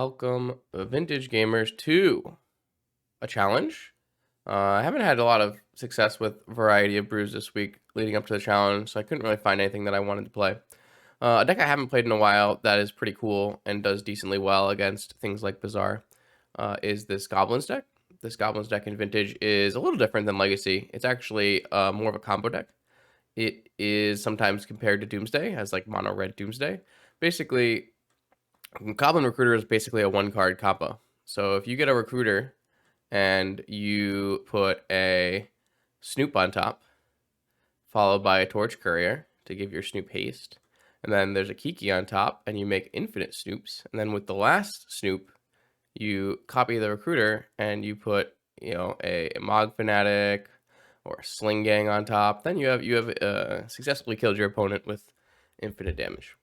Welcome, Vintage Gamers, to a challenge. I haven't had a lot of success with Variety of Brews this week leading up to the challenge, so I couldn't really find anything that I wanted to play. A deck I haven't played in a while that is pretty cool and does decently well against things like Bazaar is this Goblins deck. This Goblins deck in Vintage is a little different than Legacy. It's actually more of a combo deck. It is sometimes compared to Doomsday as like mono red Doomsday. Basically, Goblin Recruiter is basically a one-card combo. So if you get a Recruiter and you put a Snoop on top, followed by a Torch Courier to give your Snoop haste, and then there's a Kiki on top, and you make infinite Snoops, and then with the last Snoop, you copy the Recruiter and you put, a Mog Fanatic or a Sling Gang on top. Then you have successfully killed your opponent with infinite damage.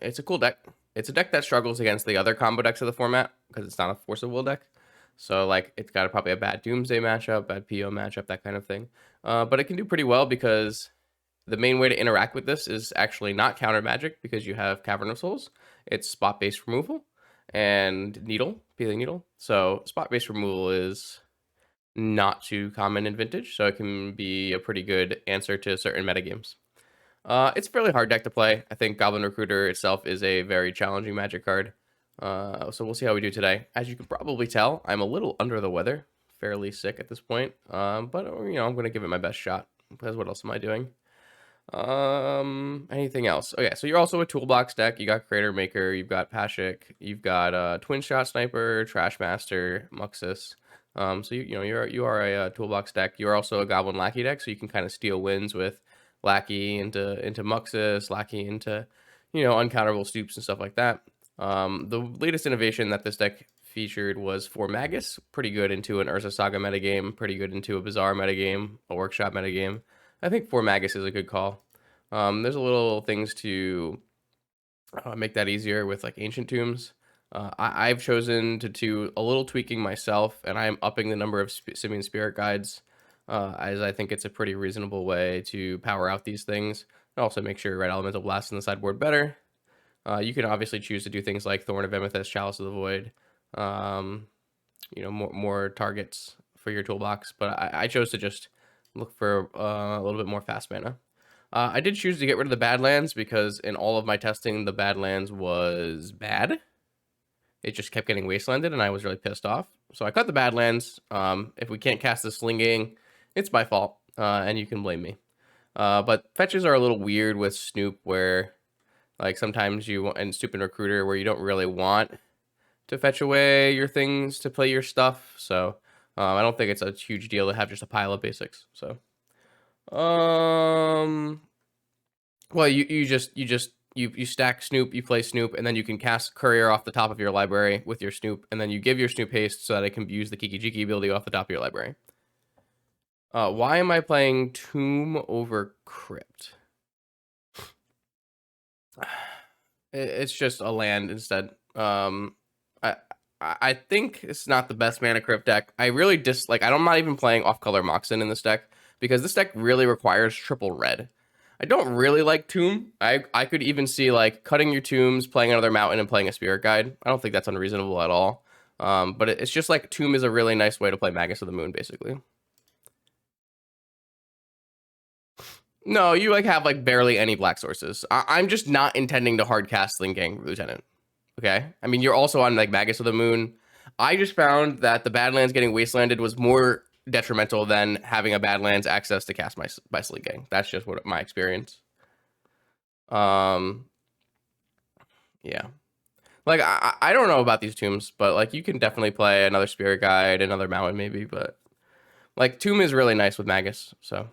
It's a cool deck. It's a deck that struggles against the other combo decks of the format because it's not a Force of Will deck. So, like, it's got probably a bad Doomsday matchup, bad PO matchup, that kind of thing. But it can do pretty well because the main way to interact with this is actually not counter magic because you have Cavern of Souls. It's spot-based removal and Peeling Needle. So, spot-based removal is not too common in Vintage, so it can be a pretty good answer to certain metagames. It's a fairly hard deck to play. I think Goblin Recruiter itself is a very challenging Magic card. So we'll see how we do today. As you can probably tell, I'm a little under the weather, fairly sick at this point. But I'm going to give it my best shot because what else am I doing? Anything else? Okay, so you're also a toolbox deck. You got Creator Maker, you've got Pashik, you've got Twin Shot Sniper, Trash Master, Muxus. So you are a toolbox deck. You're also a Goblin Lackey deck, so you can kind of steal wins with Lackey into Muxus, Lackey into, uncounterable Stoops and stuff like that. The latest innovation that this deck featured was for Magus. Pretty good into an Urza Saga metagame, pretty good into a Bazaar metagame, a Workshop metagame. I think for Magus is a good call. There's a little things to make that easier with like Ancient Tombs. I've chosen to do a little tweaking myself, and I'm upping the number of Simian Spirit Guides, as I think it's a pretty reasonable way to power out these things. And also make sure Red Elemental Blast in the sideboard better. You can obviously choose to do things like Thorn of Amethyst, Chalice of the Void, more targets for your toolbox. But I chose to just look for a little bit more fast mana. I did choose to get rid of the Badlands because in all of my testing, the Badlands was bad. It just kept getting wastelanded, and I was really pissed off. So I cut the Badlands. If we can't cast the Slinging, it's my fault, and you can blame me. But fetches are a little weird with Snoop, where like sometimes you and Snoop and Recruiter, where you don't really want to fetch away your things to play your stuff. So I don't think it's a huge deal to have just a pile of basics. So well, you stack Snoop, you play Snoop, and then you can cast Courier off the top of your library with your Snoop, and then you give your Snoop haste so that it can use the Kiki Jiki ability off the top of your library. Why am I playing Tomb over Crypt? It's just a land instead. I think it's not the best mana Crypt deck. I really I'm not even playing off-color Moxen in this deck because this deck really requires triple red. I don't really like Tomb. I could even see like cutting your Tombs, playing another Mountain, and playing a Spirit Guide. I don't think that's unreasonable at all. But it's just like Tomb is a really nice way to play Magus of the Moon, basically. No, you have barely any black sources. I'm just not intending to hard cast Sling Gang Lieutenant. Okay? I mean, you're also on Magus of the Moon. I just found that the Badlands getting wastelanded was more detrimental than having a Badlands access to cast by Sling Gang. That's just what my experience. Yeah. I don't know about these Tombs, but you can definitely play another Spirit Guide, another Mountain maybe, but Tomb is really nice with Magus, so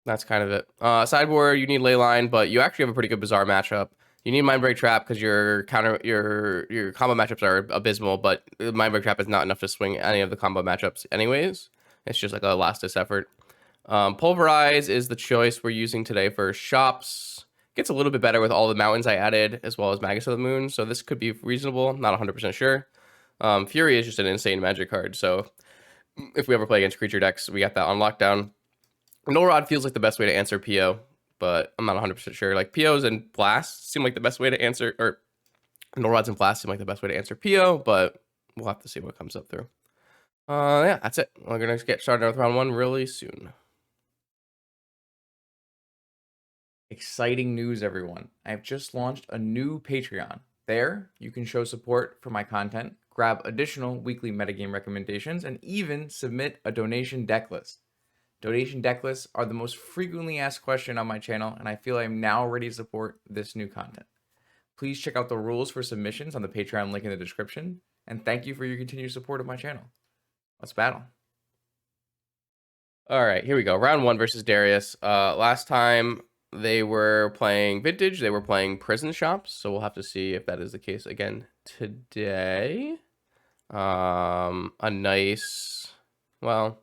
that's kind of it. Sideboard, you need Leyline, but you actually have a pretty good Bazaar matchup. You need Mindbreak Trap because your combo matchups are abysmal, but Mindbreak Trap is not enough to swing any of the combo matchups anyways. It's just like a last-ditch effort. Pulverize is the choice we're using today for shops. Gets a little bit better with all the mountains I added, as well as Magus of the Moon, so this could be reasonable. Not 100% sure. Fury is just an insane magic card, so if we ever play against creature decks, we got that on lockdown. Null Rod feels like the best way to answer PO, but I'm not 100% sure. Like POs and Blast seem like the best way to answer, or Null Rods and Blast seem like the best way to answer PO, but we'll have to see what comes up through. Yeah, that's it. We're gonna get started with round 1 really soon. Exciting news, everyone. I have just launched a new Patreon. There, you can show support for my content, grab additional weekly metagame recommendations, and even submit a donation deck list. Donation deck lists are the most frequently asked question on my channel, and I feel I'm now ready to support this new content. Please check out the rules for submissions on the Patreon link in the description, and thank you for your continued support of my channel. Let's battle. All right, here we go. Round 1 versus Darius. Last time they were playing Vintage, they were playing Prison Shops, so we'll have to see if that is the case again today. A nice, well,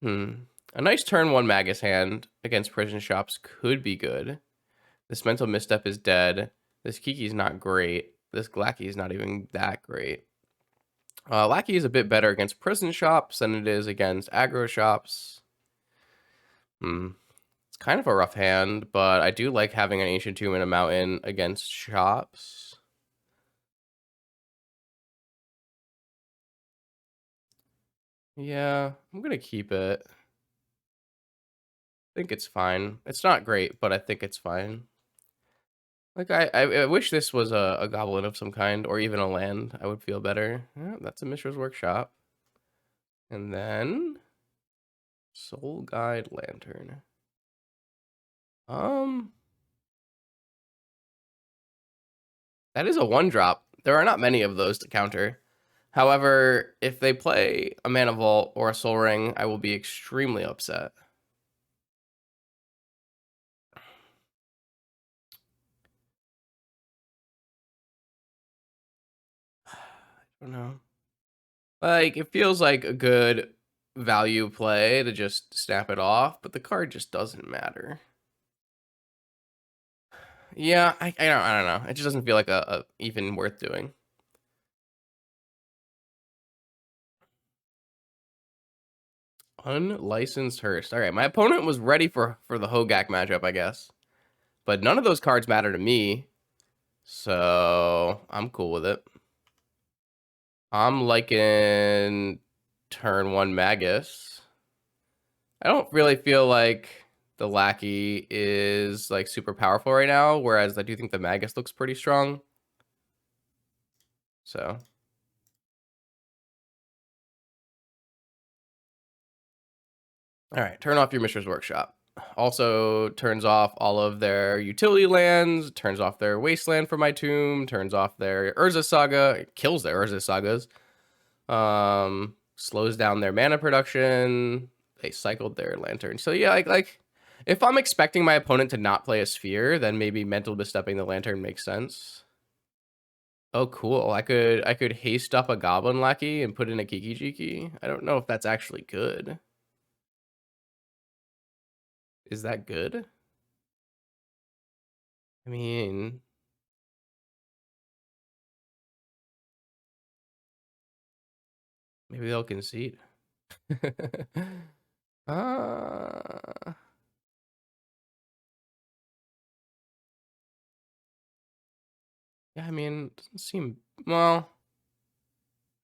a nice turn 1 Magus hand against Prison Shops could be good. This Mental Misstep is dead. This Kiki's not great. This Glacky is not even that great. Lackey is a bit better against Prison Shops than it is against Aggro Shops. It's kind of a rough hand, but I do like having an Ancient Tomb and a Mountain against Shops. Yeah, I'm going to keep it. I think it's fine. It's not great, but I think it's fine. Like, I wish this was a Goblin of some kind, or even a land. I would feel better. Yeah, that's a Mishra's Workshop. And then Soul Guide Lantern. That is a 1-drop. There are not many of those to counter. However, if they play a Mana Vault or a Soul Ring, I will be extremely upset. I don't know. Like, it feels like a good value play to just snap it off, but the card just doesn't matter. Yeah, I don't know. It just doesn't feel like a even worth doing. Unlicensed Hearst. All right, my opponent was ready for the Hogak matchup, I guess. But none of those cards matter to me, so I'm cool with it. I'm liking turn 1 Magus. I don't really feel like the Lackey is like super powerful right now, whereas I do think the Magus looks pretty strong. So all right, turn off your Mishra's Workshop. Also turns off all of their utility lands, turns off their Wasteland for my tomb, turns off their Urza Saga, kills their Urza Sagas, slows down their mana production. They cycled their Lantern. So yeah, like if I'm expecting my opponent to not play a Sphere, then maybe Mental Misstepping the Lantern makes sense. Oh, cool. I could haste up a Goblin Lackey and put in a Kiki Jiki. I don't know if that's actually good. Is that good? I mean, maybe they'll concede. uh, yeah, I mean, doesn't seem, well,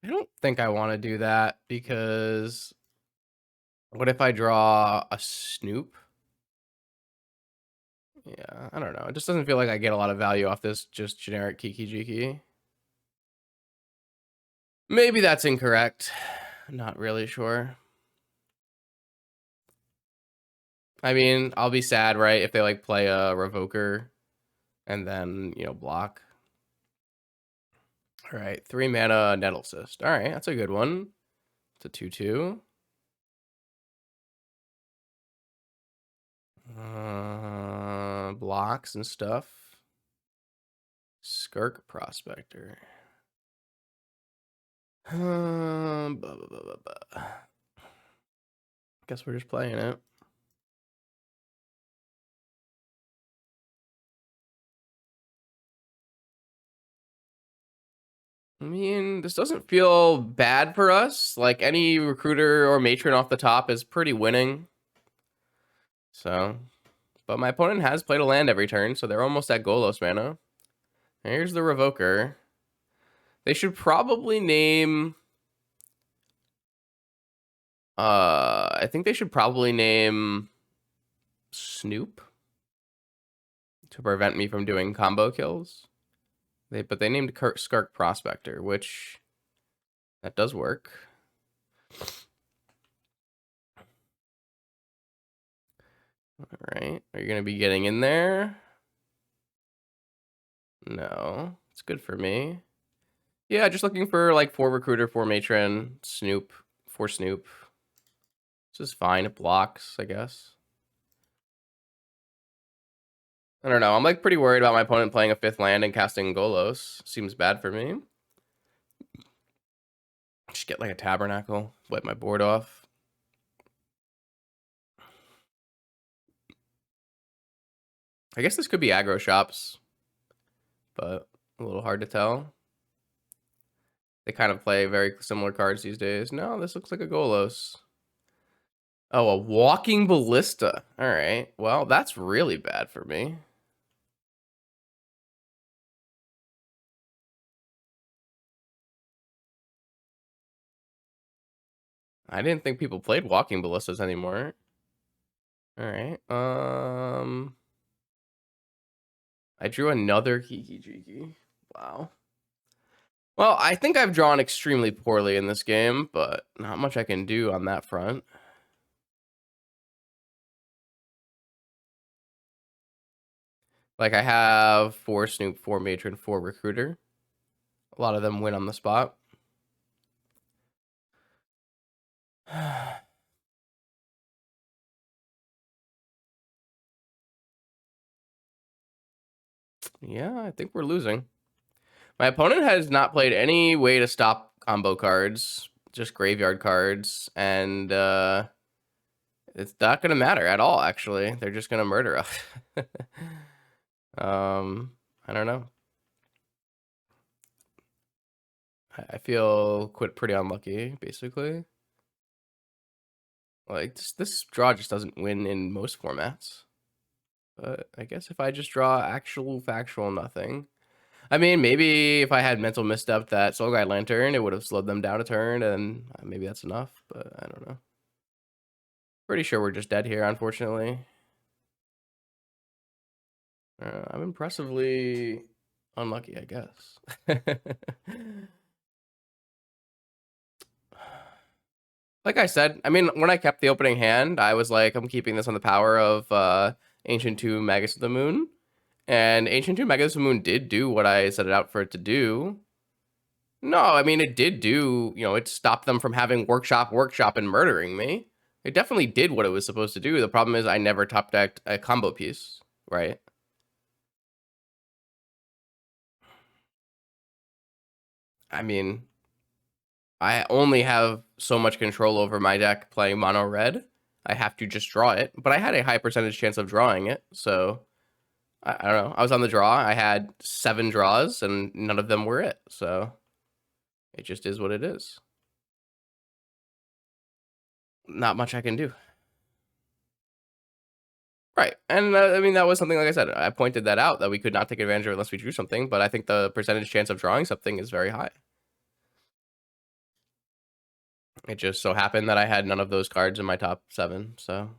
I don't think I want to do that because what if I draw a Snoop? Yeah, I don't know. It just doesn't feel like I get a lot of value off this just generic Kiki Jiki. Maybe that's incorrect. Not really sure. I mean, I'll be sad, right, if they like play a Revoker and then, you know, block. All right, 3 mana Nettle Cyst. All right, that's a good one. It's a 2/2. Blocks and stuff. Skirk Prospector. Guess we're just playing it. I mean, this doesn't feel bad for us. Like, any recruiter or matron off the top is pretty winning. So, But my opponent has played a land every turn, so they're almost at Golos mana. Here's the Revoker. They should probably name... I think they should probably name Snoop to prevent me from doing combo kills. But they named Skark Prospector, which that does work. All right, are you gonna be getting in there? No, it's good for me. Yeah, just looking for like 4 Recruiter, 4 Matron, Snoop, 4 Snoop. This is fine. It blocks, I guess. I don't know. I'm like pretty worried about my opponent playing a 5th land and casting Golos. Seems bad for me. Just get like a Tabernacle, wipe my board off. I guess this could be aggro shops, but a little hard to tell. They kind of play very similar cards these days. No, this looks like a Golos. Oh, a Walking Ballista. All right. Well, that's really bad for me. I didn't think people played Walking Ballistas anymore. All right. I drew another Kiki Jiki. Wow. Well, I think I've drawn extremely poorly in this game, but not much I can do on that front. Like, I have 4 Snoop, 4 Matron, 4 Recruiter. A lot of them win on the spot. Yeah, I think we're losing. My opponent has not played any way to stop combo cards, just graveyard cards, and it's not going to matter at all, actually. They're just going to murder us. I don't know. I feel pretty unlucky, basically. Like, this draw just doesn't win in most formats. But I guess if I just draw actual factual nothing. I mean, maybe if I had mental misstep that Soul Guide Lantern, it would have slowed them down a turn, and maybe that's enough, but I don't know. Pretty sure we're just dead here, unfortunately. I'm impressively unlucky, I guess. Like I said, I mean, when I kept the opening hand, I was like, I'm keeping this on the power of Ancient Tomb, Magus of the Moon. And Ancient Tomb, Magus of the Moon did do what I set it out for it to do. No, I mean, it did do, it stopped them from having workshop, and murdering me. It definitely did what it was supposed to do. The problem is I never top decked a combo piece, right? I mean, I only have so much control over my deck playing mono red. I have to just draw it, but I had a high percentage chance of drawing it, so I don't know. I was on the draw. I had 7 draws, and none of them were it, so it just is what it is. Not much I can do. Right. And I mean, that was something, like I said, I pointed that out, that we could not take advantage of it unless we drew something, but I think the percentage chance of drawing something is very high. It just so happened that I had none of those cards in my top 7, so.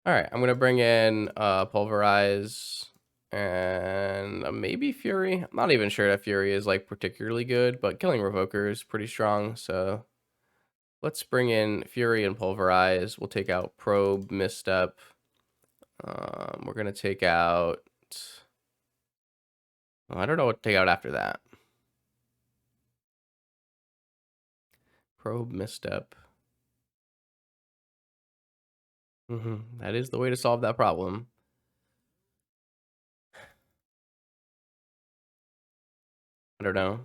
All right, I'm going to bring in Pulverize and maybe Fury. I'm not even sure that Fury is like particularly good, but killing Revoker is pretty strong, so let's bring in Fury and Pulverize. We'll take out Probe, Misstep. We're going to take out... Well, I don't know what to take out after that. Probe, Misstep. That is the way to solve that problem. I don't know.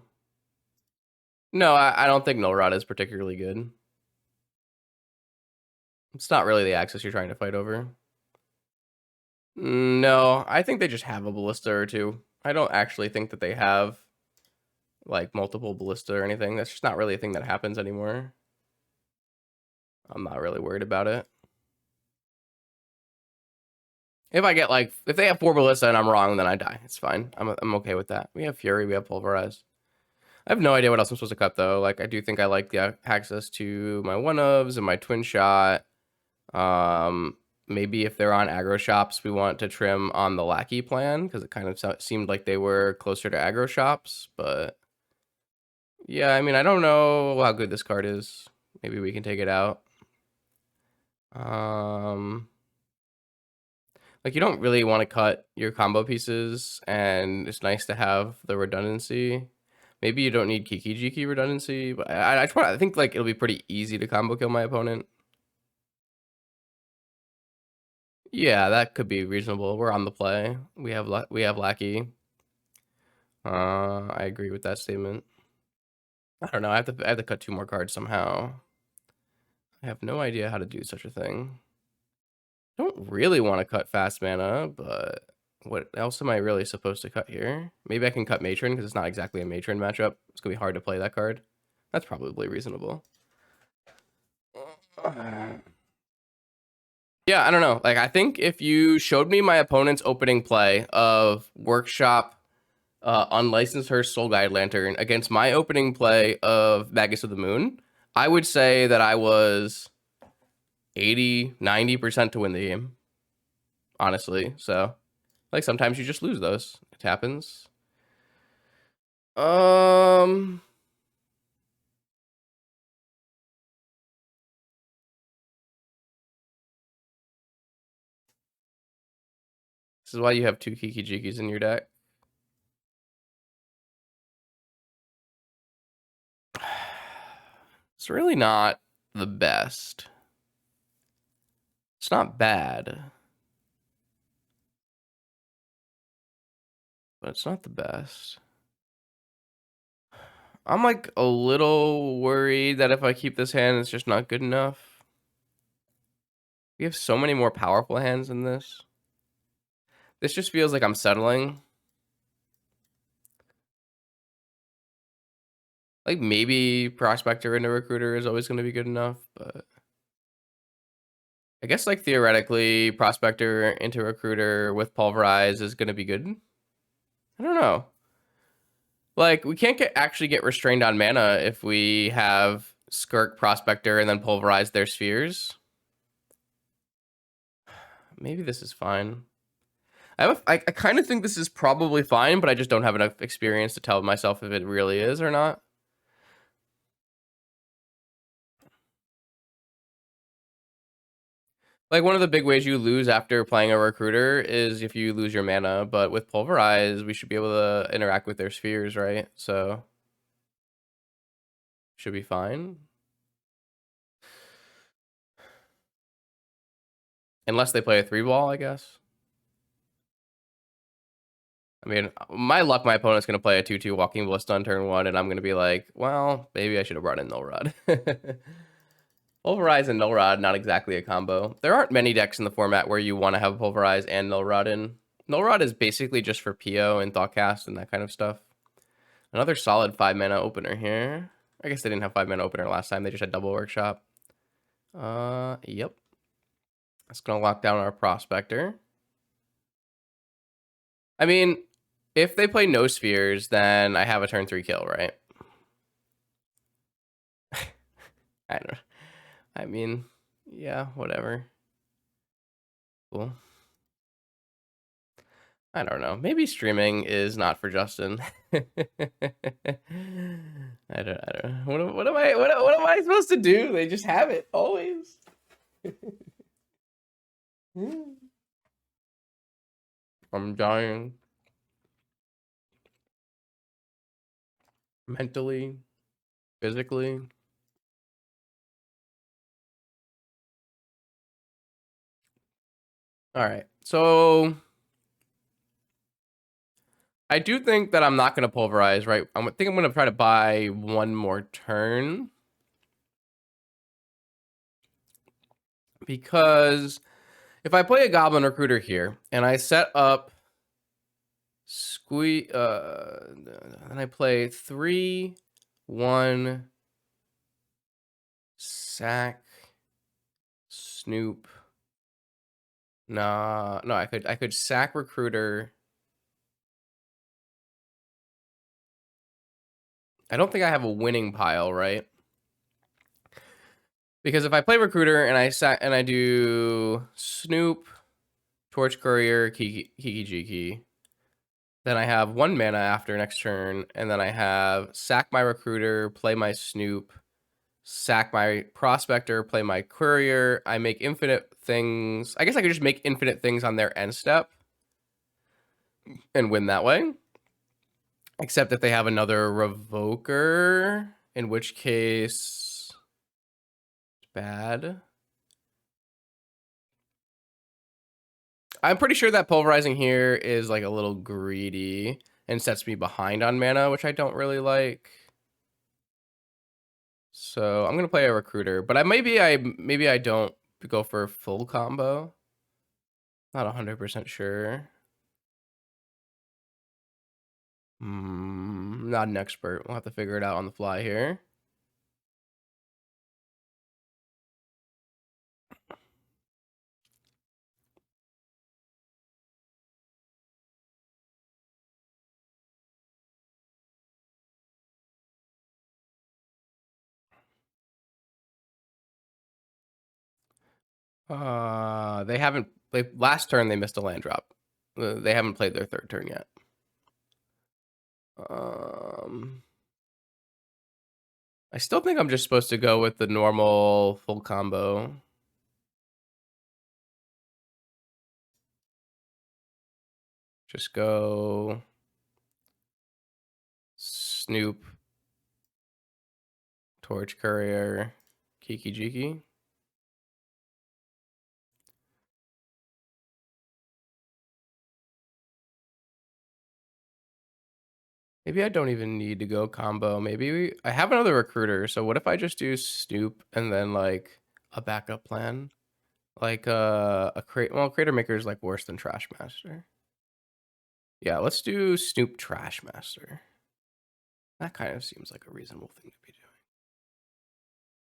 No, I don't think Null Rod is particularly good. It's not really the axis you're trying to fight over. No, I think they just have a ballista or two. I don't actually think that they have like multiple ballista or anything. That's just not really a thing that happens anymore. I'm not really worried about it. If I get like, if they have 4 Ballista and I'm wrong, then I die. It's fine. I'm okay with that. We have Fury, we have Pulverize. I have no idea what else I'm supposed to cut though. Like, I do think I like the access to my one-ofs and my twin shot. Maybe if they're on aggro shops, we want to trim on the lackey plan because it kind of seemed like they were closer to aggro shops. But yeah, I mean, I don't know how good this card is. Maybe we can take it out. Like, you don't really want to cut your combo pieces, and it's nice to have the redundancy. Maybe you don't need Kiki Jiki redundancy, but I think like it'll be pretty easy to combo kill my opponent. Yeah, that could be reasonable. We're on the play. We have Lackey. I agree with that statement. I don't know. I have to cut 2 more cards somehow. I have no idea how to do such a thing. I don't really want to cut fast mana, but what else am I really supposed to cut here? Maybe I can cut Matron because it's not exactly a Matron matchup. It's gonna be hard to play that card. That's probably reasonable. Yeah, I don't know. Like, I think if you showed me my opponent's opening play of Workshop, Unlicensed Hearse, Soul Guide Lantern against my opening play of Magus of the Moon, I would say that I was 80-90% to win the game, honestly. So, like, sometimes you just lose those. It happens. This is why you have 2 Kiki Jikis in your deck. It's really not the best. It's not bad, but it's not the best. I'm like a little worried that if I keep this hand, it's just not good enough. We have so many more powerful hands in this. This just feels like I'm settling. Like, maybe Prospector into Recruiter is always going to be good enough, but I guess, like, theoretically, Prospector into Recruiter with Pulverize is going to be good. I don't know. Like, we can't actually get restrained on mana if we have Skirk, Prospector, and then Pulverize their spheres. Maybe this is fine. I kind of think this is probably fine, but I just don't have enough experience to tell myself if it really is or not. Like, one of the big ways you lose after playing a Recruiter is if you lose your mana, but with Pulverize, we should be able to interact with their spheres, right? So, should be fine. Unless they play a 3-ball, I guess. I mean, my luck, my opponent's going to play a 2-2 Walking Ballista on turn 1, and I'm going to be like, well, maybe I should have brought in Null Rod. Pulverize and Null Rod, not exactly a combo. There aren't many decks in the format where you want to have Pulverize and Null Rod in. Null Rod is basically just for PO and Thoughtcast and that kind of stuff. Another solid 5-mana opener here. I guess they didn't have 5-mana opener last time. They just had double Workshop. Yep. That's going to lock down our Prospector. I mean, if they play no spheres, then I have a turn 3 kill, right? I don't. I mean, yeah, whatever. Cool. I don't know. Maybe streaming is not for Justin. I don't know. What am I supposed to do? They just have it always. I'm dying. Mentally, physically. All right. So I do think that I'm not going to pulverize, right? I think I'm going to try to buy one more turn. Because if I play a Goblin Recruiter here and I set up and I play 3, 1, sack, Snoop, Nah, no, I could sack recruiter. I don't think I have a winning pile, right? Because if I play recruiter and I do Snoop, Torch Courier, Kiki Jiki, then I have 1 mana after next turn, and then I have sack my recruiter, play my Snoop, sack my prospector, play my courier. I make infinite things. I guess I could just make infinite things on their end step and win that way. Except if they have another revoker, in which case it's bad. I'm pretty sure that pulverizing here is like a little greedy and sets me behind on mana, which I don't really like. So I'm gonna play a recruiter, but maybe I don't go for full combo. Not 100% sure. Not an expert. We'll have to figure it out on the fly here. They haven't. Last turn they missed a land drop. They haven't played their third turn yet. I still think I'm just supposed to go with the normal full combo. Just go Snoop, Torch Courier, Kiki Jiki. Maybe I don't even need to go combo. Maybe I have another recruiter. So what if I just do Snoop and then like a backup plan? Like a crate. Well, Crater Maker is like worse than Trash Master. Yeah, let's do Snoop Trash Master. That kind of seems like a reasonable thing to be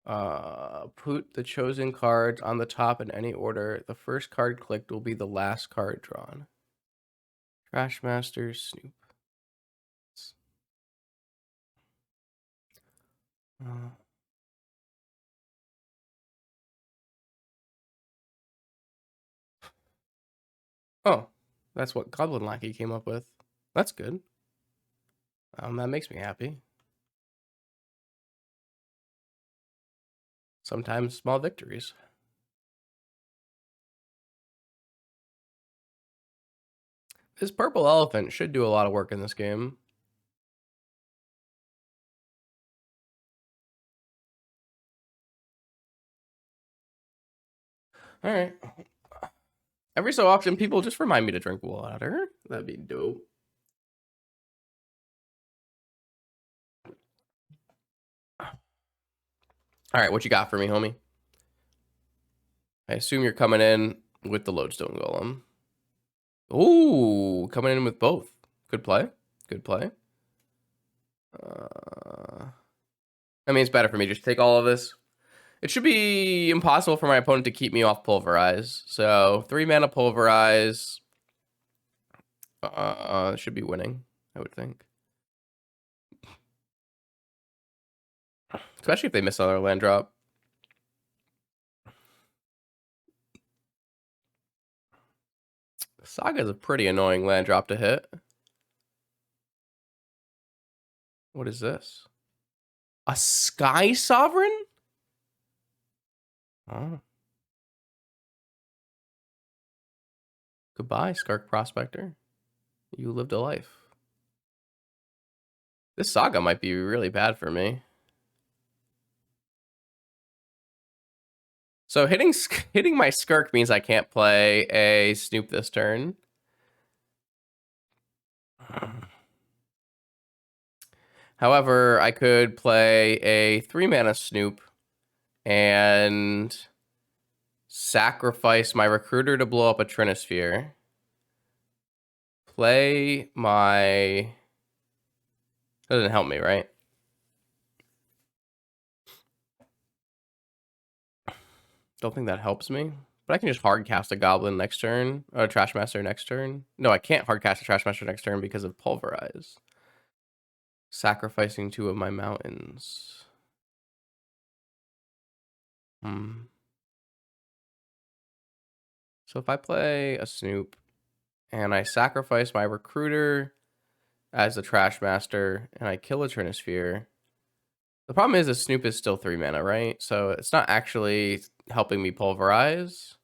doing. Put the chosen cards on the top in any order. The first card clicked will be the last card drawn. Trash Master, Snoop. Oh, that's what Goblin Lackey came up with. That's good. That makes me happy. Sometimes small victories. This purple elephant should do a lot of work in this game. All right. Every so often, people just remind me to drink water. That'd be dope. All right, what you got for me, homie? I assume you're coming in with the Lodestone Golem. Ooh, coming in with both. Good play. Good play. I mean, it's better for me. Just take all of this. It should be impossible for my opponent to keep me off Pulverize. So 3 mana Pulverize. Should be winning, I would think. Especially if they miss another land drop. Saga is a pretty annoying land drop to hit. What is this? A Sky Sovereign? Oh. Goodbye, Skark Prospector. You lived a life. This Saga might be really bad for me. So hitting my Skirk means I can't play a Snoop this turn. However, I could play a 3 mana Snoop and sacrifice my recruiter to blow up a Trinisphere. Play my... That doesn't help me, right? Don't think that helps me. But I can just hard cast a Goblin next turn, or a Trash Master next turn. No, I can't hard cast a Trash Master next turn because of Pulverize. Sacrificing 2 of my mountains. So if I play a Snoop and I sacrifice my Recruiter as the Trash Master and I kill a Trinisphere, the problem is the Snoop is still 3 mana, right? So it's not actually helping me Pulverize.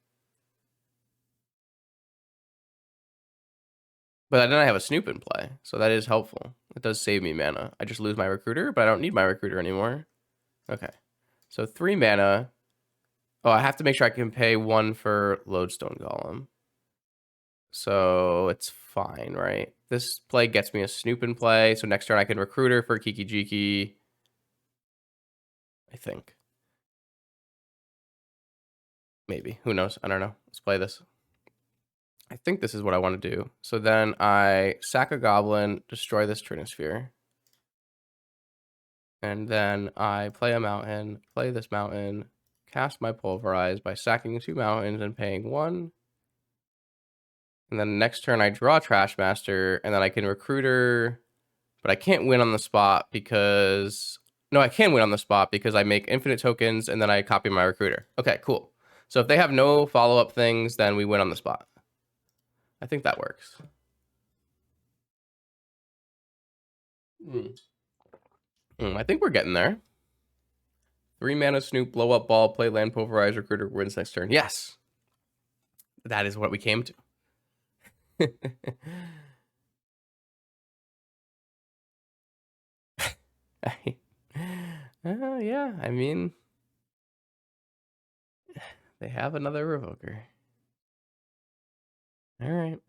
But then I have a Snoop in play, so that is helpful. It does save me mana. I just lose my Recruiter, but I don't need my Recruiter anymore. Okay. So 3 mana. Oh, I have to make sure I can pay 1 for Lodestone Golem. So it's fine, right? This play gets me a Snoop in play, so next turn I can Recruiter for Kiki Jiki. I think. Maybe. Who knows? I don't know. Let's play this. I think this is what I want to do. So then I sack a Goblin, destroy this Trinisphere. And then I play a mountain, play this mountain, cast my Pulverize by sacking 2 mountains and paying 1. And then next turn I draw Trash Master, and then I can Recruiter, but I can't win on the spot because... No, I can win on the spot because I make infinite tokens and then I copy my Recruiter. Okay, cool. So if they have no follow-up things, then we win on the spot. I think that works. I think we're getting there. 3 mana Snoop, blow up ball, play land, Pulverize, Recruiter, wins next turn. Yes! That is what we came to. Yeah, I mean, they have another Revoker. All right.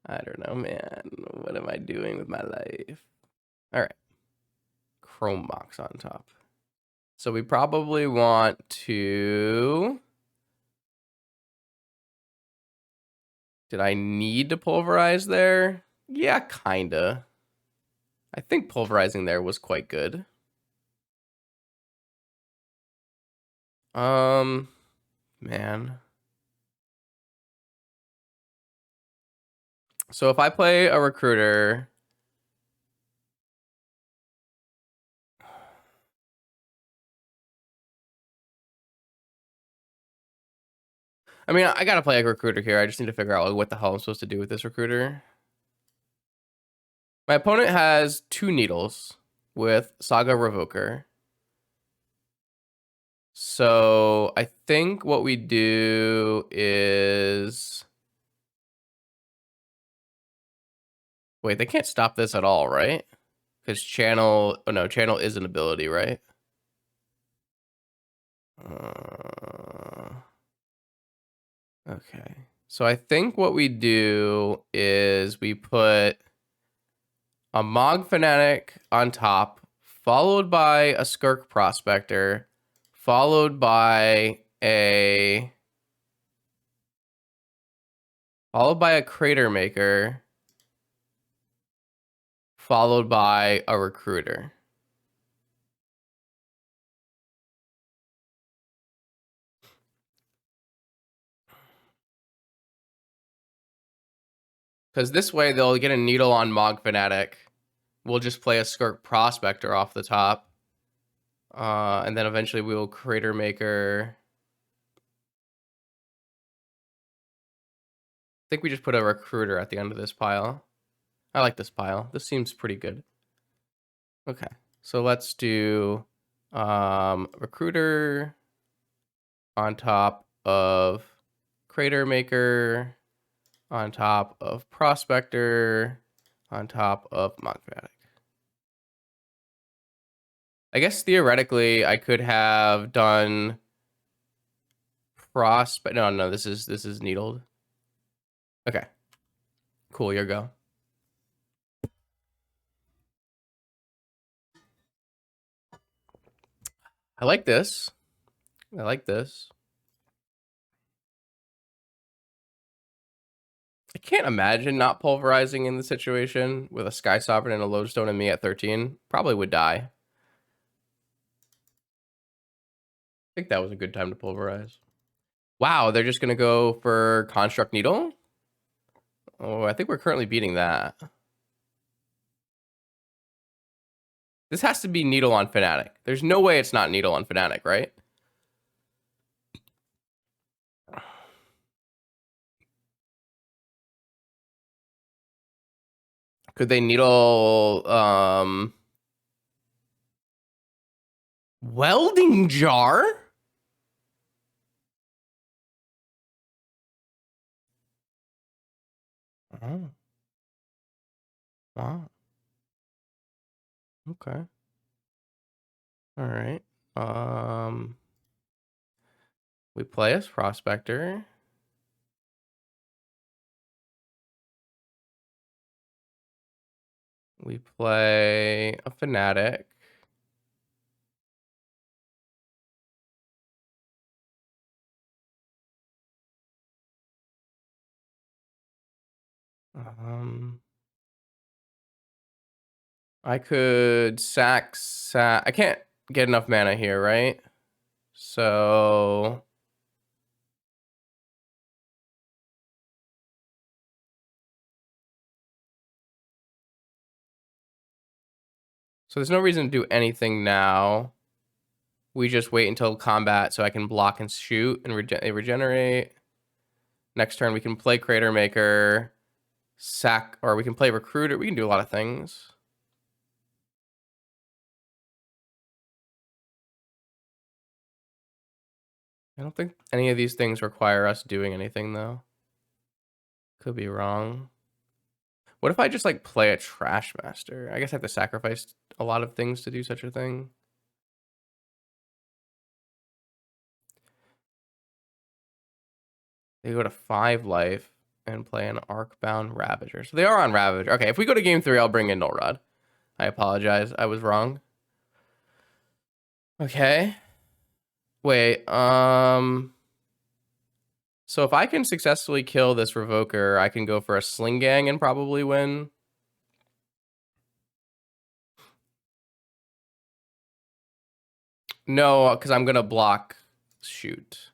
I don't know, man. What am I doing with my life? All right. Chrome box on top. So we probably want to... Did I need to Pulverize there? Yeah, kinda. I think Pulverizing there was quite good. Man. So if I play a Recruiter... I mean, I gotta play a Recruiter here. I just need to figure out what the hell I'm supposed to do with this Recruiter. My opponent has 2 Needles with Saga Revoker. So I think what we do is... Wait, they can't stop this at all, right? Because Channel... Oh, no, Channel is an ability, right? Okay. So I think what we do is we put a Mog Fanatic on top, followed by a Skirk Prospector, followed by a Crater Maker, followed by a Recruiter. Because this way they'll get a Needle on Mog Fanatic. We'll just play a Skirk Prospector off the top. And then eventually we will Crater Maker. I think we just put a Recruiter at the end of this pile. I like this pile. This seems pretty good. Okay, so let's do Recruiter on top of Crater Maker, on top of Prospector, on top of Mog Fanatic. I guess theoretically I could have done Prospect. No, this is Needled. Okay, cool. Your go. I like this. I like this. I can't imagine not pulverizing in the situation with a Sky Sovereign and a Lodestone and me at 13. Probably would die. I think that was a good time to pulverize. Wow, they're just going to go for Construct Needle? Oh, I think we're currently beating that. This has to be Needle on Fnatic. There's no way it's not Needle on Fnatic, right? Could they Needle Welding Jar? Oh. Wow. Okay. All right. We play as Prospector. We play a Fnatic. I could sack. I can't get enough mana here, right? So there's no reason to do anything now. We just wait until combat so I can block and shoot and regenerate. Next turn we can play Crater Maker, sack, or we can play Recruiter. We can do a lot of things. I don't think any of these things require us doing anything though. Could be wrong. What if I just like play a Trash Master? I guess I have to sacrifice a lot of things to do such a thing. They go to 5 life and play an Arcbound Ravager. So they are on Ravager. Okay, if we go to game 3, I'll bring in Null Rod. I apologize. I was wrong. Okay. Wait, so if I can successfully kill this Revoker, I can go for a Sling Gang and probably win. No, because I'm going to block shoot.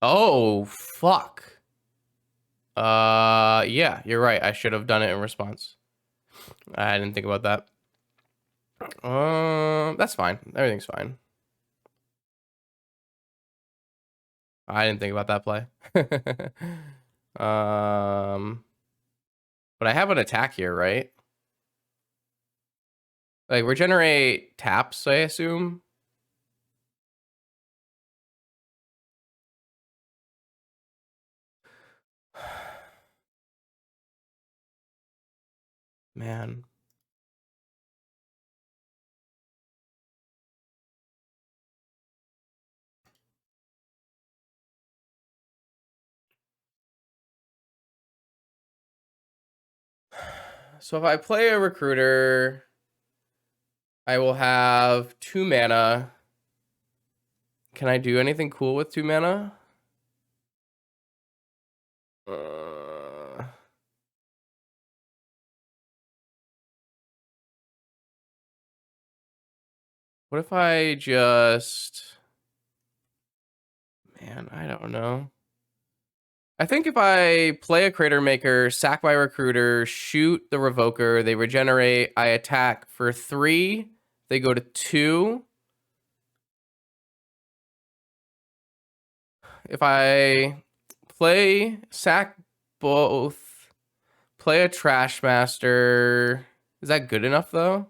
Oh, fuck. Yeah, you're right. I should have done it in response. I didn't think about that. That's fine. Everything's fine. I didn't think about that play. But I have an attack here, right? Like regenerate taps, I assume. Man. So if I play a recruiter, I will have 2 mana. Can I do anything cool with 2 mana? What if I just... Man, I don't know. I think if I play a Crater Maker, sack my recruiter, shoot the Revoker, they regenerate, I attack for 3, they go to 2. If I sack both, play a Trash Master, is that good enough though?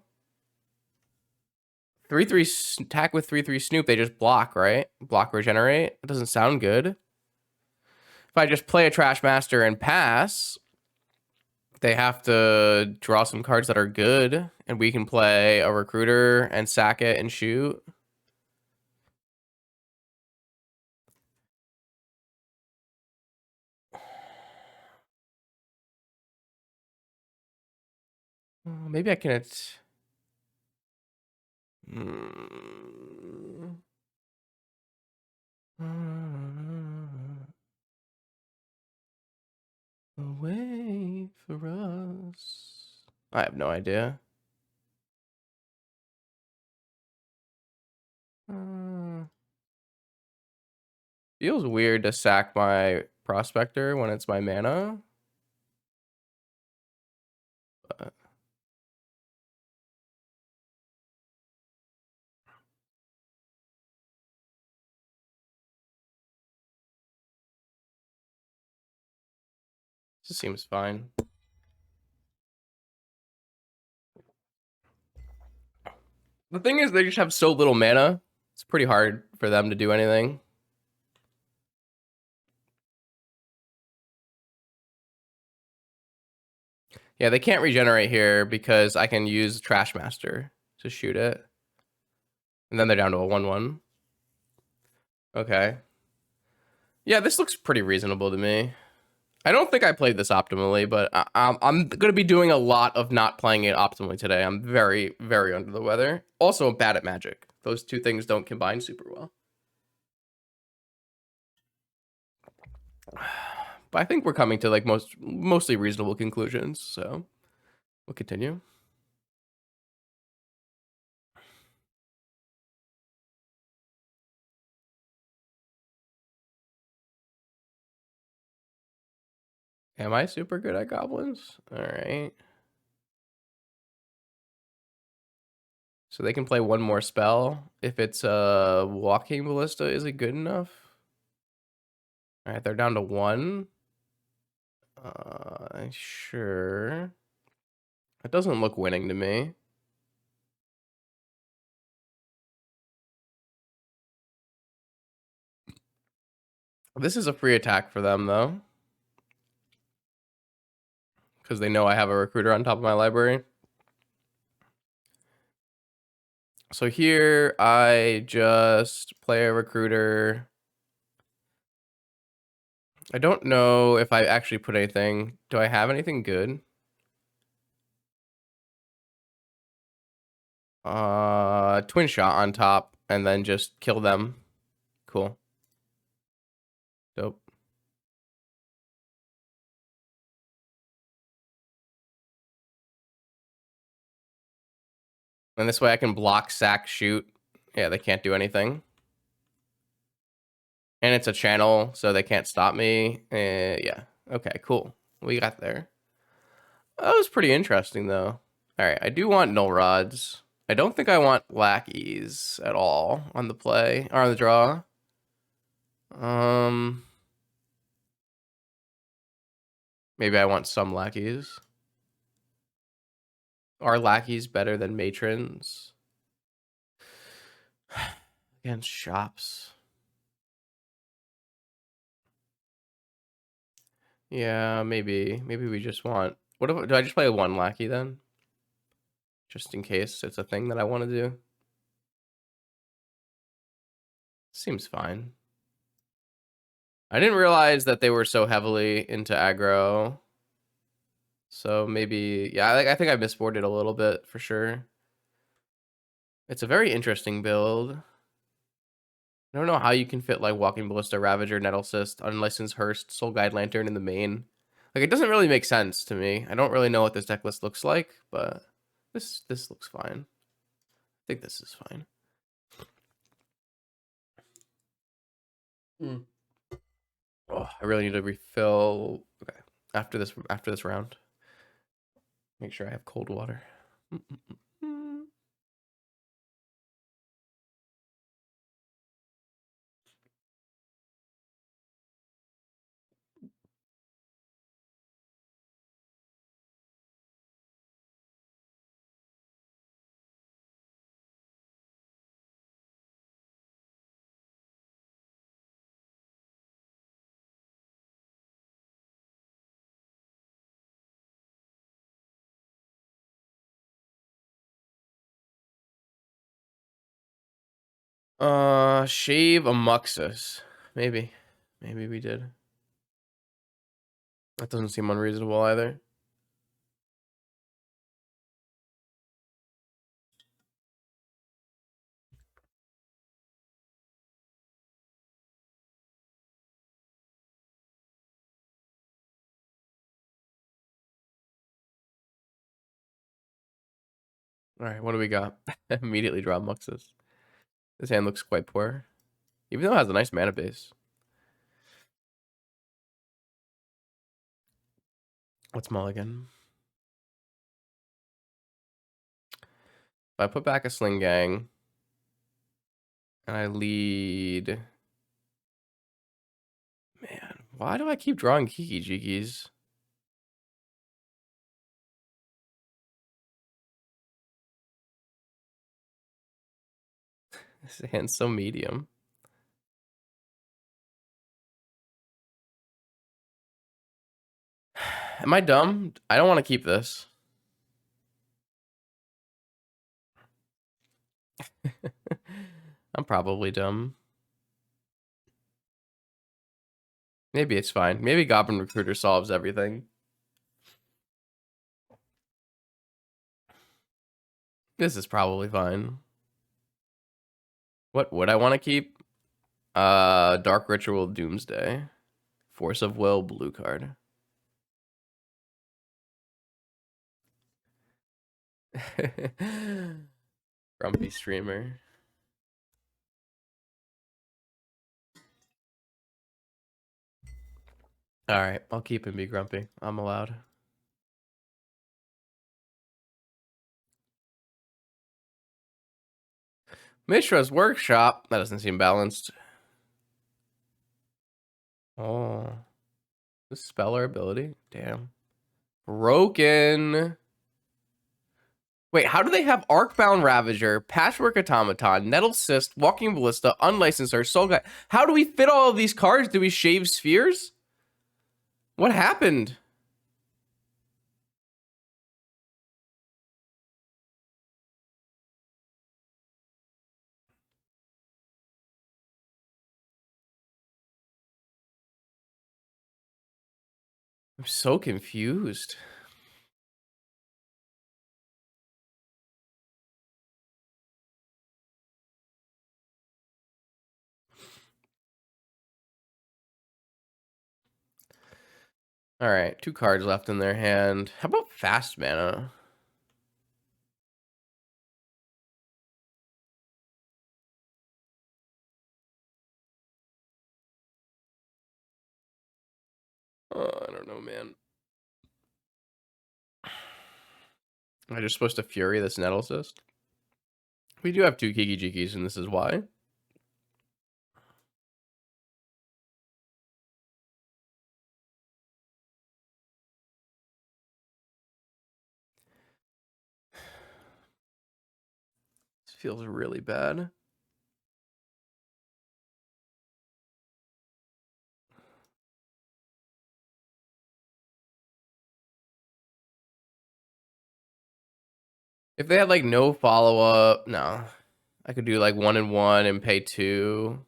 3/3 attack with 3/3 Snoop, they just block, right? Block regenerate. It doesn't sound good. If I just play a Trash Master and pass, they have to draw some cards that are good, and we can play a Recruiter and sack it and shoot. Maybe I can. Mm. Away for us. I have no idea. Uh, Feels weird to sack my prospector when it's my mana. But this seems fine. The thing is, they just have so little mana. It's pretty hard for them to do anything. Yeah, they can't regenerate here because I can use Trash Master to shoot it. And then they're down to a 1/1. Okay. Yeah, this looks pretty reasonable to me. I don't think I played this optimally, but I'm going to be doing a lot of not playing it optimally today. I'm very, very under the weather. Also, I'm bad at Magic. Those two things don't combine super well. But I think we're coming to like mostly reasonable conclusions, so we'll continue. Am I super good at goblins? All right. So they can play one more spell. If it's a walking ballista, is it good enough? All right, they're down to 1. Sure. It doesn't look winning to me. This is a free attack for them, though. Because they know I have a recruiter on top of my library. So here, I just play a recruiter. I don't know if I actually put anything. Do I have anything good? Twin shot on top, and then just kill them. Cool. Dope. And this way I can block, sack, shoot. Yeah, they can't do anything. And it's a channel, so they can't stop me. Yeah. Okay, cool. We got there. That was pretty interesting, though. All right, I do want null rods. I don't think I want lackeys at all on the play or on the draw. Maybe I want some lackeys. Are lackeys better than matrons against shops? Yeah, maybe. Maybe we just want. What if, do I just play one lackey then? Just in case it's a thing that I want to do. Seems fine. I didn't realize that they were so heavily into aggro. So maybe, yeah, I think I misboarded a little bit for sure. It's a very interesting build. I don't know how you can fit like Walking Ballista, Ravager, Nettlecyst, Unlicensed Hearst, Soul Guide Lantern in the main. Like, it doesn't really make sense to me. I don't really know what this deck list looks like, but this looks fine. I think this is fine. Oh, I really need to refill. Okay, after this round, make sure I have cold water. Shave a Muxus. Maybe we did. That doesn't seem unreasonable either. All right, what do we got? Immediately draw Muxus. This hand looks quite poor, even though it has a nice mana base. What's mulligan? If I put back a Sling Gang and I lead, man, why do I keep drawing Kiki Jikis? This hand's so medium. Am I dumb? I don't want to keep this. I'm probably dumb. Maybe it's fine. Maybe Goblin Recruiter solves everything. This is probably fine. What would I want to keep? Dark Ritual Doomsday. Force of Will, blue card. Grumpy streamer. All right, I'll keep and be grumpy. I'm allowed. Mishra's Workshop. That doesn't seem balanced. Oh. The speller ability? Damn. Broken. Wait, how do they have Arcbound Ravager, Patchwork Automaton, Nettle Cyst, Walking Ballista, Unlicenser, Soul Guide? How do we fit all of these cards? Do we shave spheres? What happened? I'm so confused. All right, 2 cards left in their hand. How about fast mana? Oh, I don't know, man. Am I just supposed to Fury this Nettle Cyst? We do have 2 Kiki Jikis, and this is why. This feels really bad. If they had like no follow-up, no. I could do like 1 and 1 and pay 2.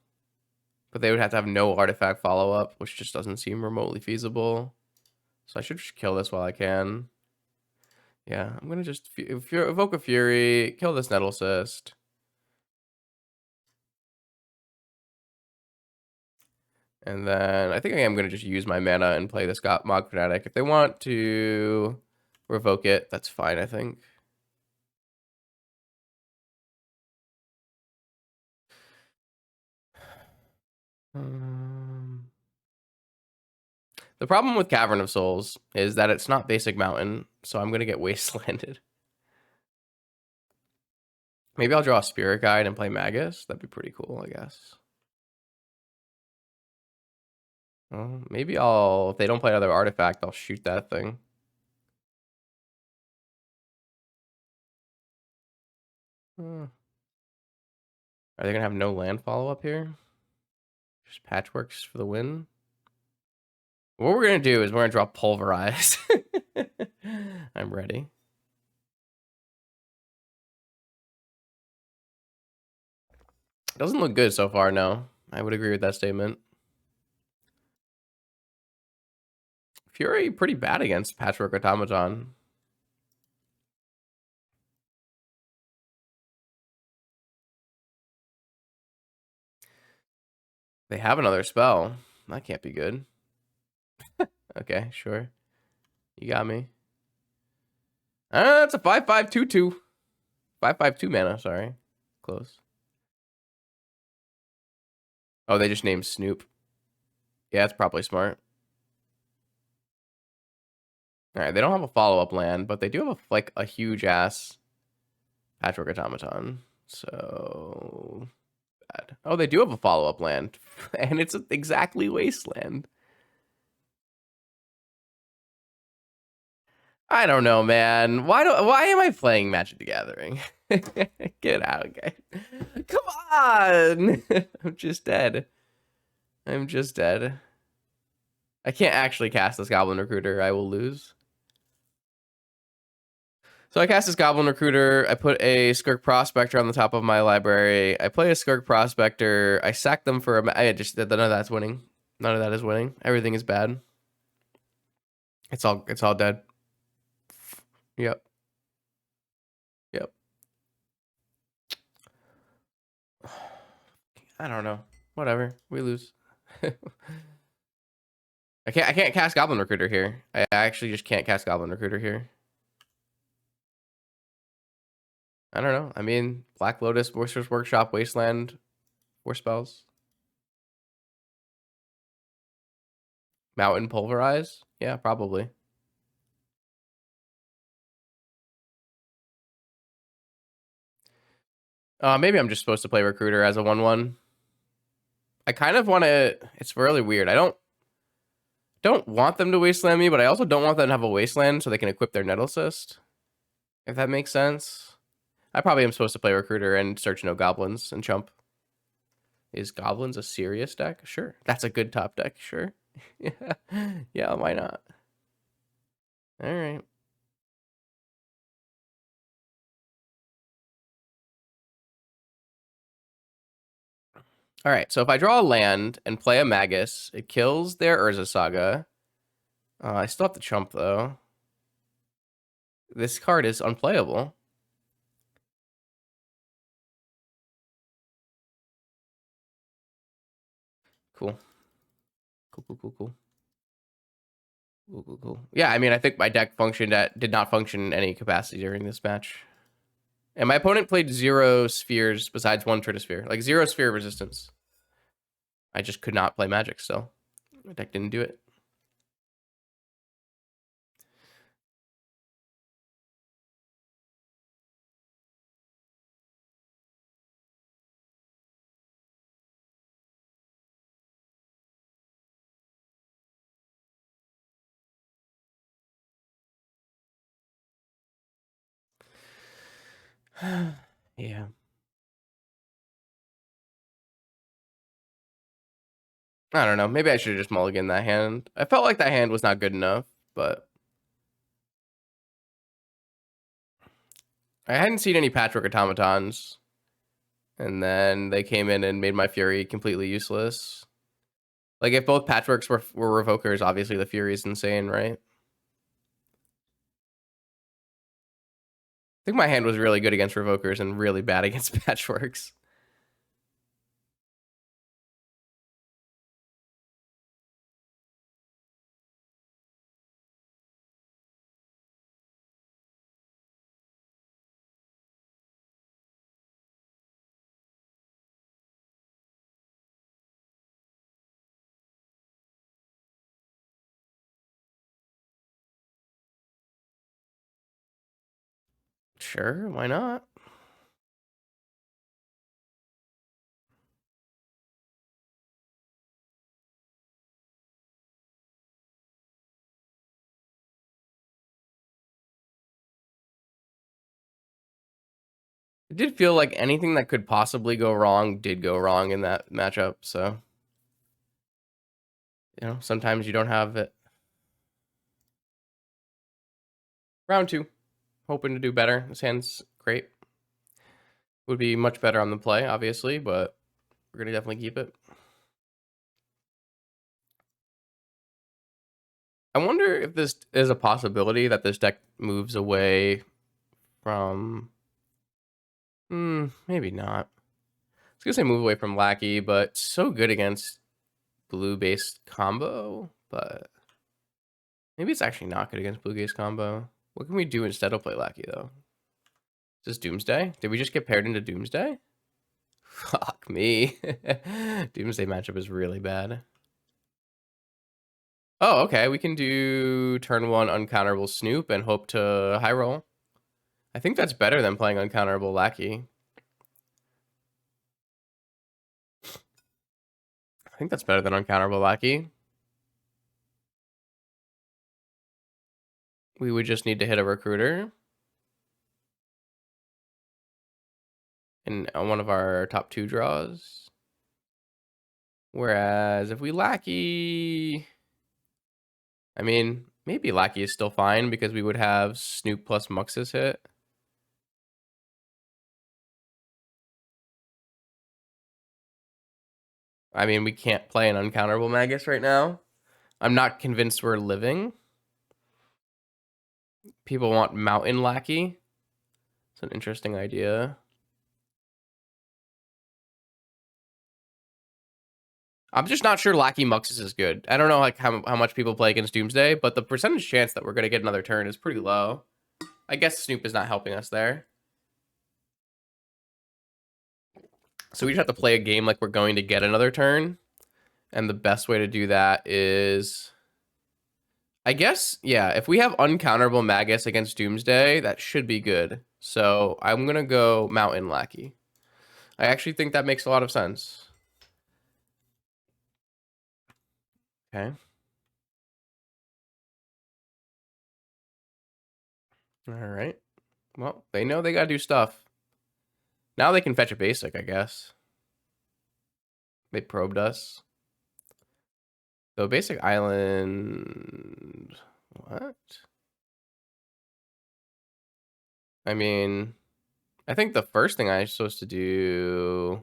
But they would have to have no artifact follow-up, which just doesn't seem remotely feasible. So I should just kill this while I can. Yeah, I'm gonna just evoke a Fury, kill this Nettle Cyst. And then I think I am gonna just use my mana and play this Mog Fanatic. If they want to revoke it, that's fine, I think. The problem with Cavern of Souls is that it's not basic mountain, so I'm gonna get wastelanded. Maybe I'll draw a Spirit Guide and play Magus. That'd be pretty cool, I guess. Well, maybe if they don't play another artifact, I'll shoot that thing. Are they gonna have no land follow-up here? Just Patchworks for the win? What we're gonna do is we're gonna draw Pulverize. I'm ready. Doesn't look good so far, no. I would agree with that statement. Fury pretty bad against Patchwork Automaton. They have another spell. That can't be good. Okay, sure. You got me. It's a 5/5/2/2. 5/5 2 mana, sorry. Close. Oh, they just named Snoop. Yeah, that's probably smart. Alright, they don't have a follow-up land, but they do have like a huge ass Patchwork Automaton. So bad. Oh, they do have a follow-up land. And it's exactly Wasteland. I don't know, man. Why am I playing Magic the Gathering? Get out, okay. Come on! I'm just dead. I'm just dead. I can't actually cast this Goblin Recruiter. I will lose. So I cast this Goblin Recruiter. I put a Skirk Prospector on the top of my library. I play a Skirk Prospector. I sack them for a... none of that's winning. None of that is winning. Everything is bad. It's all dead. Yep. Yep. I don't know. Whatever. We lose. I can't cast Goblin Recruiter here. I actually just can't cast Goblin Recruiter here. I don't know. I mean, Black Lotus, Boisterous Workshop, Wasteland, 4 spells. Mountain Pulverize? Yeah, probably. Maybe I'm just supposed to play Recruiter as a 1/1. I kind of want to... It's really weird. I don't want them to Wasteland me, but I also don't want them to have a Wasteland so they can equip their Nettle Cyst. If that makes sense. I probably am supposed to play Recruiter and search no Goblins and chump. Is Goblins a serious deck? Sure. That's a good top deck. Sure. Yeah. Yeah, why not? All right. All right, so if I draw a land and play a Magus, it kills their Urza Saga. I still have to chump, though. This card is unplayable. Cool. Cool. Cool. Yeah, I mean, I think my deck did not function in any capacity during this match. And my opponent played 0 spheres besides 1 Tritosphere. Like, 0 sphere resistance. I just could not play Magic still. My deck didn't do it. Yeah. I don't know. Maybe I should have just mulliganed that hand. I felt like that hand was not good enough, but... I hadn't seen any Patchwork Automatons. And then they came in and made my Fury completely useless. Like, if both Patchworks were Revokers, obviously the Fury's insane, right? I think my hand was really good against Revokers and really bad against Patchworks. Sure, why not? It did feel like anything that could possibly go wrong did go wrong in that matchup, so... You know, sometimes you don't have it. Round 2. Hoping to do better. This hand's great. Would be much better on the play, obviously, but we're going to definitely keep it. I wonder if this is a possibility that this deck moves away from... maybe not. I was going to say move away from Lackey, but so good against blue-based combo, but... Maybe it's actually not good against blue-based combo. What can we do instead of play Lackey, though? Is this Doomsday? Did we just get paired into Doomsday? Fuck me. Doomsday matchup is really bad. Oh, okay. We can do turn 1 uncounterable Snoop and hope to high roll. I think that's better than playing uncounterable Lackey. I think that's better than uncounterable Lackey. We would just need to hit a recruiter. And on one of our top 2 draws. Whereas if we Lackey... I mean, maybe Lackey is still fine because we would have Snoop plus Muxus hit. I mean, we can't play an uncounterable Magus right now. I'm not convinced we're living. People want Mountain Lackey. It's an interesting idea. I'm just not sure Lackey Muxus is good. I don't know like how much people play against Doomsday, but the percentage chance that we're going to get another turn is pretty low. I guess Snoop is not helping us there. So we just have to play a game like we're going to get another turn. And the best way to do that is... I guess, yeah, if we have uncounterable Magus against Doomsday, that should be good. So I'm going to go Mountain Lackey. I actually think that makes a lot of sense. Okay. All right. Well, they know they got to do stuff. Now they can fetch a basic, I guess. They probed us. So basic island... What? I mean, I think the first thing I'm supposed to do...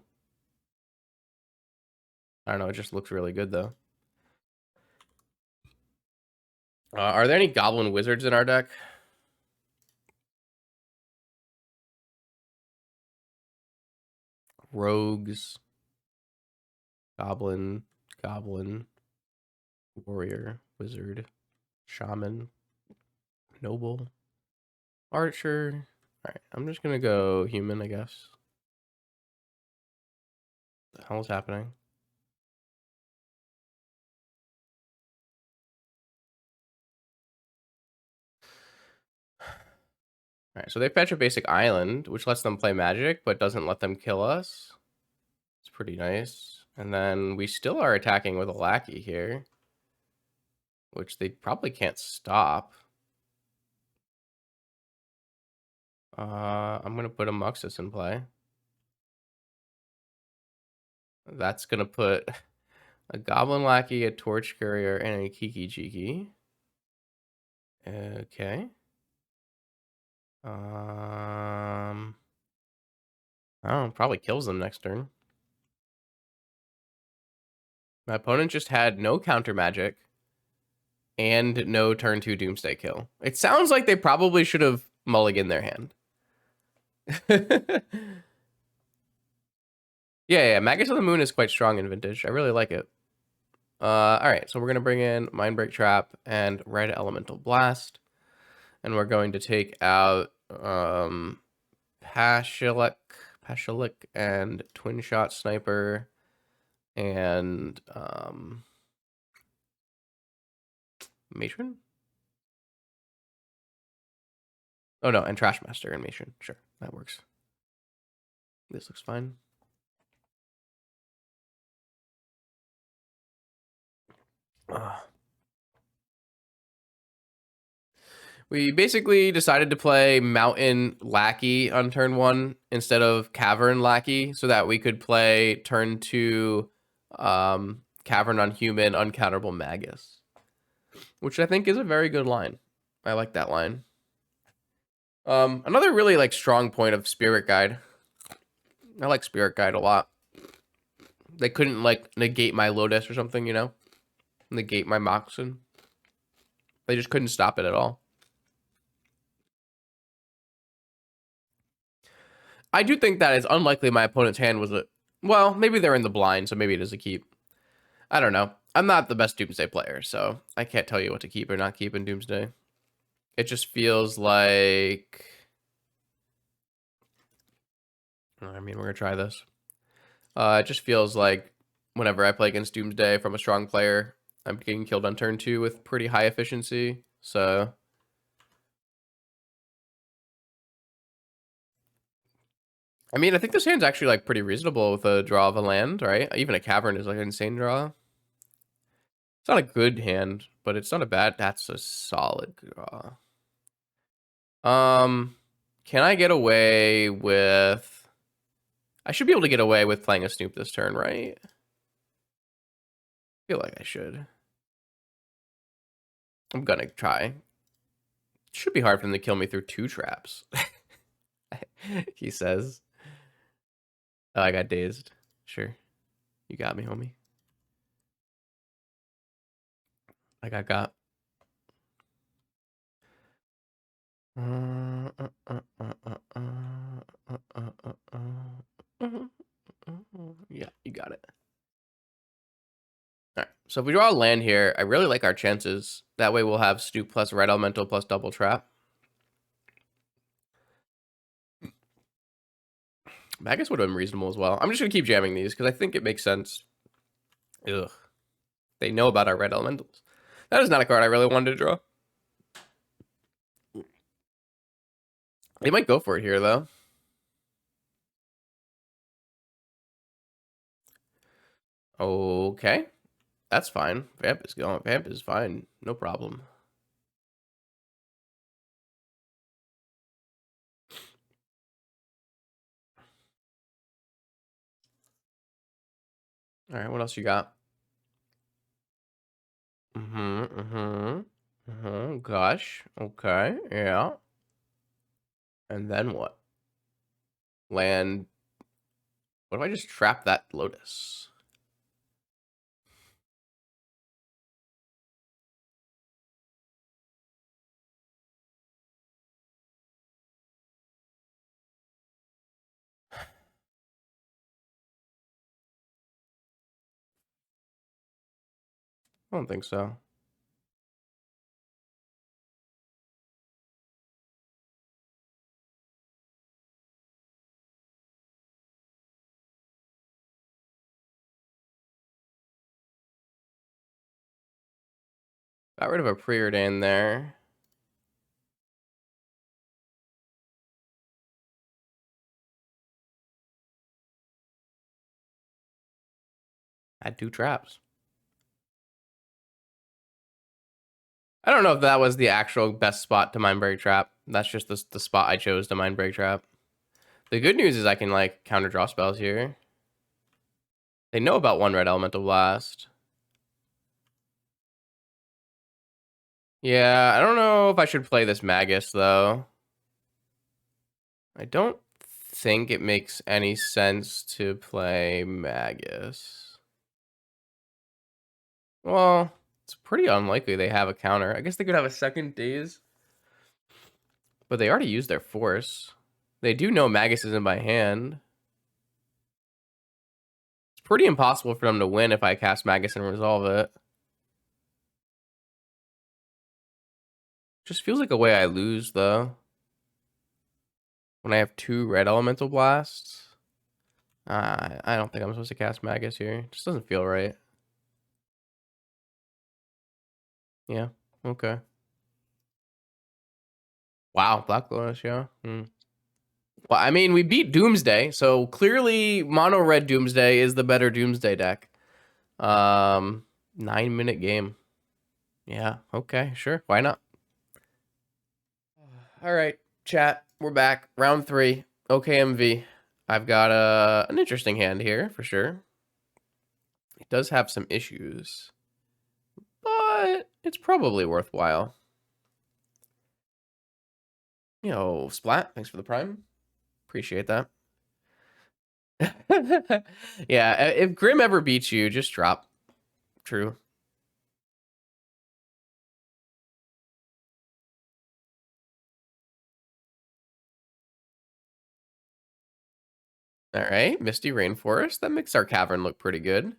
I don't know, it just looks really good, though. Are there any Goblin Wizards in our deck? Rogues. Goblin. Warrior. Wizard. Shaman. Noble. Archer. Alright, I'm just gonna go human, I guess. What the hell is happening? Alright, so they fetch a basic island, which lets them play magic, but doesn't let them kill us. It's pretty nice. And then we still are attacking with a lackey here, which they probably can't stop. I'm going to put a Muxus in play. That's going to put a Goblin Lackey, a Torch Courier, and a Kiki Jiki. Okay. I don't know, probably kills them next turn. My opponent just had no counter magic and no turn 2 Doomsday kill. It sounds like they probably should have mulliganed their hand. Yeah, Magus of the Moon is quite strong in Vintage. I really like it. All right, so we're going to bring in Mindbreak Trap and Red Elemental Blast. And we're going to take out Pashilik and Twin Shot Sniper and Matron? Oh no, and Trashmaster and Matron. Sure, that works. This looks fine. We basically decided to play Mountain Lackey on turn 1 instead of Cavern Lackey so that we could play turn 2 Cavern on Human Uncounterable Magus, which I think is a very good line. I like that line. Another really like strong point of Spirit Guide. I like Spirit Guide a lot. They couldn't like negate my Lotus or something, you know? Negate my Moxen. They just couldn't stop it at all. I do think that it's unlikely my opponent's hand was a... Well, maybe they're in the blind, so maybe it is a keep. I don't know. I'm not the best Doomsday player, so I can't tell you what to keep or not keep in Doomsday. It just feels like... I mean, we're gonna try this. It just feels like whenever I play against Doomsday from a strong player, I'm getting killed on turn 2 with pretty high efficiency. So I mean, I think this hand's actually like pretty reasonable with a draw of a land, right? Even a cavern is like an insane draw. It's not a good hand, but it's not a bad. That's a solid draw. Can I get away with? I should be able to get away with playing a Snoop this turn, right? I feel like I should. I'm gonna try. Should be hard for them to kill me through 2 traps. He says. Oh, I got dazed. Sure. You got me, homie. I got. Yeah, you got it. All right. So if we draw a land here, I really like our chances. That way we'll have Snoop plus Red Elemental plus double trap. Magus would have been reasonable as well. I'm just going to keep jamming these because I think it makes sense. Ugh. They know about our Red Elementals. That is not a card I really wanted to draw. They might go for it here, though. Okay. That's fine. Vamp is going. Vamp is fine. No problem. All right. What else you got? Gosh. Okay. Yeah. And then what? Land. What if I just trap that Lotus? I don't think so. Got rid of a preordain there. Had 2 traps. I don't know if that was the actual best spot to Mindbreak Trap. That's just the spot I chose to Mindbreak Trap. The good news is I can, like, counter draw spells here. They know about 1 Red Elemental Blast. Yeah, I don't know if I should play this Magus, though. I don't think it makes any sense to play Magus. Well, it's pretty unlikely they have a counter. I guess they could have a second Daze. But they already used their Force. They do know Magus is in my hand. It's pretty impossible for them to win if I cast Magus and resolve it. Just feels like a way I lose, though. When I have 2 Red Elemental Blasts. I don't think I'm supposed to cast Magus here. It just doesn't feel right. Yeah, okay. Wow, Black Lotus, yeah. Well, I mean, we beat Doomsday, so clearly Mono Red Doomsday is the better Doomsday deck. 9-minute game. Yeah, okay, sure. Why not? All right, chat. We're back. Round 3. OKMV. I've got an interesting hand here, for sure. It does have some issues, but it's probably worthwhile. Yo, Splat, thanks for the prime. Appreciate that. Yeah, if Grim ever beats you, just drop. True. All right, Misty Rainforest. That makes our cavern look pretty good.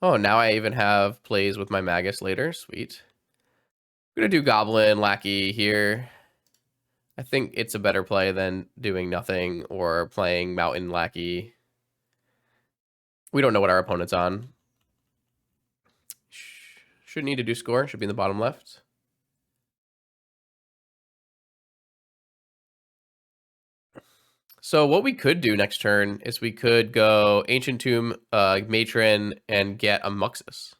Oh, now I even have plays with my Magus later. Sweet. I'm gonna do Goblin Lackey here. I think it's a better play than doing nothing or playing Mountain Lackey. We don't know what our opponent's on. Shouldn't need to do score. Should be in the bottom left. So what we could do next turn is we could go Ancient Tomb, Matron, and get a Muxus.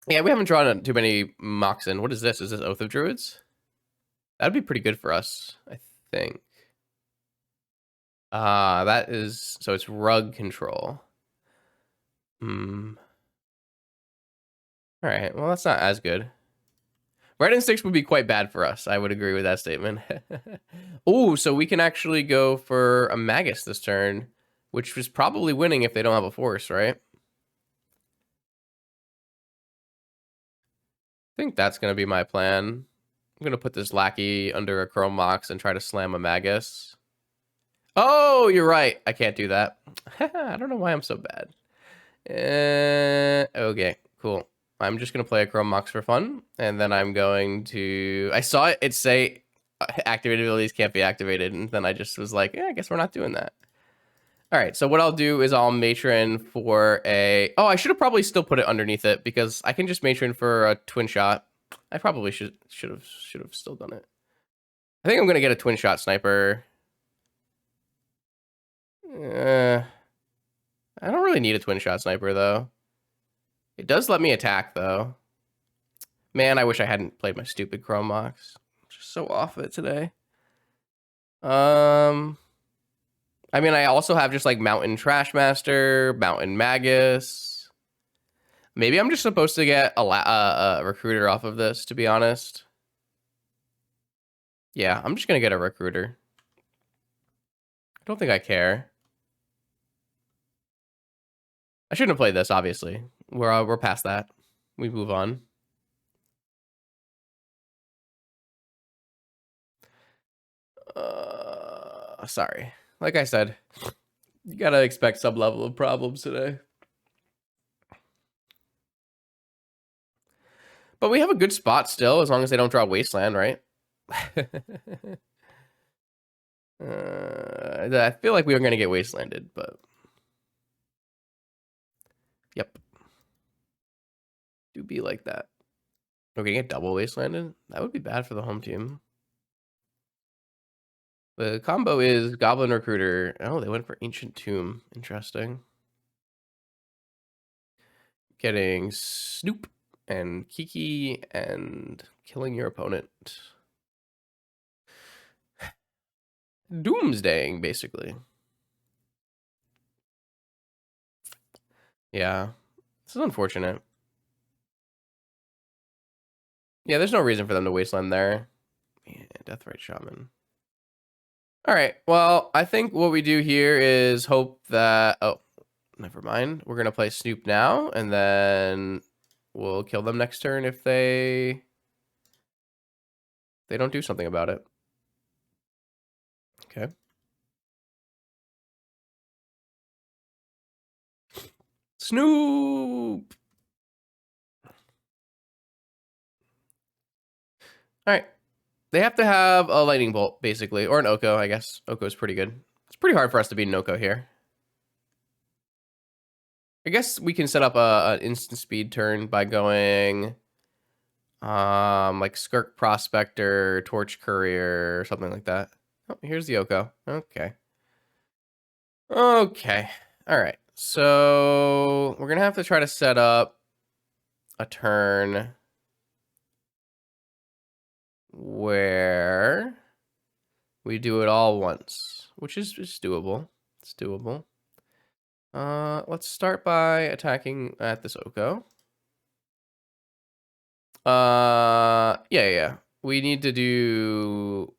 Yeah, we haven't drawn too many Moxen. What is this? Is this Oath of Druids? That'd be pretty good for us, I think. That is... So it's Rug Control. Alright, well, that's not as good. Red and 6 would be quite bad for us. I would agree with that statement. Oh, so we can actually go for a Magus this turn, which was probably winning if they don't have a force, right? I think that's going to be my plan. I'm going to put this Lackey under a Chrome Mox and try to slam a Magus. Oh, you're right. I can't do that. I don't know why I'm so bad. Okay, cool. I'm just going to play a Chrome Mox for fun, and then I'm going to... I saw it say activated abilities can't be activated, and then I just was like, yeah, I guess we're not doing that. All right, so what I'll do is I'll Matron for a... Oh, I should have probably still put it underneath it, because I can just Matron for a twin shot. I probably should have still done it. I think I'm going to get a twin shot sniper. I don't really need a twin shot sniper, though. It does let me attack, though. Man, I wish I hadn't played my stupid Chrome Mox. I'm just so off it today. I mean, I also have just like Mountain Trashmaster, Mountain Magus. Maybe I'm just supposed to get a recruiter off of this, to be honest. Yeah, I'm just going to get a recruiter. I don't think I care. I shouldn't have played this, obviously. We're past that. We move on. Sorry. Like I said, you gotta expect some level of problems today. But we have a good spot still, as long as they don't draw Wasteland, right? I feel like we were gonna get Wastelanded, but... Yep. Do be like that. We're gonna get double Wastelanded? That would be bad for the home team. The combo is Goblin Recruiter. Oh, they went for Ancient Tomb. Interesting. Getting Snoop and Kiki and killing your opponent. Doomsdaying, basically. Yeah. This is unfortunate. Yeah, there's no reason for them to wasteland there. Yeah, Deathrite Shaman. All right. Well, I think what we do here is hope that... Oh, never mind. We're going to play Snoop now, and then we'll kill them next turn if they don't do something about it. Okay. Snoop! All right. They have to have a Lightning Bolt, basically, or an Oko, I guess. Oko's pretty good. It's pretty hard for us to beat an Oko here. I guess we can set up an instant speed turn by going like Skirk Prospector, Torch Courier, or something like that. Oh, here's the Oko. Okay. Okay. All right. So we're gonna have to try to set up a turn where we do it all once, which is doable. It's doable. Let's start by attacking at this Oko. Yeah. We need to do,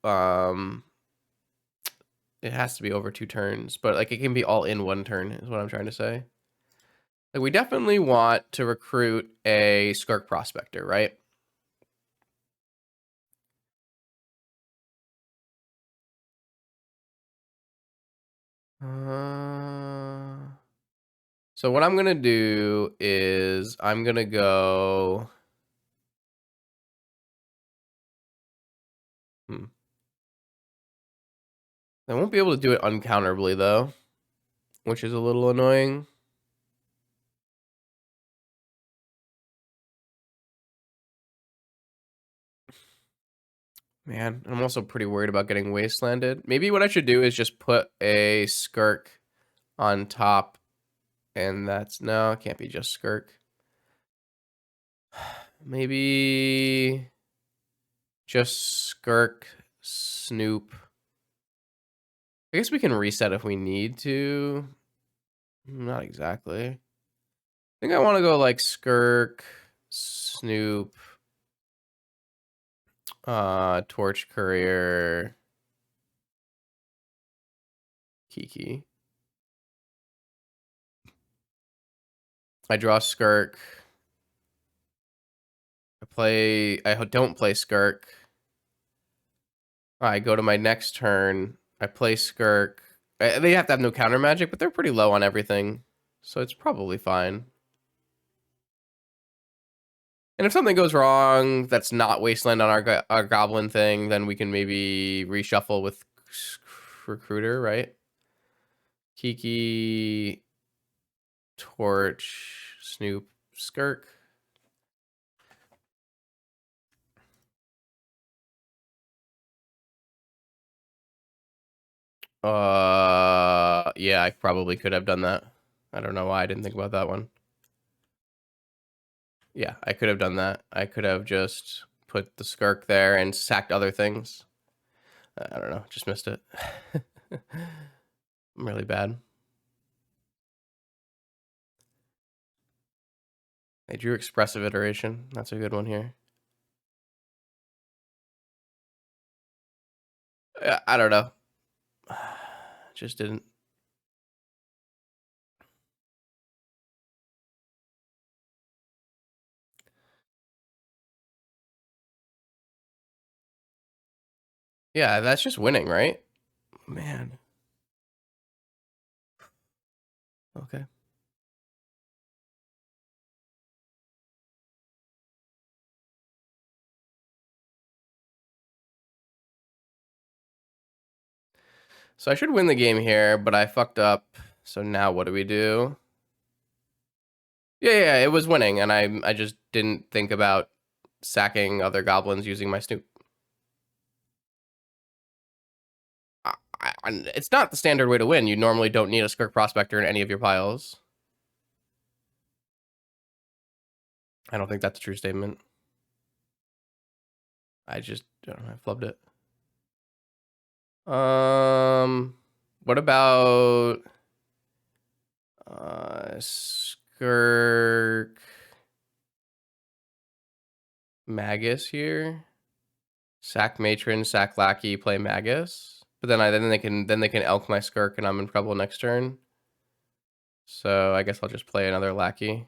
it has to be over 2 turns, but like it can be all in 1 turn is what I'm trying to say. Like we definitely want to recruit a Skirk Prospector, right? So what I'm going to do is I'm going to go I won't be able to do it uncounterably, though, which is a little annoying. Man, I'm also pretty worried about getting wastelanded. Maybe what I should do is just put a Skirk on top, and that's... No, it can't be just Skirk. Maybe just Skirk, Snoop. I guess we can reset if we need to. Not exactly. I think I want to go like Skirk, Snoop, Torch Courier, Kiki. I draw Skirk. I don't play Skirk. I go to my next turn. I play Skirk. They have to have no counter magic, but they're pretty low on everything. So it's probably fine. And if something goes wrong that's not Wasteland on our Goblin thing, then we can maybe reshuffle with Recruiter, right? Kiki, Torch, Snoop, Skirk. Yeah, I probably could have done that. I don't know why I didn't think about that one. Yeah, I could have done that. I could have just put the Skirk there and sacked other things. I don't know, just missed it. I'm really bad. I drew Expressive Iteration. That's a good one here. I don't know. Just didn't. Yeah, that's just winning, right? Man. Okay. So I should win the game here, but I fucked up. So now what do we do? Yeah, it was winning, and I just didn't think about sacking other goblins using my Snoop. It's not the standard way to win. You normally don't need a Skirk Prospector in any of your piles. I don't think that's a true statement. I just don't know, I flubbed it. What about Skirk Magus here? Sack Matron, sack Lackey, play Magus. But then they can elk my Skirk and I'm in trouble next turn. So I guess I'll just play another Lackey.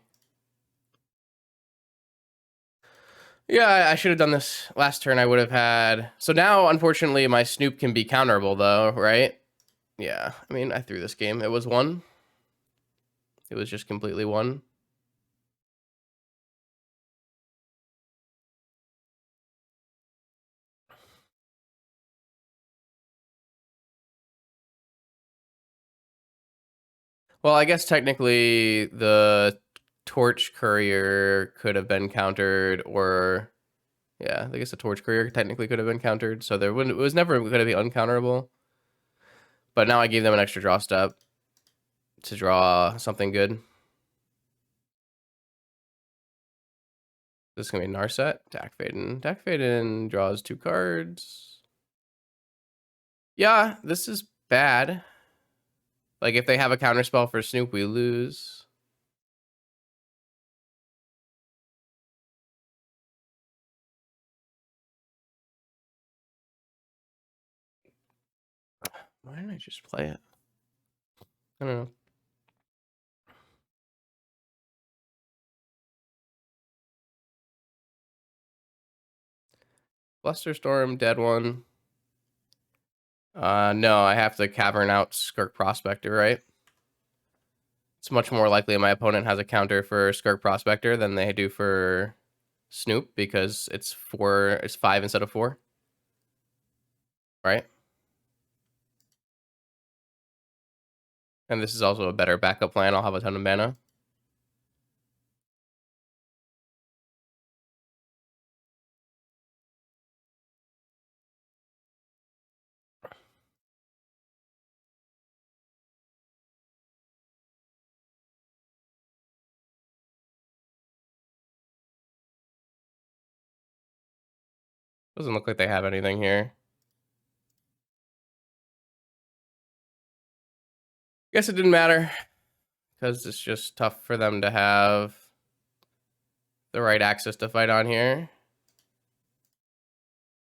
Yeah, I should have done this last turn. I would have had... So now, unfortunately, my Snoop can be counterable, though, right? Yeah, I mean, I threw this game. It was one. It was just completely one. Well, I guess technically the Torch Courier could have been countered, or... Yeah, I guess the Torch Courier technically could have been countered, so it was never going to be uncounterable. But now I gave them an extra draw step to draw something good. This is going to be Narset. Dak Faden draws 2 cards. Yeah, this is bad. Like, if they have a counterspell for Snoop, we lose. Why didn't I just play it? I don't know. Blusterstorm, dead one. No, I have to cavern out Skirk Prospector, right? It's much more likely my opponent has a counter for Skirk Prospector than they do for Snoop, because it's 5 instead of 4. Right? And this is also a better backup plan. I'll have a ton of mana. Doesn't look like they have anything here. Guess it didn't matter, because it's just tough for them to have the right axis to fight on here.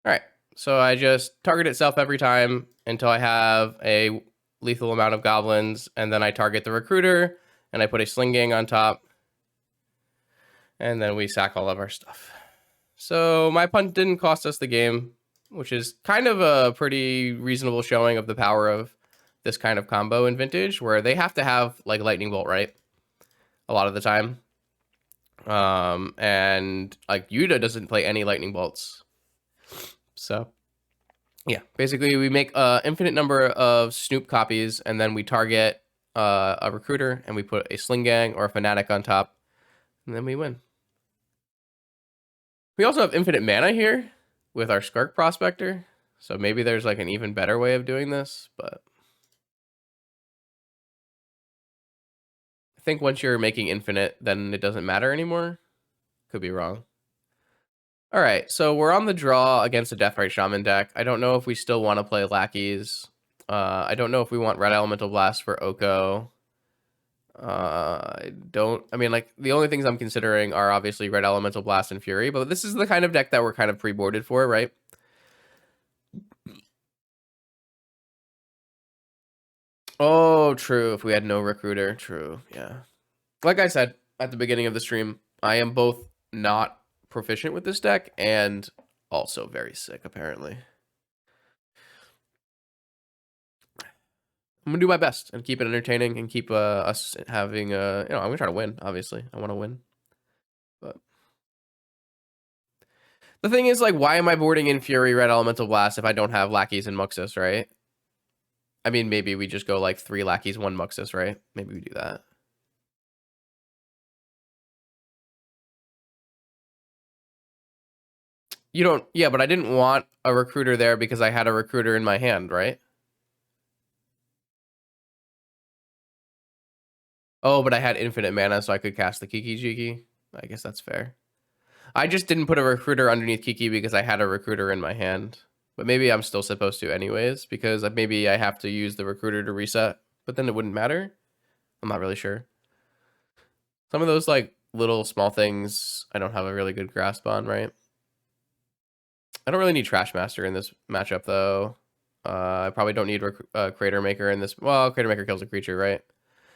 All right, so I just target itself every time until I have a lethal amount of goblins, and then I target the recruiter, and I put a sling gang on top, and then we sack all of our stuff. So my punt didn't cost us the game, which is kind of a pretty reasonable showing of the power of this kind of combo in Vintage, where they have to have like Lightning Bolt, right? A lot of the time. And like Yuta doesn't play any Lightning Bolts. So yeah, basically we make an infinite number of Snoop copies, and then we target a recruiter, and we put a Sling Gang or a Fanatic on top, and then we win. We also have infinite mana here with our Skark Prospector, so maybe there's like an even better way of doing this, but I think once you're making infinite, then it doesn't matter anymore. Could be wrong. All right, so we're on the draw against a Deathrite Shaman deck. I don't know if we still want to play Lackeys. I don't know if we want Red Elemental Blast for Oko. I mean, like, the only things I'm considering are obviously Red Elemental Blast and Fury, but this is the kind of deck that we're kind of pre-boarded for, right? Oh, true. If we had no Recruiter, true, yeah. Like I said at the beginning of the stream, I am both not proficient with this deck and also very sick, apparently. I'm gonna do my best and keep it entertaining and keep us having I'm gonna try to win. Obviously, I want to win, but the thing is, like, why am I boarding in Fury, Red Elemental Blast if I don't have Lackeys and Muxus, right? I mean, maybe we just go like 3 Lackeys, 1 Muxus, right? Maybe we do that. You don't, yeah, but I didn't want a Recruiter there because I had a Recruiter in my hand, right? Oh, but I had infinite mana, so I could cast the Kiki Jiki. I guess that's fair. I just didn't put a Recruiter underneath Kiki because I had a Recruiter in my hand. But maybe I'm still supposed to anyways, because maybe I have to use the Recruiter to reset, but then it wouldn't matter. I'm not really sure. Some of those like little small things I don't have a really good grasp on, right? I don't really need Trash Master in this matchup though. I probably don't need Crater Maker in this. Well, Crater Maker kills a creature, right?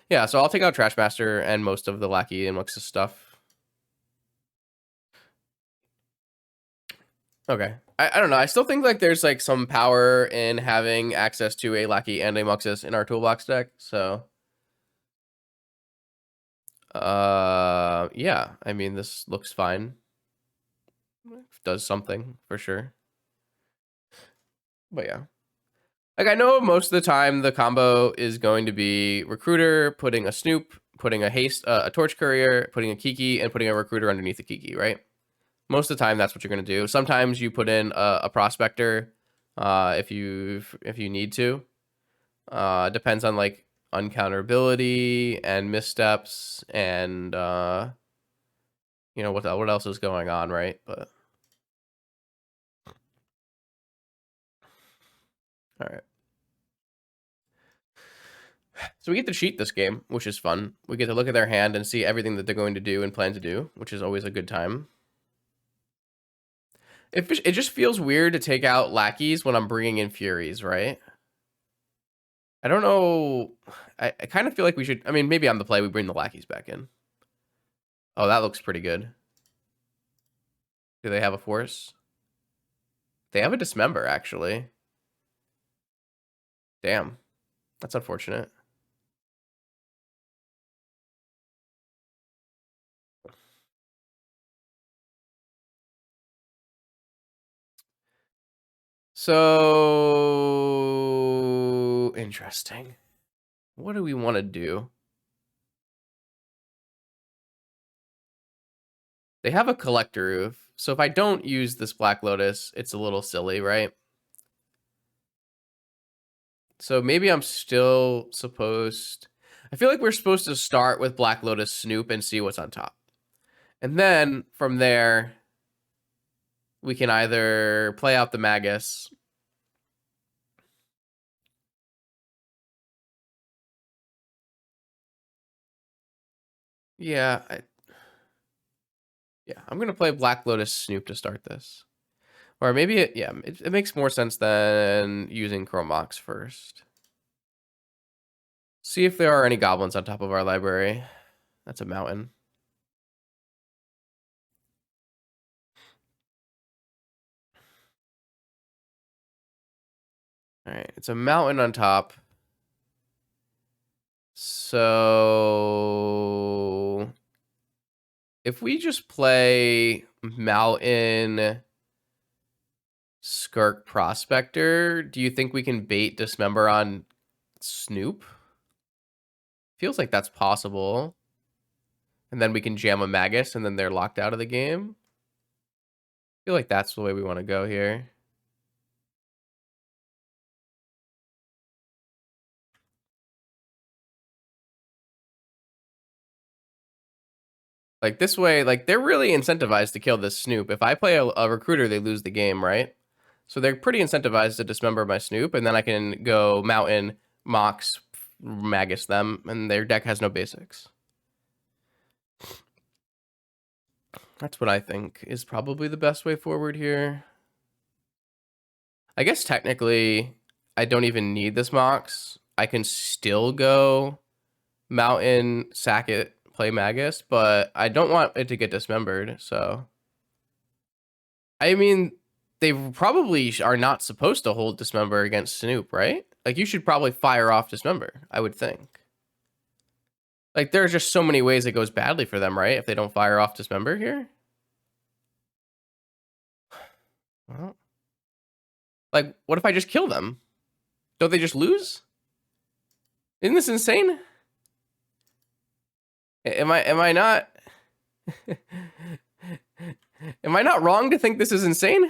Yeah, so I'll take out Trash Master and most of the Lackey and Muxus stuff. Okay. I don't know. I still think like there's like some power in having access to a Lackey and a Muxus in our toolbox deck. So yeah, I mean this looks fine. Does something for sure. But yeah. Like, I know most of the time the combo is going to be Recruiter, putting a Snoop, putting a Haste, a Torch Courier, putting a Kiki, and putting a Recruiter underneath the Kiki, right? Most of the time, that's what you're going to do. Sometimes you put in a Prospector if you need to. Depends on, like, uncounterability and missteps and, what else is going on, right? But, all right. So we get to cheat this game, which is fun. We get to look at their hand and see everything that they're going to do and plan to do, which is always a good time. It just feels weird to take out Lackeys when I'm bringing in Furies, right? I don't know. I kind of feel like we should. I mean, maybe on the play we bring the Lackeys back in. Oh, that looks pretty good. Do they have a force? They have a Dismember, actually. Damn. That's unfortunate. So interesting. What do we want to do? They have a collector roof. So if I don't use this Black Lotus, it's a little silly, right? So maybe I'm still supposed... I feel like we're supposed to start with Black Lotus Snoop and see what's on top. And then from there, we can either play out the Magus. Yeah, I'm going to play Black Lotus Snoop to start this. Or maybe, it makes more sense than using Chromox first. See if there are any goblins on top of our library. That's a mountain. All right, it's a mountain on top. So if we just play Mountain Skirk Prospector, do you think we can bait Dismember on Snoop? Feels like that's possible. And then we can jam a Magus and then they're locked out of the game. I feel like that's the way we want to go here. Like this way, like they're really incentivized to kill this Snoop. If I play a recruiter, they lose the game, right? So they're pretty incentivized to dismember my Snoop, and then I can go Mountain, Mox, Magus them, and their deck has no basics. That's what I think is probably the best way forward here. I guess technically, I don't even need this Mox. I can still go Mountain, sack it, play Magus, but I don't want it to get dismembered, so... I mean, they probably are not supposed to hold Dismember against Snoop, right? Like, you should probably fire off Dismember, I would think. Like, there are just so many ways it goes badly for them, right? If they don't fire off Dismember here. Well, like, what if I just kill them? Don't they just lose? Isn't this insane? Am I not... Am I not wrong to think this is insane?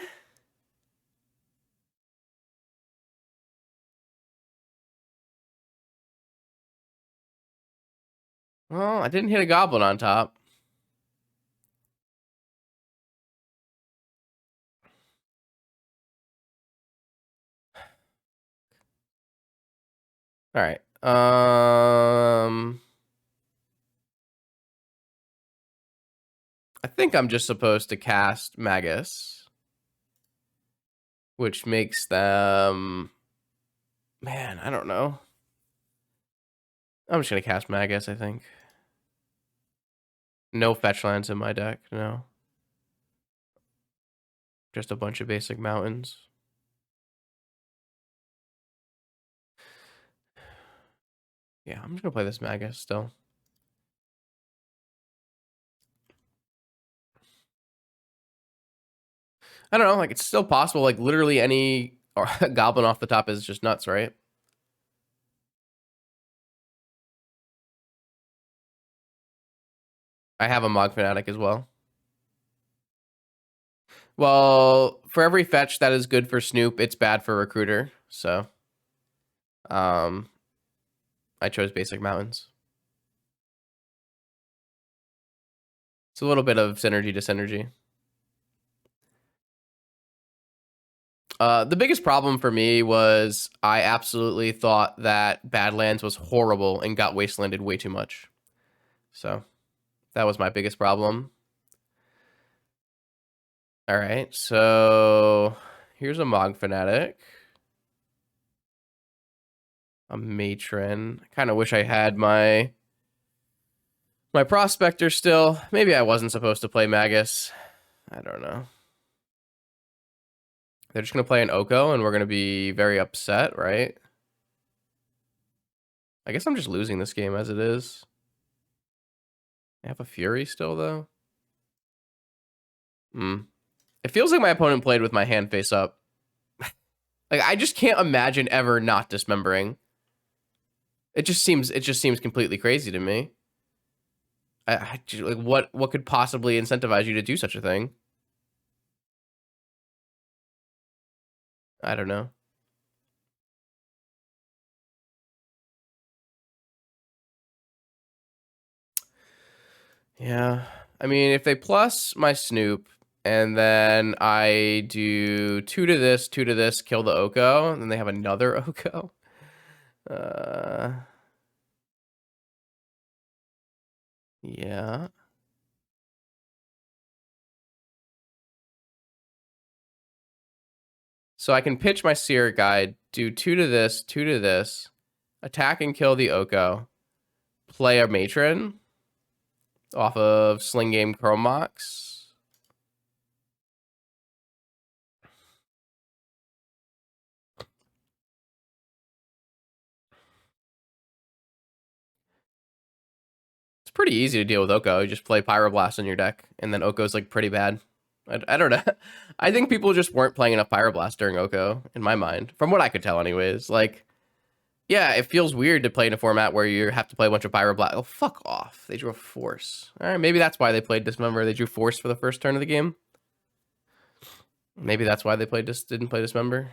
Well, I didn't hit a goblin on top. All right. I think I'm just supposed to cast Magus, which makes them... Man, I don't know. I'm just going to cast Magus, I think. No fetch lands in my deck, no. Just a bunch of basic mountains. Yeah, I'm just going to play this Magus still. I don't know, like, it's still possible. Like, literally any goblin off the top is just nuts, right? I have a Mog Fanatic as well. Well, for every fetch that is good for Snoop, it's bad for Recruiter. So, I chose basic mountains. It's a little bit of synergy to synergy. The biggest problem for me was I absolutely thought that Badlands was horrible and got wastelanded way too much. So that was my biggest problem. All right, so here's a Mog Fanatic. A Matron. I kind of wish I had my Prospector still. Maybe I wasn't supposed to play Magus. I don't know. They're just going to play an Oko, and we're going to be very upset, right? I guess I'm just losing this game as it is. I have a Fury still, though. It feels like my opponent played with my hand face up. Like, I just can't imagine ever not dismembering. It just seems completely crazy to me. Like what could possibly incentivize you to do such a thing? I don't know. Yeah. I mean, if they plus my Snoop and then I do 2 to this, 2 to this, kill the Oko, and then they have another Oko. Yeah. So I can pitch my Seer Guide, do 2 to this, 2 to this, attack and kill the Oko, play a Matron off of Sling Game Chrome Mox. It's pretty easy to deal with Oko. You just play Pyroblast in your deck, and then Oko's like pretty bad. I don't know. I think people just weren't playing enough Pyroblast during Oko, in my mind, from what I could tell, anyways. Like, yeah, it feels weird to play in a format where you have to play a bunch of Pyroblast. Oh, fuck off! They drew a Force. All right, maybe that's why they played Dismember. They drew Force for the first turn of the game. Maybe that's why they didn't play Dismember.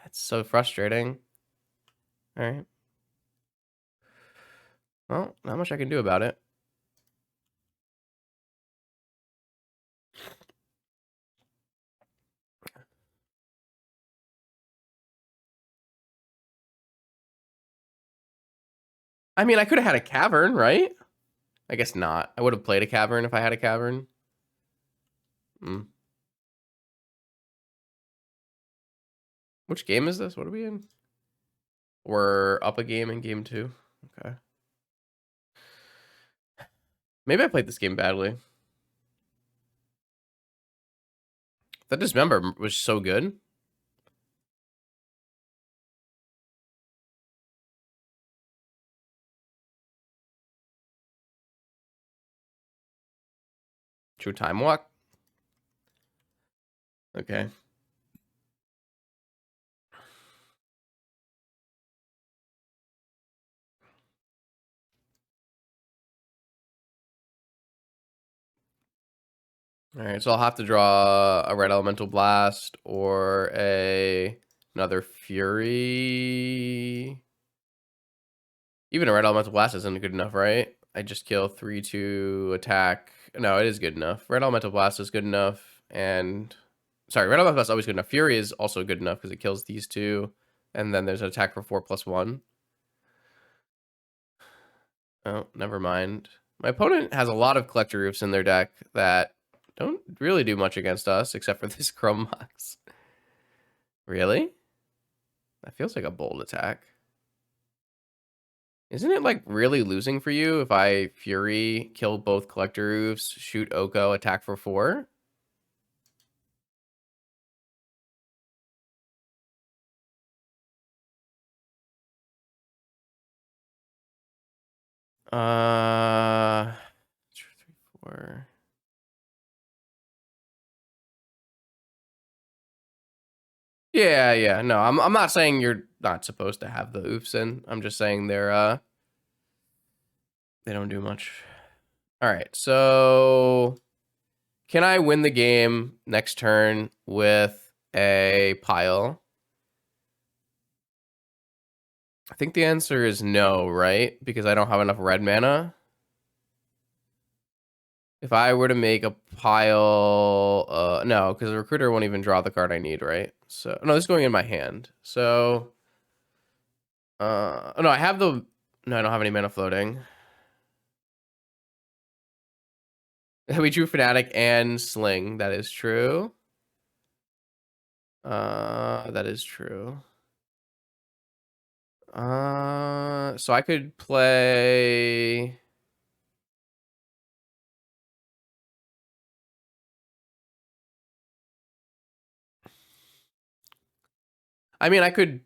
It's so frustrating. All right. Well, not much I can do about it. I mean, I could have had a Cavern, right? I guess not. I would have played a Cavern if I had a Cavern. Which game is this? What are we in? We're up a game in game 2. Okay. Maybe I played this game badly. That Dismember was so good. True Time Walk. Okay. All right, so I'll have to draw a Red Elemental Blast or another Fury. Even a Red Elemental Blast isn't good enough, right? I just kill 3 to attack. No, it is good enough. Red Elemental Blast is good enough, and sorry, Red Elemental Blast is always good enough. Fury is also good enough because it kills these two, and then there's an attack for 4+1. Oh, never mind. My opponent has a lot of Collector Roofs in their deck that don't really do much against us, except for this Chrome Mox. Really? That feels like a bold attack. Isn't it like really losing for you if I Fury, kill both Collector Roofs, shoot Oko, attack for 4? Uh, 2, 3, 4. Yeah, yeah. No, I'm not saying you're not supposed to have the oofs in. I'm just saying they don't do much. All right, so can I win the game next turn with a pile? I think the answer is no, right? Because I don't have enough red mana. If I were to make a pile, no, because the recruiter won't even draw the card I need, right? So, no, this is going in my hand. So, no, I have the, no, I don't have any mana floating. We drew Fnatic and Sling. That is true. That is true. So I could play. I mean, I could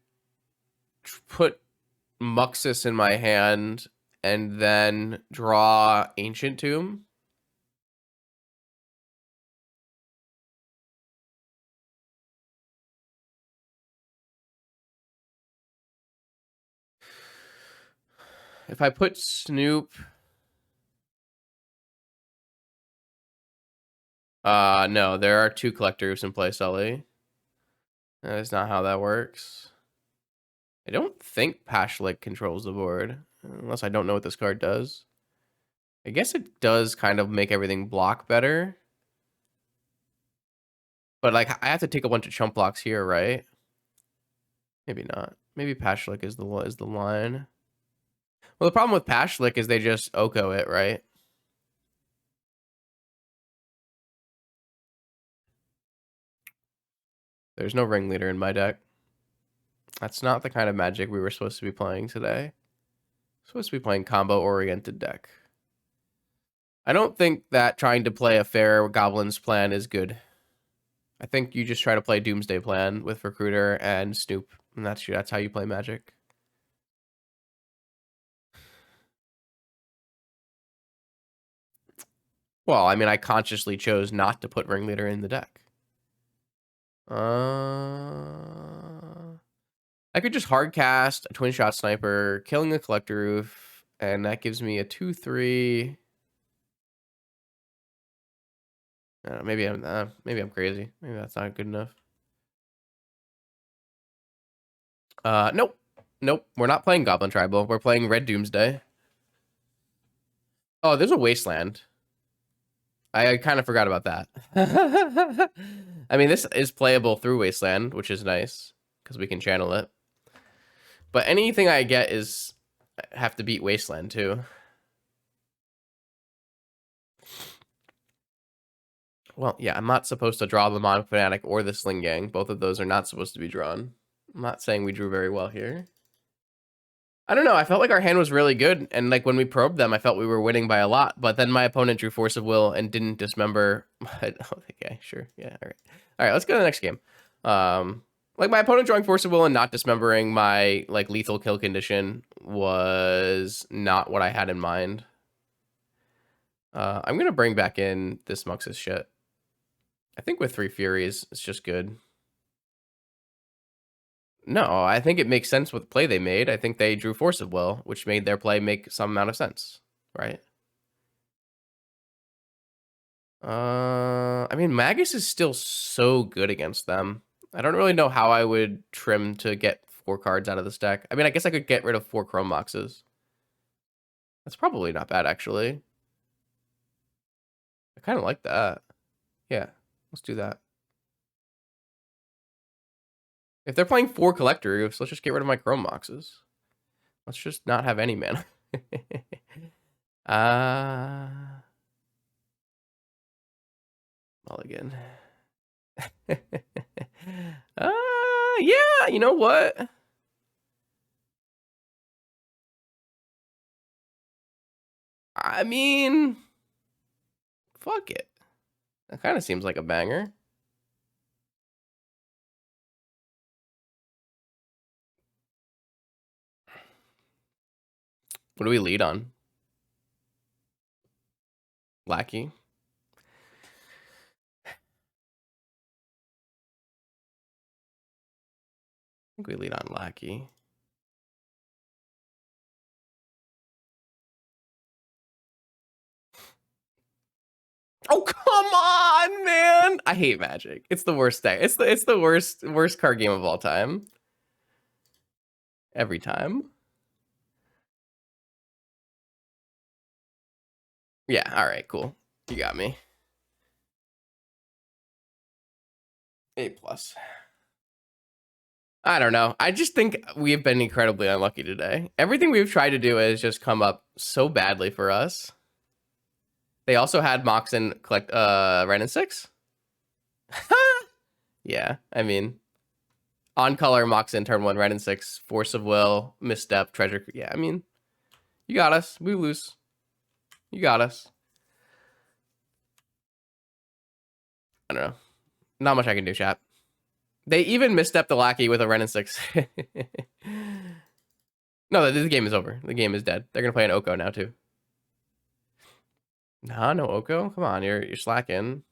put Muxus in my hand and then draw Ancient Tomb. If I put Snoop... no, there are 2 collectors in play, Sully. That is not how that works. I don't think Pashlik controls the board, unless I don't know what this card does. I guess it does kind of make everything block better. But, like, I have to take a bunch of chump blocks here, right? Maybe not. Maybe Pashlik is the line. Well, the problem with Pashlik is they just Oko it, right? There's no ringleader in my deck. That's not the kind of Magic we were supposed to be playing today. Supposed to be playing combo-oriented deck. I don't think that trying to play a fair Goblins plan is good. I think you just try to play Doomsday plan with Recruiter and Snoop, and that's how you play Magic. Well, I mean, I consciously chose not to put Ringleader in the deck. I could just hardcast a Twin Shot Sniper, killing the Collector Roof, and that gives me a 2/3. Maybe I'm crazy. Maybe that's not good enough. Nope. Nope. We're not playing Goblin Tribal. We're playing Red Doomsday. Oh, there's a Wasteland. I kind of forgot about that. I mean, this is playable through Wasteland, which is nice because we can channel it. But anything I get is have to beat Wasteland too. Well, yeah, I'm not supposed to draw the Mon Fanatic or the Sling Gang. Both of those are not supposed to be drawn. I'm not saying we drew very well here. I don't know. I felt like our hand was really good. And like when we probed them, I felt we were winning by a lot. But then my opponent drew Force of Will and didn't dismember. Okay, sure. Yeah, all right. All right, let's go to the next game. Like my opponent drawing Force of Will and not dismembering my like lethal kill condition was not what I had in mind. I'm going to bring back in this Muxus shit. I think with 3 Furies, it's just good. No, I think it makes sense with the play they made. I think they drew Force of Will, which made their play make some amount of sense, right? I mean, Magus is still so good against them. I don't really know how I would trim to get 4 cards out of this deck. I mean, I guess I could get rid of 4 Chrome Moxes. That's probably not bad, actually. I kind of like that. Yeah, let's do that. If they're playing 4 Collector Roofs, let's just get rid of my Chrome Moxes. Let's just not have any mana. Mulligan. Yeah, you know what? I mean, fuck it. That kind of seems like a banger. What do we lead on? Lackey. I think we lead on Lackey. Oh, come on, man. I hate Magic. It's the worst deck. It's the worst card game of all time. Every time. Yeah, all right, cool. You got me. A+. I don't know. I just think we've been incredibly unlucky today. Everything we've tried to do has just come up so badly for us. They also had Moxen collect Ren and 6. Yeah, I mean, on color Moxen turn 1 Ren and 6, Force of Will, Misstep, Treasure. Yeah, I mean, you got us. We lose. You got us. I don't know. Not much I can do, chat. They even misstepped the Lackey with a Ren and 6. No, the game is over. The game is dead. They're gonna play an Oko now too. Nah, no Oko. Come on, you're slacking.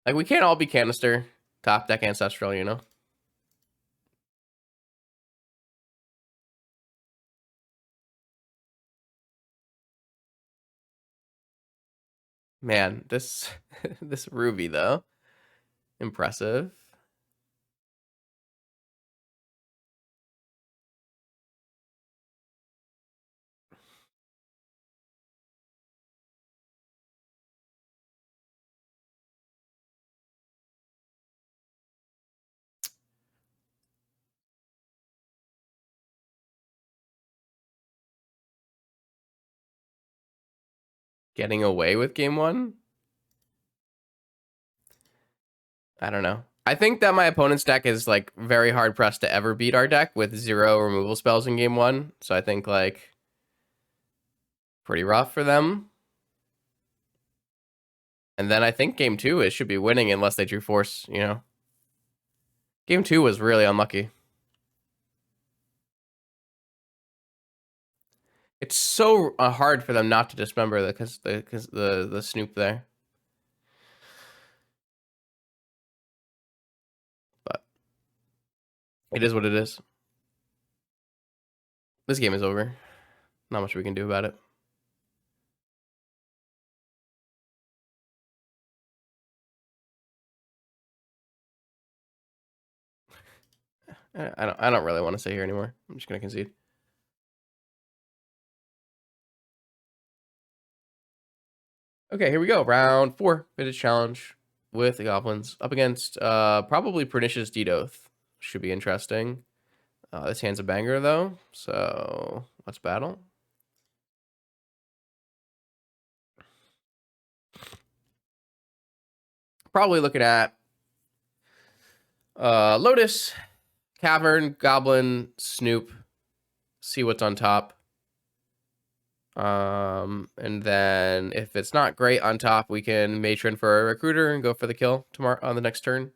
Like we can't all be canister. Top deck Ancestral, you know? Man, this this Ruby though, impressive. Getting away with game one? I don't know. I think that my opponent's deck is like very hard pressed to ever beat our deck with 0 removal spells in game one. So I think like pretty rough for them. And then I think game two it should be winning unless they drew force, you know. Game two was really unlucky. It's so hard for them not to dismember the Snoop there. But it is what it is. This game is over. Not much we can do about it. I don't really want to stay here anymore. I'm just gonna concede. Okay, here we go. Round 4, Vintage Challenge with the Goblins up against probably Pernicious Dedoth. Should be interesting. This hand's a banger though, so let's battle. Probably looking at Lotus, Cavern, Goblin, Snoop. See what's on top. And then if it's not great on top, we can matron for a recruiter and go for the kill tomorrow on the next turn.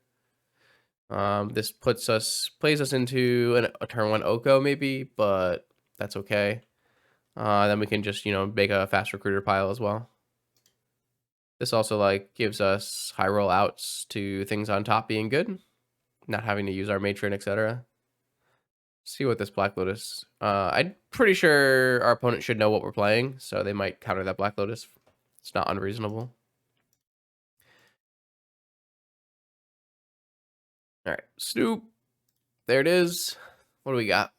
This plays us into a turn 1 Oko maybe, but that's okay. Then we can just, you know, make a fast recruiter pile as well. This also like gives us high roll outs to things on top being good, not having to use our matron, etc. See what this Black Lotus. I'm pretty sure our opponent should know what we're playing, so they might counter that Black Lotus. It's not unreasonable. All right, Snoop. There it is. What do we got?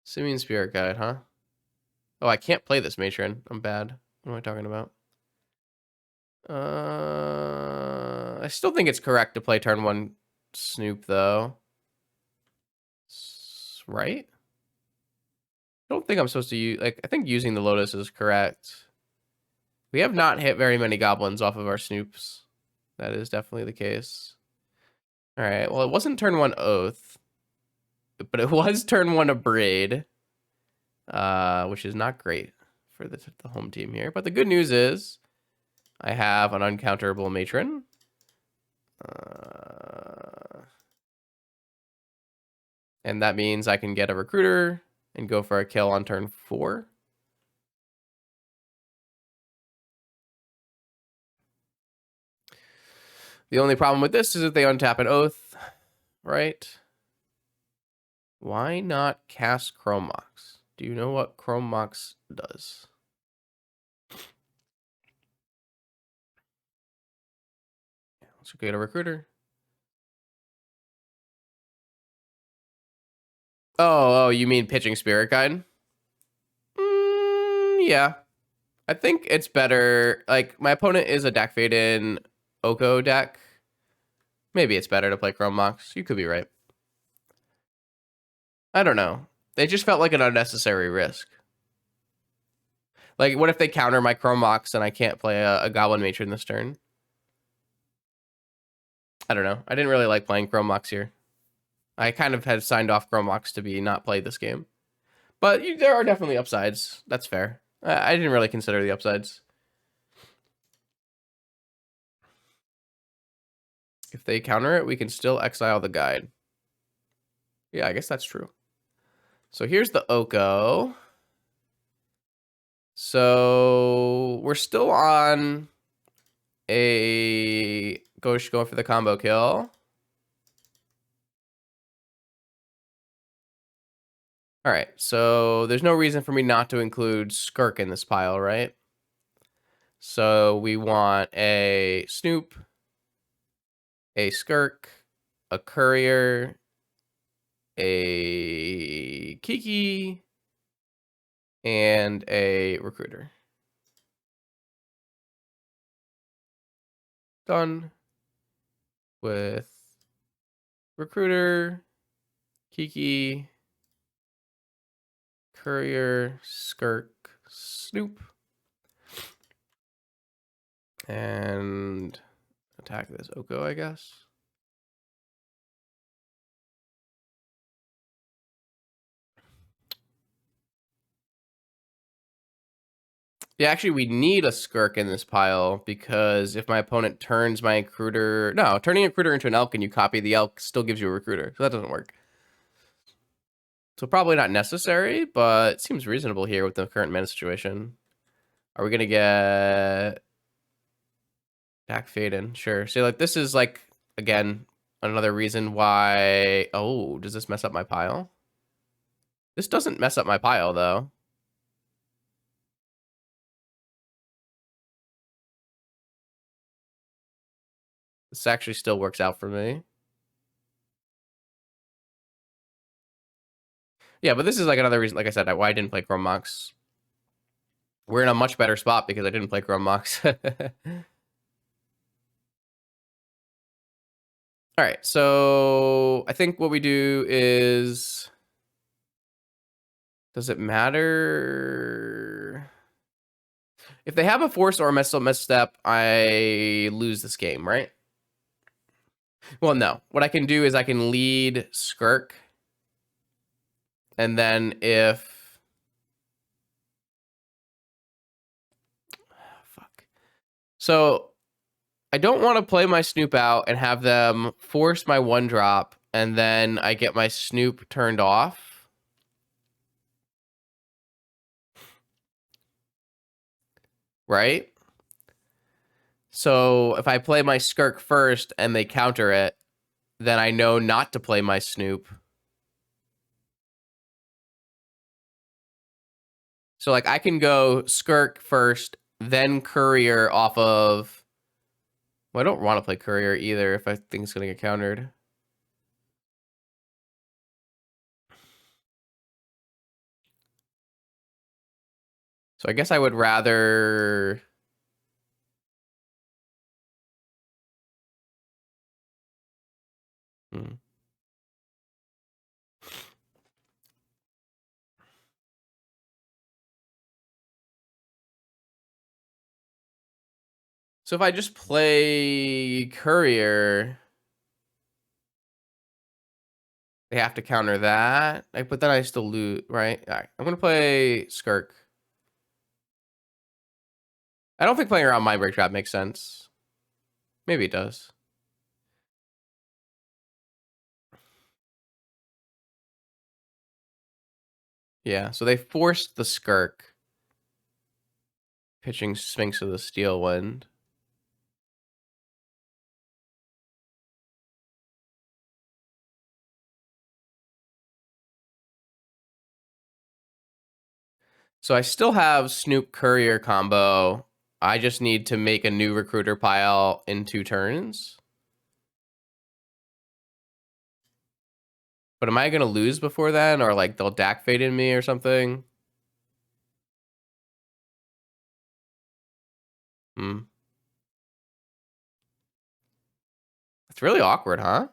Simian Spirit Guide, huh? Oh, I can't play this matron. I'm bad. What am I talking about? I still think it's correct to play turn 1 Snoop, though. Right? I don't think I'm supposed to use... Like, I think using the Lotus is correct. We have not hit very many Goblins off of our Snoops. That is definitely the case. All right. Well, it wasn't turn 1 Oath, but it was turn 1 a Braid, which is not great for the home team here. But the good news is I have an uncounterable matron. And that means I can get a recruiter and go for a kill on turn 4. The only problem with this is that they untap an Oath, right? Why not cast Chrome Mox? Do you know what Chrome Mox does? Let's get a recruiter. Oh, you mean pitching Spirit Guide? Yeah. I think it's better. Like, my opponent is a deck fade in Oko deck. Maybe it's better to play Chrome Mox. You could be right. I don't know. It just felt like an unnecessary risk. Like, what if they counter my Chrome Mox and I can't play a Goblin Matron this turn? I don't know. I didn't really like playing Chrome Mox here. I kind of had signed off Chrome Mox to be not played this game. But there are definitely upsides. That's fair. I didn't really consider the upsides. If they counter it, we can still exile the guide. Yeah, I guess that's true. So here's the Oko. So we're still on a Ghost going for the combo kill. All right, so there's no reason for me not to include Skirk in this pile, right? So we want a Snoop, a Skirk, a Courier, a Kiki, and a Recruiter. Done with Recruiter, Kiki, Courier, Skirk, Snoop, and attack this Oko, I guess. Yeah, actually, we need a Skirk in this pile because if my opponent turns my Recruiter... No, turning a Recruiter into an Elk and you copy the Elk still gives you a Recruiter, so that doesn't work. So probably not necessary, but it seems reasonable here with the current mana situation. Are we going to get... Back Faden? Sure. So, like, this is, like, again, another reason why... Oh, does this mess up my pile? This doesn't mess up my pile, though. This actually still works out for me. Yeah, but this is like another reason, like I said, why I didn't play Chrome Mox. We're in a much better spot because I didn't play Chrome Mox. All right, so I think what we do is... Does it matter? If they have a force or a misstep, I lose this game, right? Well, no. What I can do is I can lead Skirk. And then if... Fuck. So I don't want to play my Snoop out and have them force my 1-drop, and then I get my Snoop turned off. Right? So if I play my Skirk first and they counter it, then I know not to play my Snoop. So, like, I can go Skirk first, then Courier off of... Well, I don't want to play Courier either if I think it's going to get countered. So I guess I would rather... So if I just play Courier, they have to counter that. But then I still lose, right? All right, I'm going to play Skirk. I don't think playing around Mindbreak Trap makes sense. Maybe it does. Yeah, so they forced the Skirk. Pitching Sphinx of the Steel Wind. So I still have Snoop Courier combo. I just need to make a new Recruiter pile in 2 turns. But am I going to lose before then? Or like they'll DAC fade in me or something? It's really awkward, huh?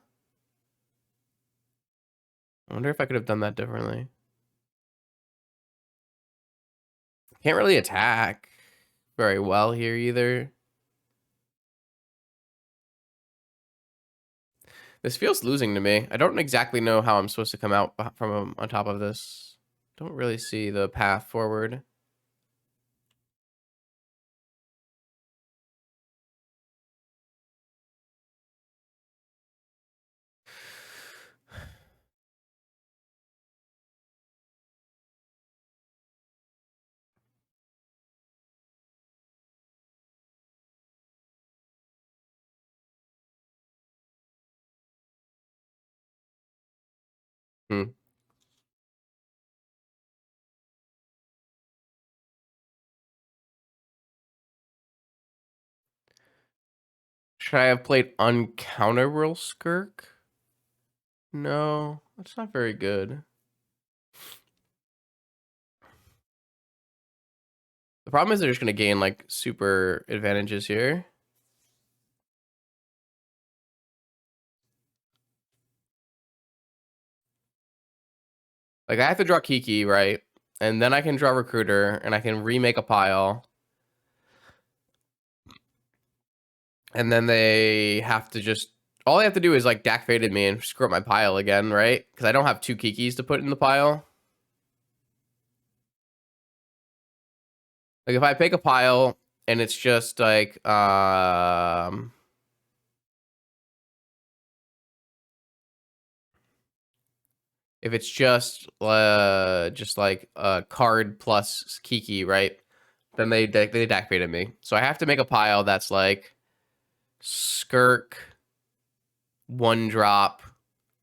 I wonder if I could have done that differently. Can't really attack very well here either. This feels losing to me. I don't exactly know how I'm supposed to come out from on top of this. Don't really see the path forward. Hmm. Should I have played Uncounterable Skirk? No, that's not very good. The problem is they're just going to gain like super advantages here. Like I have to draw Kiki, right? And then I can draw Recruiter and I can remake a pile. And then they have to just, all they have to do is like Dak faded me and screw up my pile again, right? Because I don't have 2 Kikis to put in the pile. Like if I pick a pile and it's just like, if it's just like a card plus Kiki, right? Then they Dak faded me. So I have to make a pile that's like Skirk, 1-drop,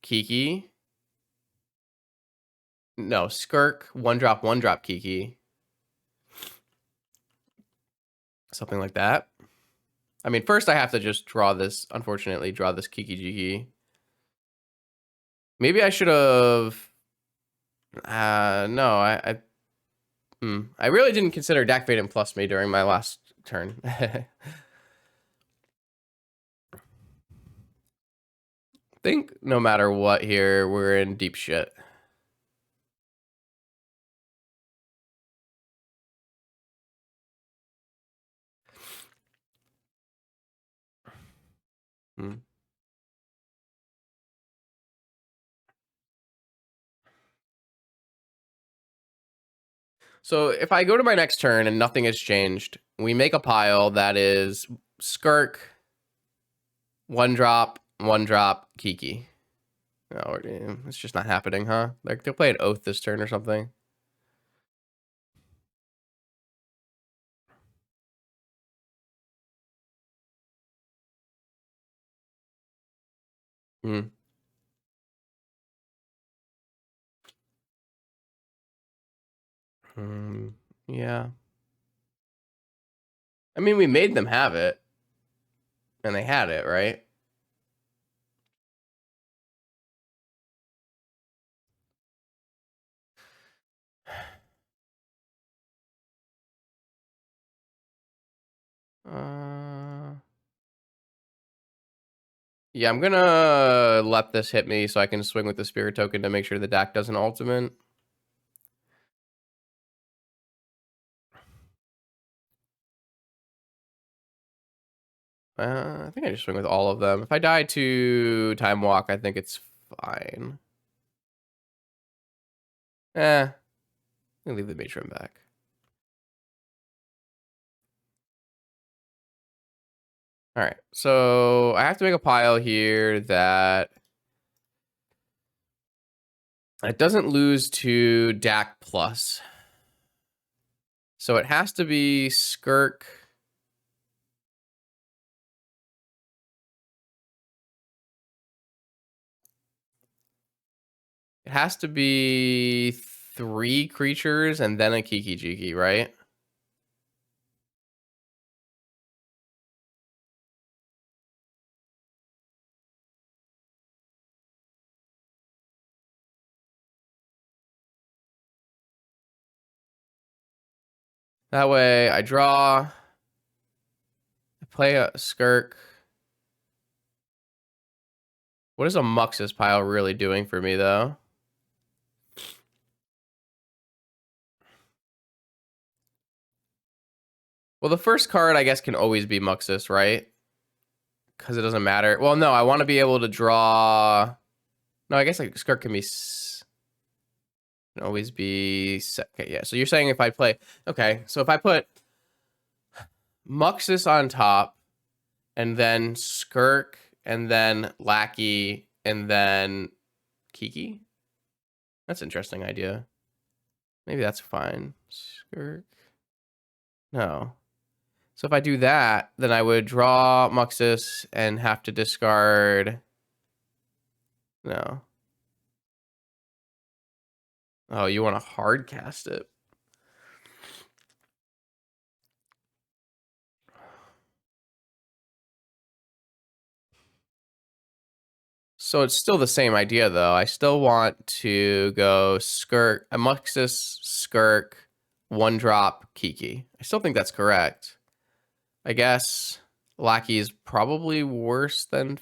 Kiki. No, Skirk, 1-drop, Kiki. Something like that. I mean, first I have to just draw this, unfortunately, draw this Kiki Jiki. Maybe I should have... no, I really didn't consider Dak Fade and plus me during my last turn. Think no matter what here, we're in deep shit. Hmm. So if I go to my next turn and nothing has changed, we make a pile that is Skirk, 1-drop, 1-drop, Kiki. No, it's just not happening, huh? Like they'll play an Oath this turn or something. Hmm. Yeah. I mean, we made them have it, and they had it, right? Yeah, I'm gonna let this hit me so I can swing with the Spirit Token to make sure the deck doesn't ultimate. I think I just swing with all of them. If I die to Time Walk, I think it's fine. I'll leave the Matron back. All right, so I have to make a pile here that it doesn't lose to Dak plus. So it has to be Skirk. It has to be 3 creatures and then a Kiki Jiki, right? That way I draw. I play a Skirk. What is a Muxus pile really doing for me, though? Well, the first card, I guess, can always be Muxus, right? Because it doesn't matter. Well, no, I want to be able to draw... No, I guess like Skirk can be... Can always be... Okay, yeah, so you're saying if I play... Okay, so if I put Muxus on top, and then Skirk, and then Lackey, and then Kiki? That's an interesting idea. Maybe that's fine. Skirk. No. So if I do that, then I would draw Muxus and have to discard... No. Oh, you want to hard cast it? So it's still the same idea, though. I still want to go Skirk, Amuxus, Skirk, 1-drop, Kiki. I still think that's correct. I guess Lackey is probably worse than...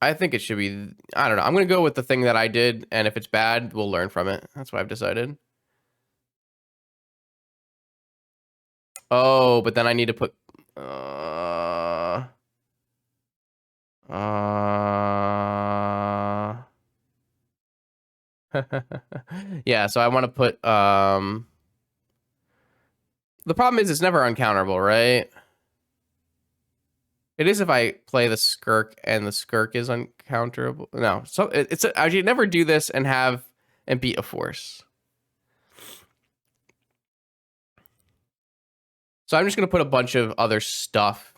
I think it should be... I don't know. I'm going to go with the thing that I did, and if it's bad, we'll learn from it. That's what I've decided. Oh, but then I need to put... yeah, so I want to put... The problem is it's never uncounterable, right? It is if I play the Skirk and the Skirk is uncounterable. No, so it's I should never do this and have and beat a force. So I'm just gonna put a bunch of other stuff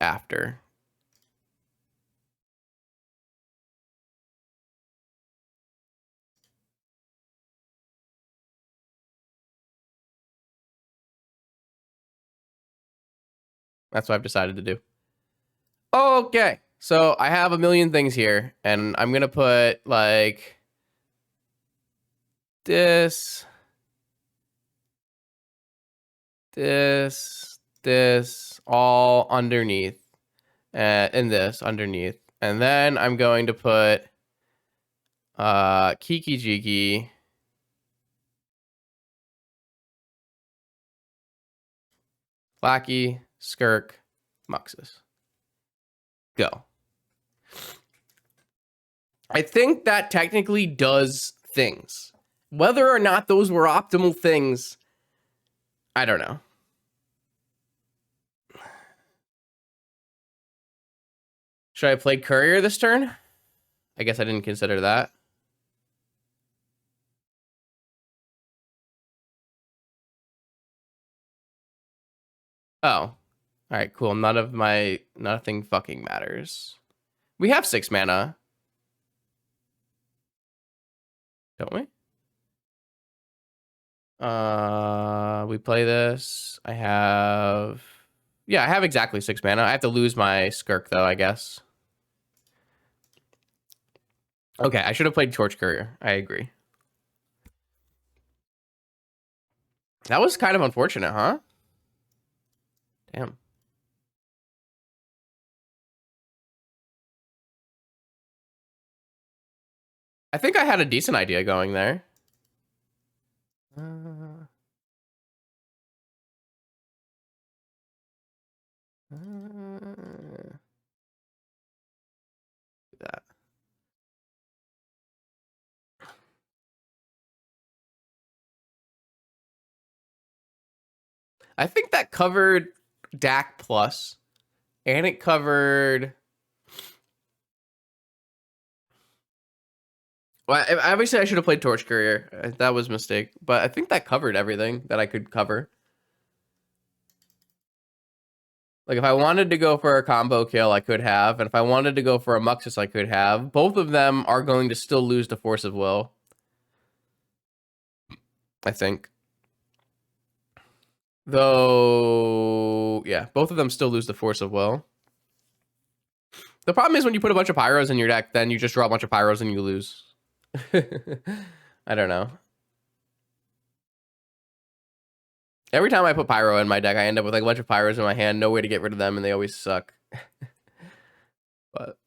after. That's what I've decided to do. Okay, so I have a million things here, and I'm gonna put like this, this all underneath, and this underneath, and then I'm going to put Kiki Jiki, Lackey, Skirk, Muxus. Go. I think that technically does things. Whether or not those were optimal things, I don't know. Should I play Courier this turn? I guess I didn't consider that. Oh. All right, cool. Nothing fucking matters. We have 6 mana. Don't we? We play this. I have exactly 6 mana. I have to lose my Skirk though, I guess. Okay, I should have played Torch Courier. I agree. That was kind of unfortunate, huh? Damn. I think I had a decent idea going there. That. I think that covered DAC plus, and it covered. Well, obviously I should have played Torch Courier. That was a mistake, but I think that covered everything that I could cover. Like if I wanted to go for a combo kill, I could have, and if I wanted to go for a Muxus, I could have. Both of them are going to still lose to Force of Will, I think. Though, yeah, both of them still lose the Force of Will. The problem is when you put a bunch of Pyros in your deck, then you just draw a bunch of Pyros and you lose. I don't know. Every time I put Pyro in my deck, I end up with like a bunch of Pyros in my hand, no way to get rid of them, and they always suck. But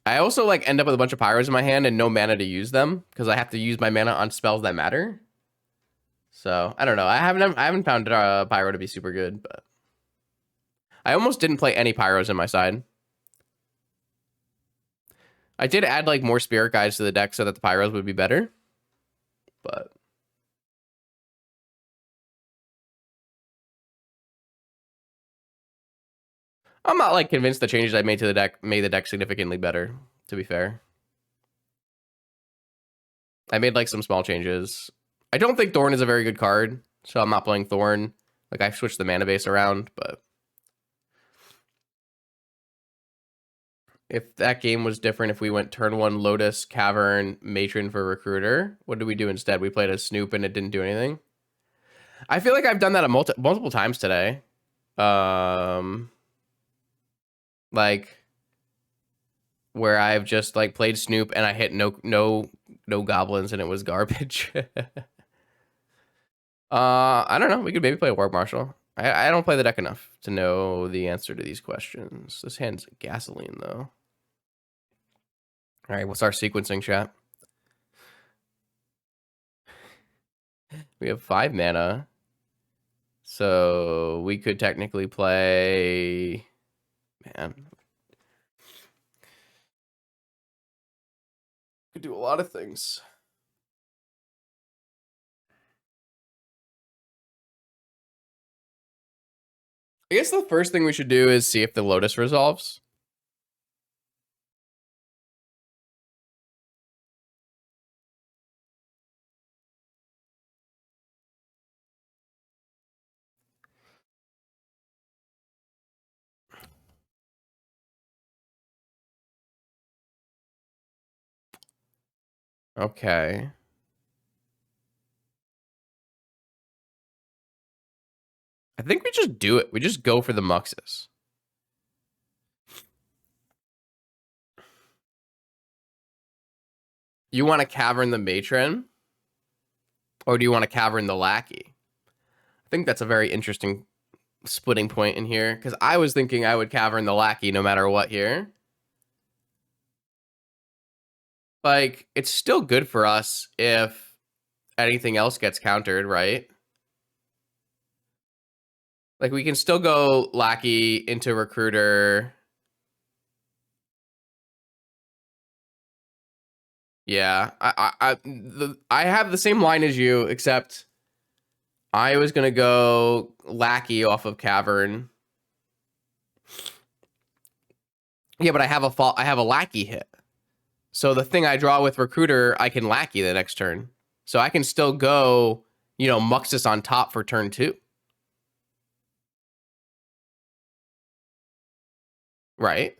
I also like end up with a bunch of Pyros in my hand and no mana to use them because I have to use my mana on spells that matter. So I don't know. I haven't found Pyro to be super good, but I almost didn't play any Pyros in my side. I did add like more Spirit Guides to the deck so that the Pyros would be better, but I'm not like convinced the changes I made to the deck made the deck significantly better, to be fair. I made like some small changes. I don't think Thorn is a very good card, so I'm not playing Thorn. Like I switched the mana base around, but If that game was different, if we went turn 1 Lotus, Cavern, Matron for Recruiter, what did we do instead? We played a Snoop and it didn't do anything. I feel like I've done that multiple times today. Like where I've just like played Snoop and I hit no goblins and it was garbage. I don't know. We could maybe play a Warg Marshal. I don't play the deck enough to know the answer to these questions. This hand's gasoline though. All right, what's our sequencing, chat? We have 5 mana. So we could technically play, man. Could do a lot of things. I guess the first thing we should do is see if the Lotus resolves. Okay. I think we just do it. We just go for the Muxus. You want to Cavern the Matron? Or do you want to Cavern the Lackey? I think that's a very interesting splitting point in here. Because I was thinking I would Cavern the Lackey no matter what here. Like, it's still good for us if anything else gets countered, right? Like, we can still go Lackey into Recruiter. Yeah, I have the same line as you, except I was gonna go Lackey off of Cavern. Yeah, but I have a Lackey hit. So the thing I draw with Recruiter, I can Lackey the next turn. So I can still go, Muxus on top for turn 2. Right?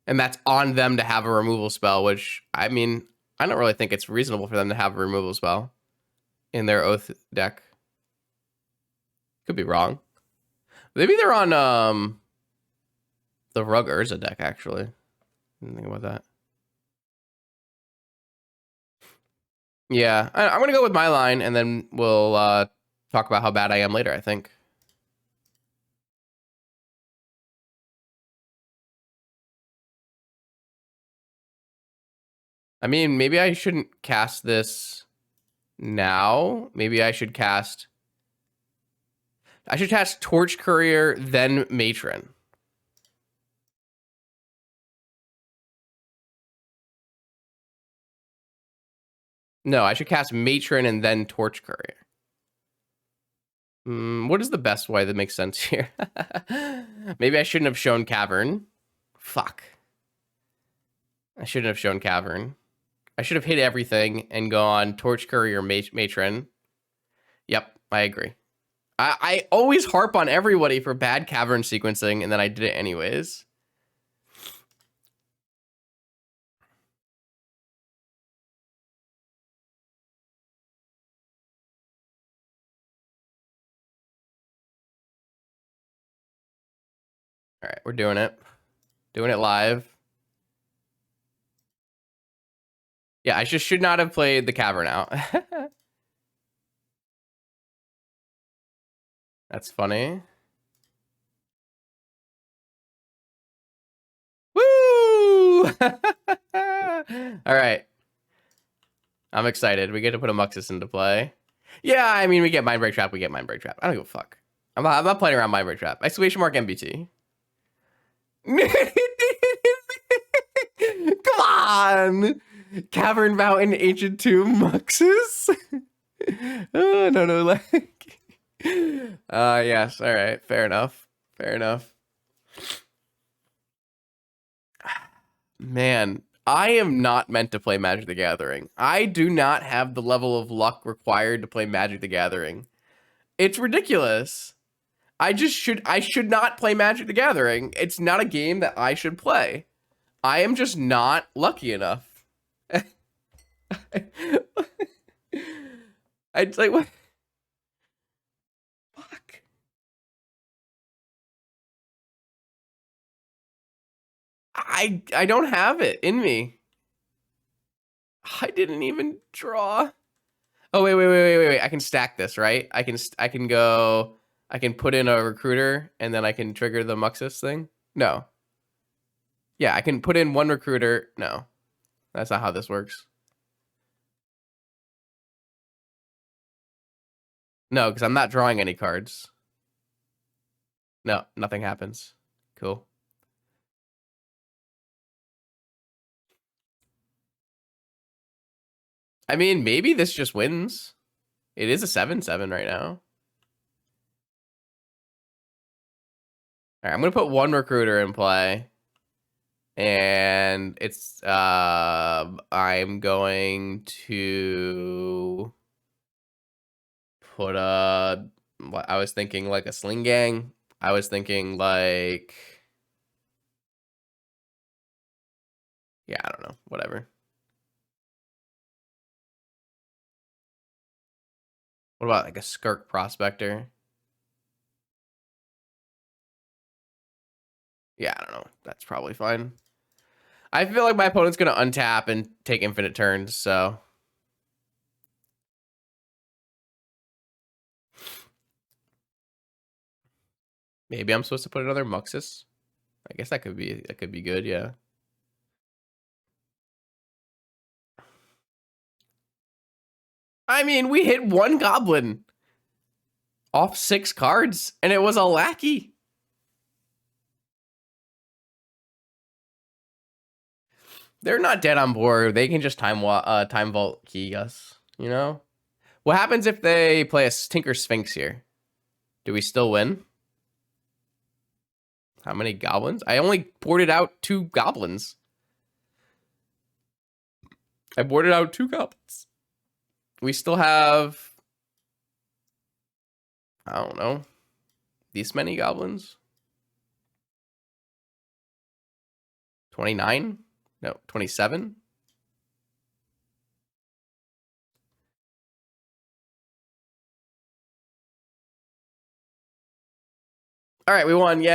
And that's on them to have a removal spell, which, I mean, I don't really think it's reasonable for them to have a removal spell in their Oath deck. Could be wrong. Maybe they're on the Rug Urza deck, actually. Didn't think about that. Yeah, I'm going to go with my line, and then we'll talk about how bad I am later, I think. I mean, maybe I shouldn't cast this now. Maybe I should cast Torch Courier, then Matron. No, I should cast Matron and then Torch Courier. What is the best way that makes sense here? Maybe I shouldn't have shown Cavern. Fuck. I shouldn't have shown Cavern. I should have hit everything and gone Torch Courier, Matron. Yep, I agree. I always harp on everybody for bad Cavern sequencing, and then I did it anyways. All right, we're doing it. Doing it live. Yeah, I just should not have played the Cavern out. That's funny. Woo! All right. I'm excited. We get to put a Muxus into play. Yeah, I mean, we get Mindbreak Trap. We get Mindbreak Trap. I don't give a fuck. I'm not playing around Mindbreak Trap. Exclamation mark MBT. Come on! Cavern Mountain Ancient Tomb Muxus? Oh, no, like... yes, all right. Fair enough. Fair enough. Man, I am not meant to play Magic the Gathering. I do not have the level of luck required to play Magic the Gathering. It's ridiculous. I should not play Magic the Gathering. It's not a game that I should play. I am just not lucky enough. I'd like what? Fuck. I don't have it in me. I didn't even draw. Oh wait. I can stack this, right? I can go. I can put in a recruiter and then I can trigger the Muxus thing. No. Yeah, I can put in one recruiter. No, that's not how this works. No, because I'm not drawing any cards. No, nothing happens. Cool. I mean, maybe this just wins. It is a 7/7 right now. All right, I'm gonna put one recruiter in play, and it's I'm going to put a. I was thinking like a sling gang. I was thinking like, yeah, I don't know, whatever. What about like a skirk prospector? Yeah, I don't know. That's probably fine. I feel like my opponent's gonna untap and take infinite turns, so maybe I'm supposed to put another Muxus. I guess that could be good, yeah. I mean, we hit one goblin off 6 cards, and it was a lackey. They're not dead on board. They can just time vault key us, you know? What happens if they play a Tinker Sphinx here? Do we still win? How many goblins? I only boarded out 2 goblins. I boarded out 2 goblins. We still have, I don't know, these many goblins? 29? No, 27? All right, we won. Yay.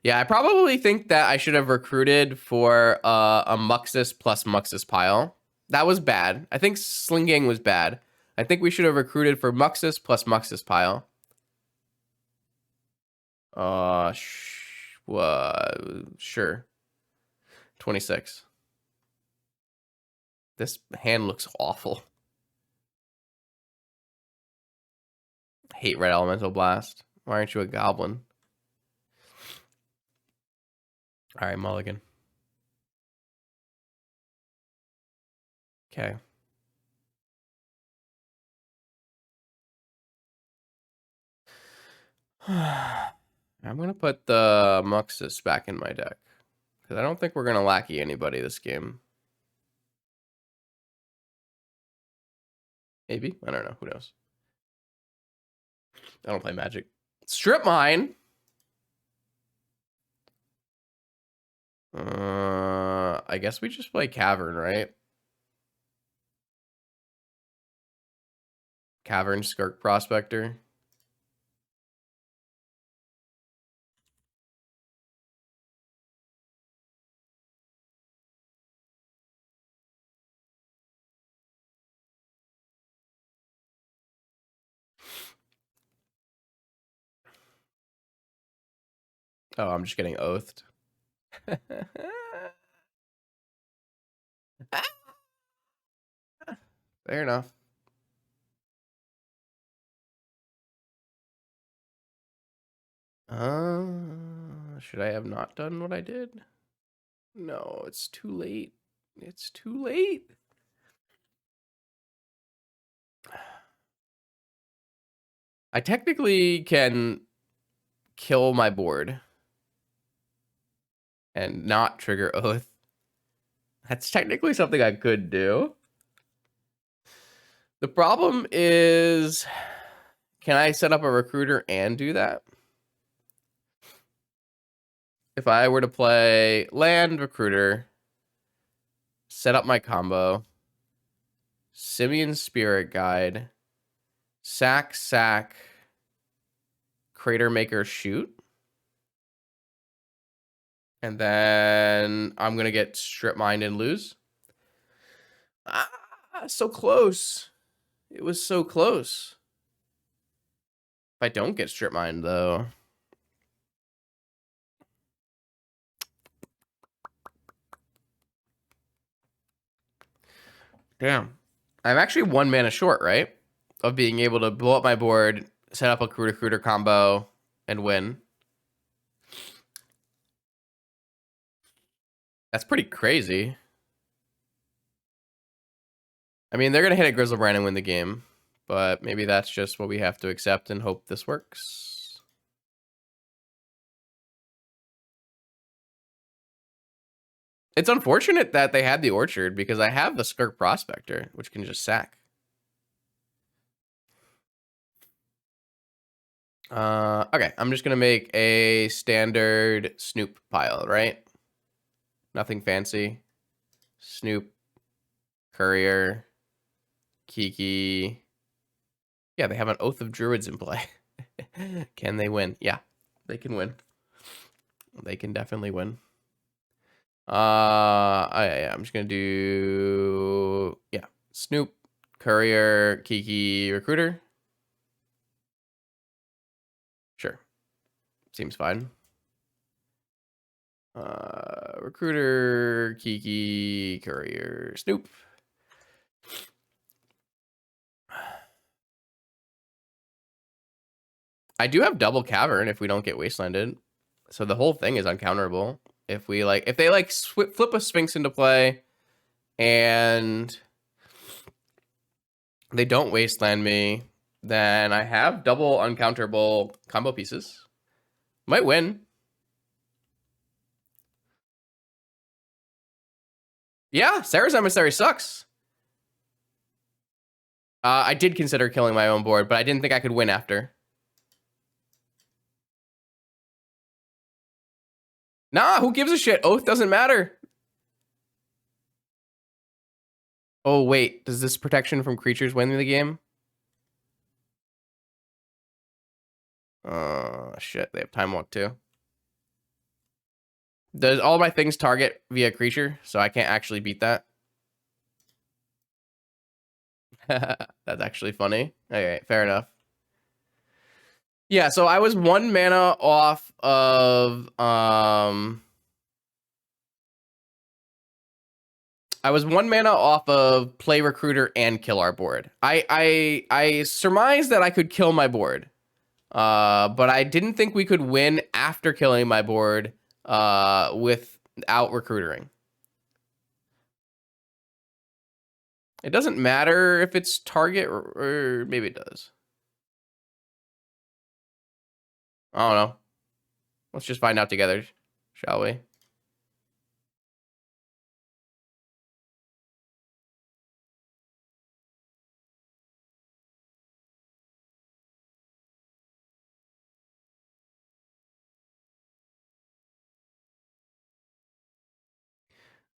Yeah, I probably think that I should have recruited for a Muxus plus Muxus pile. That was bad. I think Slinging was bad. I think we should have recruited for Muxus plus Muxus pile. Sure. 26. This hand looks awful. Hate Red Elemental Blast. Why aren't you a goblin? All right, mulligan. Okay. I'm going to put the Muxus back in my deck. Because I don't think we're going to lackey anybody this game. Maybe? I don't know. Who knows? I don't play Magic. Strip Mine? I guess we just play Cavern, right? Cavern, Skirk Prospector. Oh, I'm just getting oathed. Fair enough. Should I have not done what I did? No, it's too late. It's too late. I technically can kill my board and not trigger oath. That's technically something I could do. The problem is Can I set up a recruiter and do that? If I were to play land recruiter, set up my combo, Simian Spirit Guide, sack, Crater Maker shoot, and then I'm gonna get strip mined and lose. Ah, so close. It was so close. If I don't get strip mined though. Damn. I'm actually 1 mana short, right? Of being able to blow up my board, set up a recruiter combo, and win. That's pretty crazy. I mean, they're going to hit a Grizzlebrand and win the game, but maybe that's just what we have to accept and hope this works. It's unfortunate that they had the Orchard because I have the Skirk Prospector, which can just sack. Okay, I'm just going to make a standard Snoop pile, right? Nothing fancy. Snoop, Courier, Kiki. Yeah, they have an Oath of Druids in play. Can they win? Yeah, they can win. They can definitely win. Yeah, I'm just gonna do Snoop, Courier, Kiki, Recruiter. Sure, seems fine. Recruiter, Kiki, Courier, Snoop. I do have double Cavern if we don't get Wastelanded, so the whole thing is uncounterable. If they flip a Sphinx into play, and they don't Wasteland me, then I have double uncounterable combo pieces. Might win. Yeah, Sarah's Emissary sucks. I did consider killing my own board, but I didn't think I could win after. Nah, who gives a shit? Oath doesn't matter. Oh, wait. Does this protection from creatures win the game? Shit. They have Time Walk too. Does all my things target via creature, so I can't actually beat that? That's actually funny. Okay, fair enough. Yeah, so I was 1 mana off of play recruiter and kill our board. I surmised that I could kill my board. But I didn't think we could win after killing my board without recruitering. It doesn't matter if it's target or maybe it does. I don't know. Let's just find out together, shall we?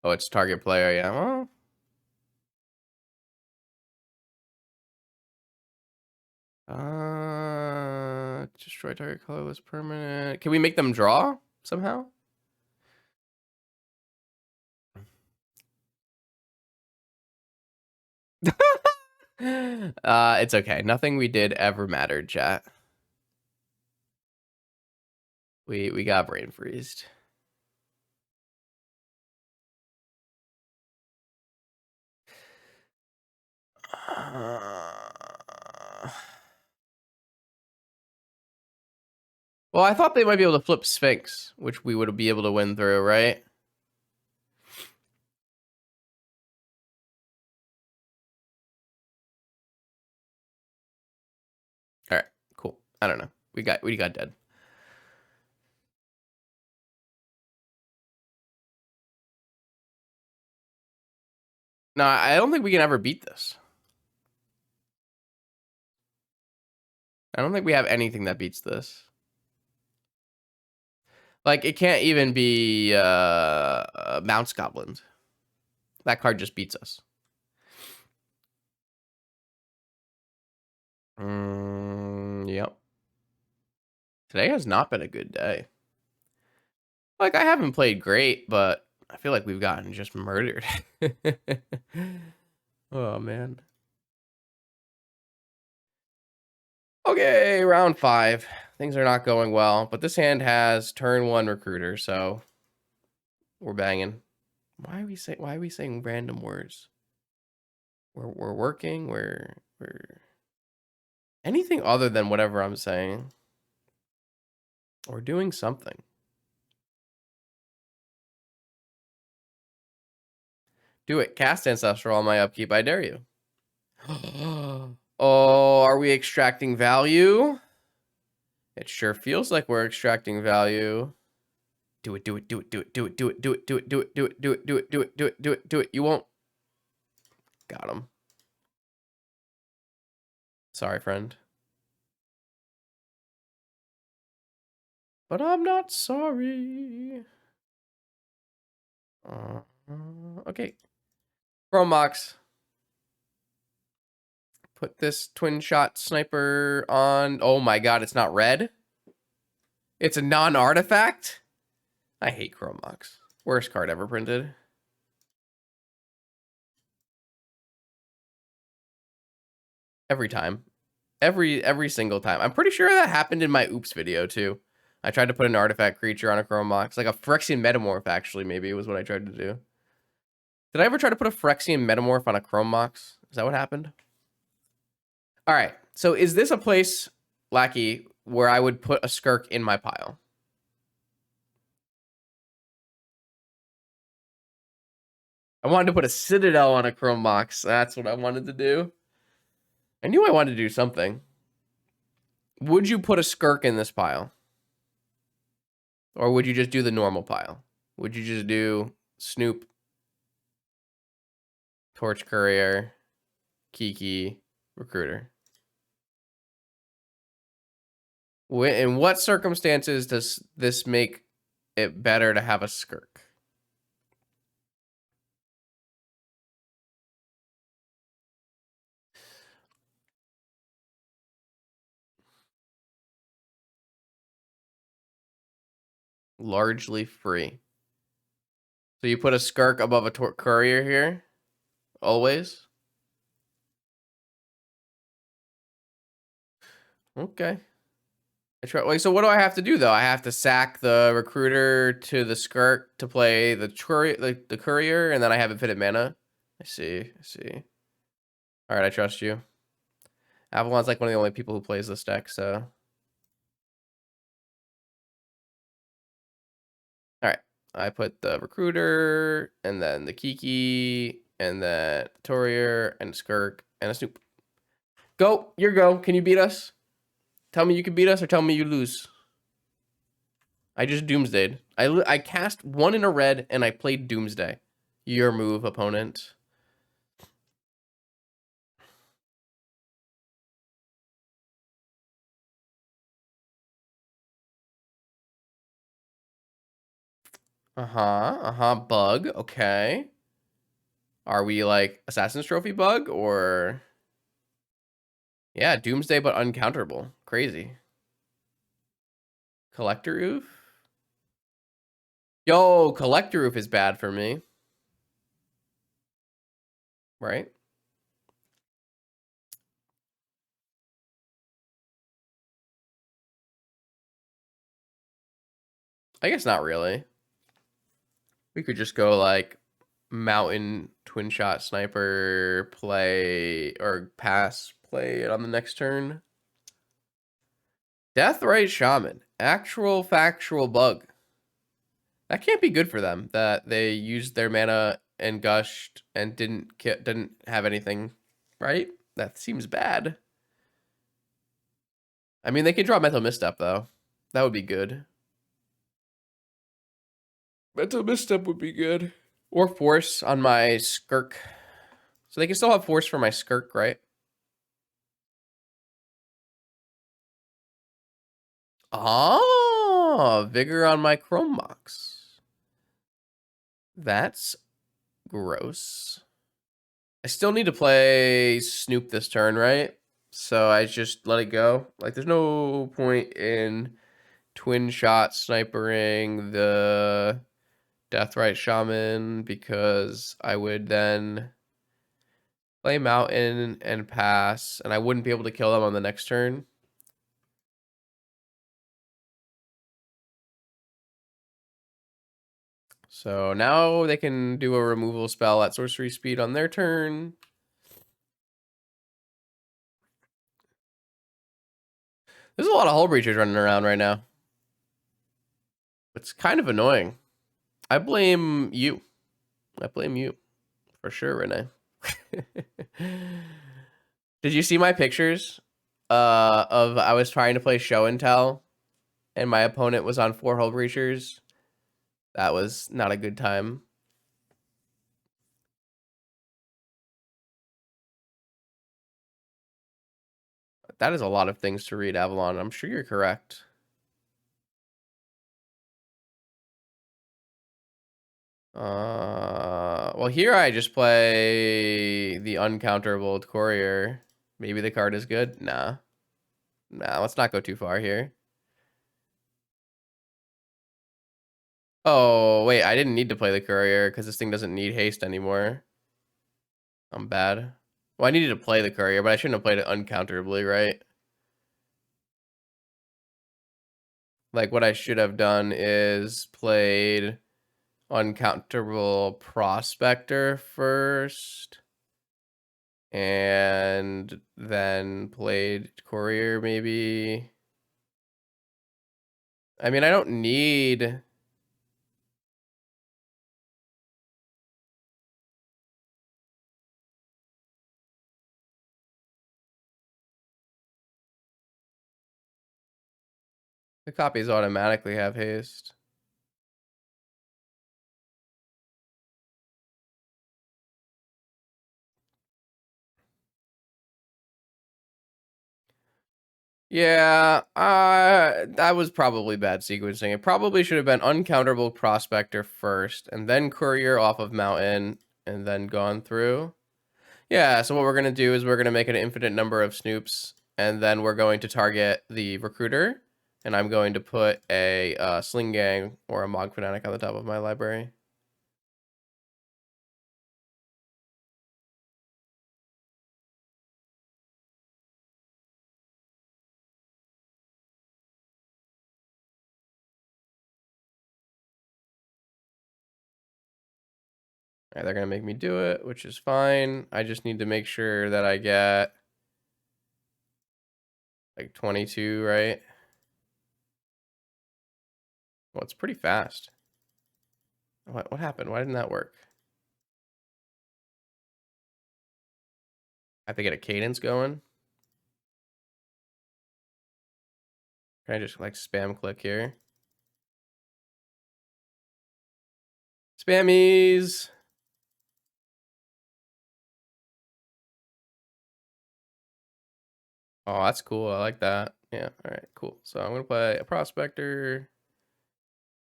Oh, it's target player, yeah. Well, destroy target colorless permanent. Can we make them draw somehow? It's okay. Nothing we did ever mattered, chat. We got brain freezed. Well, I thought they might be able to flip Sphinx, which we would be able to win through, right? All right, cool. I don't know. We got dead. No, I don't think we can ever beat this. I don't think we have anything that beats this. Like, it can't even be Mounts Goblins. That card just beats us. Yep. Today has not been a good day. Like, I haven't played great, but I feel like we've gotten just murdered. Oh, man. Okay, round 5. Things are not going well, but this hand has turn 1 recruiter, so we're banging. Why are we saying random words? We're working, we're anything other than whatever I'm saying. We're doing something. Do it. Cast Ancestral on my upkeep, I dare you. Oh, are we extracting value? It sure feels like we're extracting value. Do it, do it, do it, do it, do it, do it, do it, do it, do it, do it, do it, do it, do it, do it, do it, do it. You won't. Got him. Sorry, friend. But I'm not sorry. Okay. Chromox. Put this twin shot sniper on. Oh my god, it's not red? It's a non-artifact? I hate Chromox. Worst card ever printed. Every time. Every single time. I'm pretty sure that happened in my Oops video too. I tried to put an artifact creature on a Chromox. Like a Phyrexian Metamorph, actually, maybe was what I tried to do. Did I ever try to put a Phyrexian Metamorph on a Chromox? Is that what happened? All right. So is this a place, Lackey, where I would put a Skirk in my pile? I wanted to put a Citadel on a Chromox. That's what I wanted to do. I knew I wanted to do something. Would you put a Skirk in this pile? Or would you just do the normal pile? Would you just do Snoop, Torch Courier, Kiki, Recruiter? In what circumstances does this make it better to have a Skirk? Largely free. So you put a Skirk above a Courier here? Always? Okay. I try. Like, so what do I have to do though? I have to sack the Recruiter to the Skirk to play the Courier, and then I have infinite mana. I see. I see. All right, I trust you. Avalon's like one of the only people who plays this deck, so. All right. I put the Recruiter, and then the Kiki, and then Torier, and Skirk, and a Snoop. Go. Your go. Can you beat us? Tell me you can beat us, or tell me you lose. I just Doomsdayed. I cast 1 in a red, and I played Doomsday. Your move, opponent. Bug. Okay. Are we like Assassin's Trophy bug or? Yeah, Doomsday, but uncounterable. Crazy. Collector Oof? Yo, Collector Oof is bad for me. Right? I guess not really. We could just go like Mountain Twin Shot Sniper, play, or pass, play it on the next turn. Deathrite Shaman. Actual factual bug. That can't be good for them that they used their mana and gushed and didn't have anything, right? That seems bad. I mean, they can draw Mental Misstep though. That would be good. Mental Misstep would be good. Or Force on my Skirk. So they can still have Force for my Skirk, right? Oh, vigor on my Chrome box. That's gross. I still need to play Snoop this turn, right? So I just let it go. Like, there's no point in twin shot snipering the Deathrite Shaman because I would then play Mountain and pass, and I wouldn't be able to kill them on the next turn. So now they can do a removal spell at sorcery speed on their turn. There's a lot of hull breachers running around right now. It's kind of annoying. I blame you. I blame you for sure, Renee. Did you see my pictures of I was trying to play show and tell and my opponent was on 4 hull breachers? That was not a good time. That is a lot of things to read, Avalon. I'm sure you're correct. Well, here I just play the uncounterable courier. Maybe the card is good. Nah, let's not go too far here. Oh, wait, I didn't need to play the courier because this thing doesn't need haste anymore. I'm bad. Well, I needed to play the courier, but I shouldn't have played it uncounterably, right? Like, what I should have done is played uncounterable prospector first. And then played courier, maybe. I mean, I don't need... The copies automatically have haste. Yeah, that was probably bad sequencing. It probably should have been uncounterable prospector first, and then courier off of mountain, and then gone through. Yeah, so what we're gonna do is we're gonna make an infinite number of snoops, and then we're going to target the recruiter, and I'm going to put a sling gang or a Mog Fanatic on the top of my library. All right, they're gonna make me do it, which is fine. I just need to make sure that I get like 22, right? Well, it's pretty fast. What happened? Why didn't that work? I have to get a cadence going. Can I just like spam click here? Spammies! Oh, that's cool. I like that. Yeah, all right, cool. So I'm gonna play a prospector,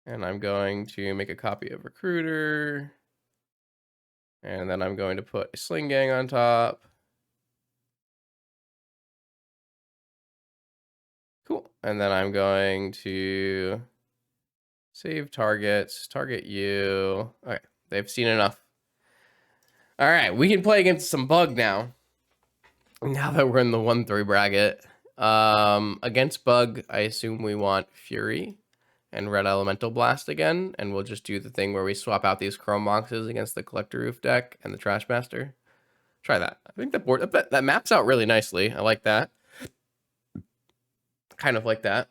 and I'm going to make a copy of recruiter, and then I'm going to put a sling gang on top. Cool. And then I'm going to save targets, target you. Okay, they've seen enough. All right, we can play against some bug now. Now that we're in the 1-3 bracket. Against bug, I assume we want Fury and Red Elemental Blast again, and we'll just do the thing where we swap out these Chrome boxes against the Collector Roof deck and the Trash Master. Try that. I think that maps out really nicely. I like that. Kind of like that.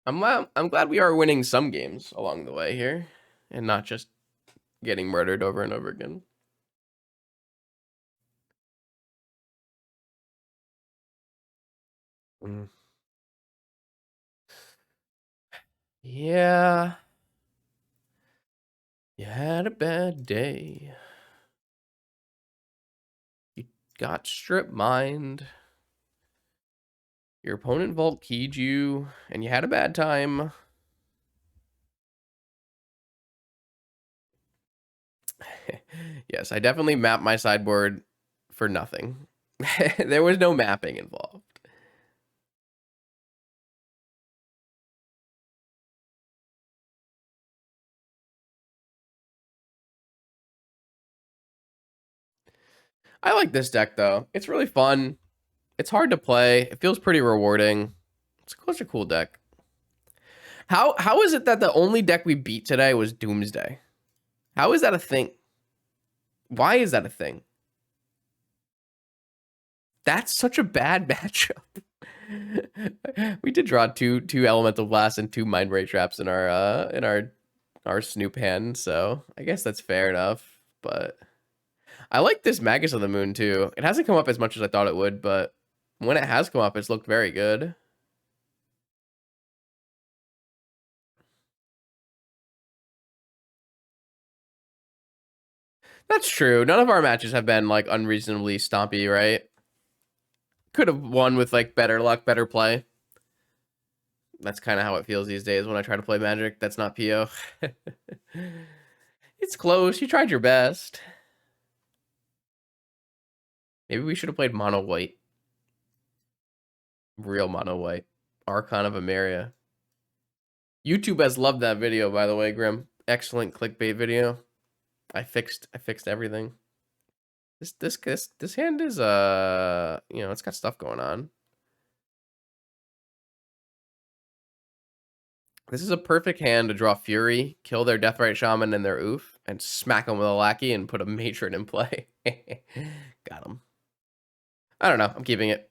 I'm glad we are winning some games along the way here, and not just getting murdered over and over again. Mm. Yeah. You had a bad day. You got strip mined. Your opponent vault keyed you, and you had a bad time. Yes, I definitely mapped my sideboard for nothing. There was no mapping involved. I like this deck, though. It's really fun. It's hard to play. It feels pretty rewarding. It's such a cool deck. How is it that the only deck we beat today was Doomsday? How is that a thing? Why is that a thing? That's such a bad matchup. We did draw two elemental blasts and two mind ray traps in our Snoop hand, so I guess that's fair enough. But I like this Magus of the Moon too. It hasn't come up as much as I thought it would, but when it has come up, it's looked very good. That's true. None of our matches have been like unreasonably stompy, right? Could have won with like better luck, better play. That's kind of how it feels these days when I try to play Magic. That's not PO. It's close. You tried your best. Maybe we should have played mono white. Real mono white. Archon of Emeria. YouTube has loved that video, by the way, Grim. Excellent clickbait video. I fixed everything. This hand is you know, it's got stuff going on. This is a perfect hand to draw Fury, kill their Deathrite Shaman and their Oof, and smack them with a Lackey and put a Matron in play. Got him. I don't know. I'm keeping it.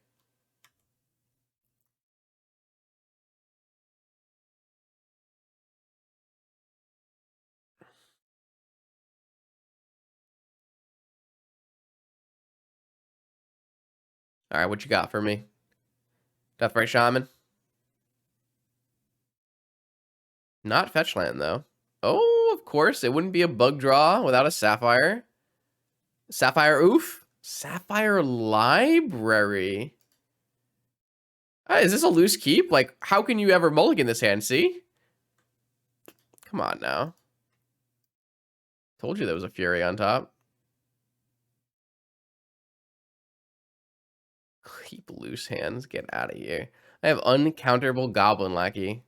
All right, what you got for me? Deathrite Shaman. Not fetch land, though. Oh, of course. It wouldn't be a bug draw without a Sapphire. Sapphire Oof? Sapphire Library. Is this a loose keep? Like, how can you ever mulligan this hand? See? Come on now. Told you there was a Fury on top. Keep loose hands. Get out of here. I have uncounterable Goblin Lackey.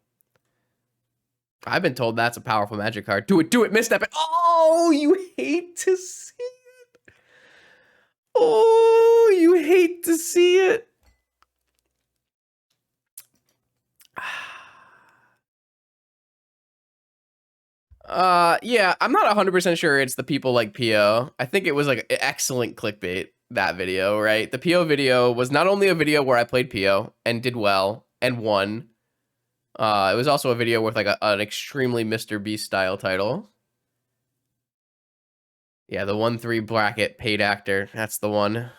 I've been told that's a powerful Magic card. Do it, misstep it. Oh, you hate to see it. Oh, you hate to see it. Yeah, I'm not 100% sure it's the people like PO. I think it was like excellent clickbait, that video, right? The PO video was not only a video where I played PO and did well and won. It was also a video with like an extremely Mr. Beast style title. Yeah, the 1-3 bracket paid actor. That's the one.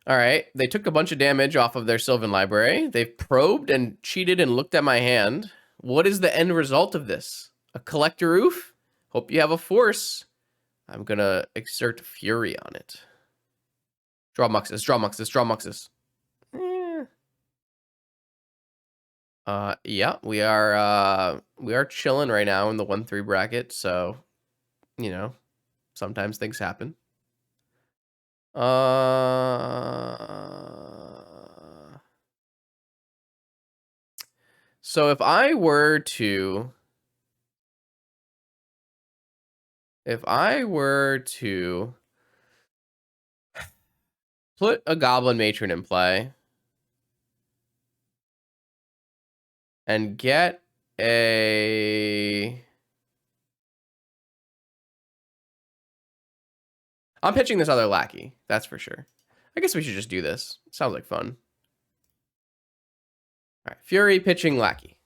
All right. They took a bunch of damage off of their Sylvan Library. They've probed and cheated and looked at my hand. What is the end result of this? A Collector Oof? Hope you have a Force. I'm going to exert Fury on it. Draw Muxus, draw Muxus, draw Muxus. Yeah, we are chilling right now in the 1-3 bracket, so you know, sometimes things happen. So if I were to put a Goblin Matron in play and get a... I'm pitching this other Lackey, that's for sure. I guess we should just do this. Sounds like fun. All right, Fury pitching Lackey.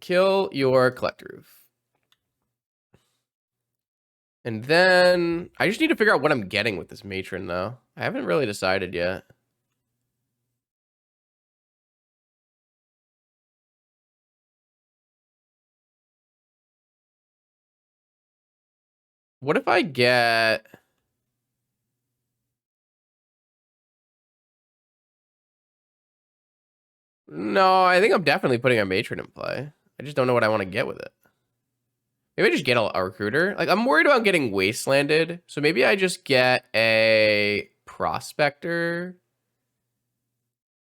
Kill your Collector Roof. And then I just need to figure out what I'm getting with this Matron, though. I haven't really decided yet. What if I get... No, I think I'm definitely putting a matron in play. I just don't know what I want to get with it. Maybe I just get a recruiter. Like, I'm worried about getting wastelanded. So maybe I just get a prospector.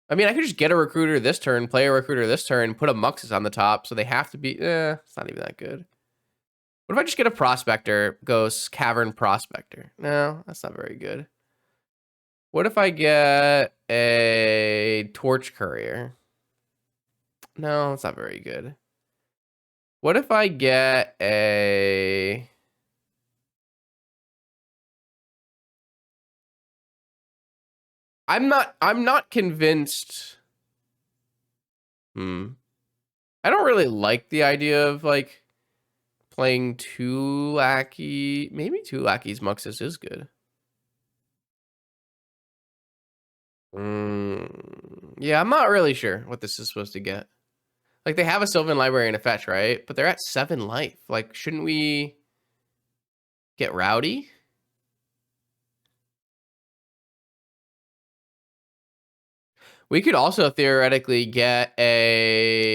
I mean, I could just get a recruiter this turn, play a recruiter this turn, put a Muxus on the top. So they have to be... it's not even that good. What if I just get a prospector, goes Cavern Prospector? No, that's not very good. What if I get a Torch Courier? No, it's not very good. What if I get a... I'm not convinced. I don't really like the idea of like playing two lackey. Maybe two lackeys Muxus is good. Yeah, I'm not really sure what this is supposed to get. Like, they have a Sylvan Library and a fetch, right? But they're at 7 life. Like, shouldn't we get rowdy? We could also theoretically get a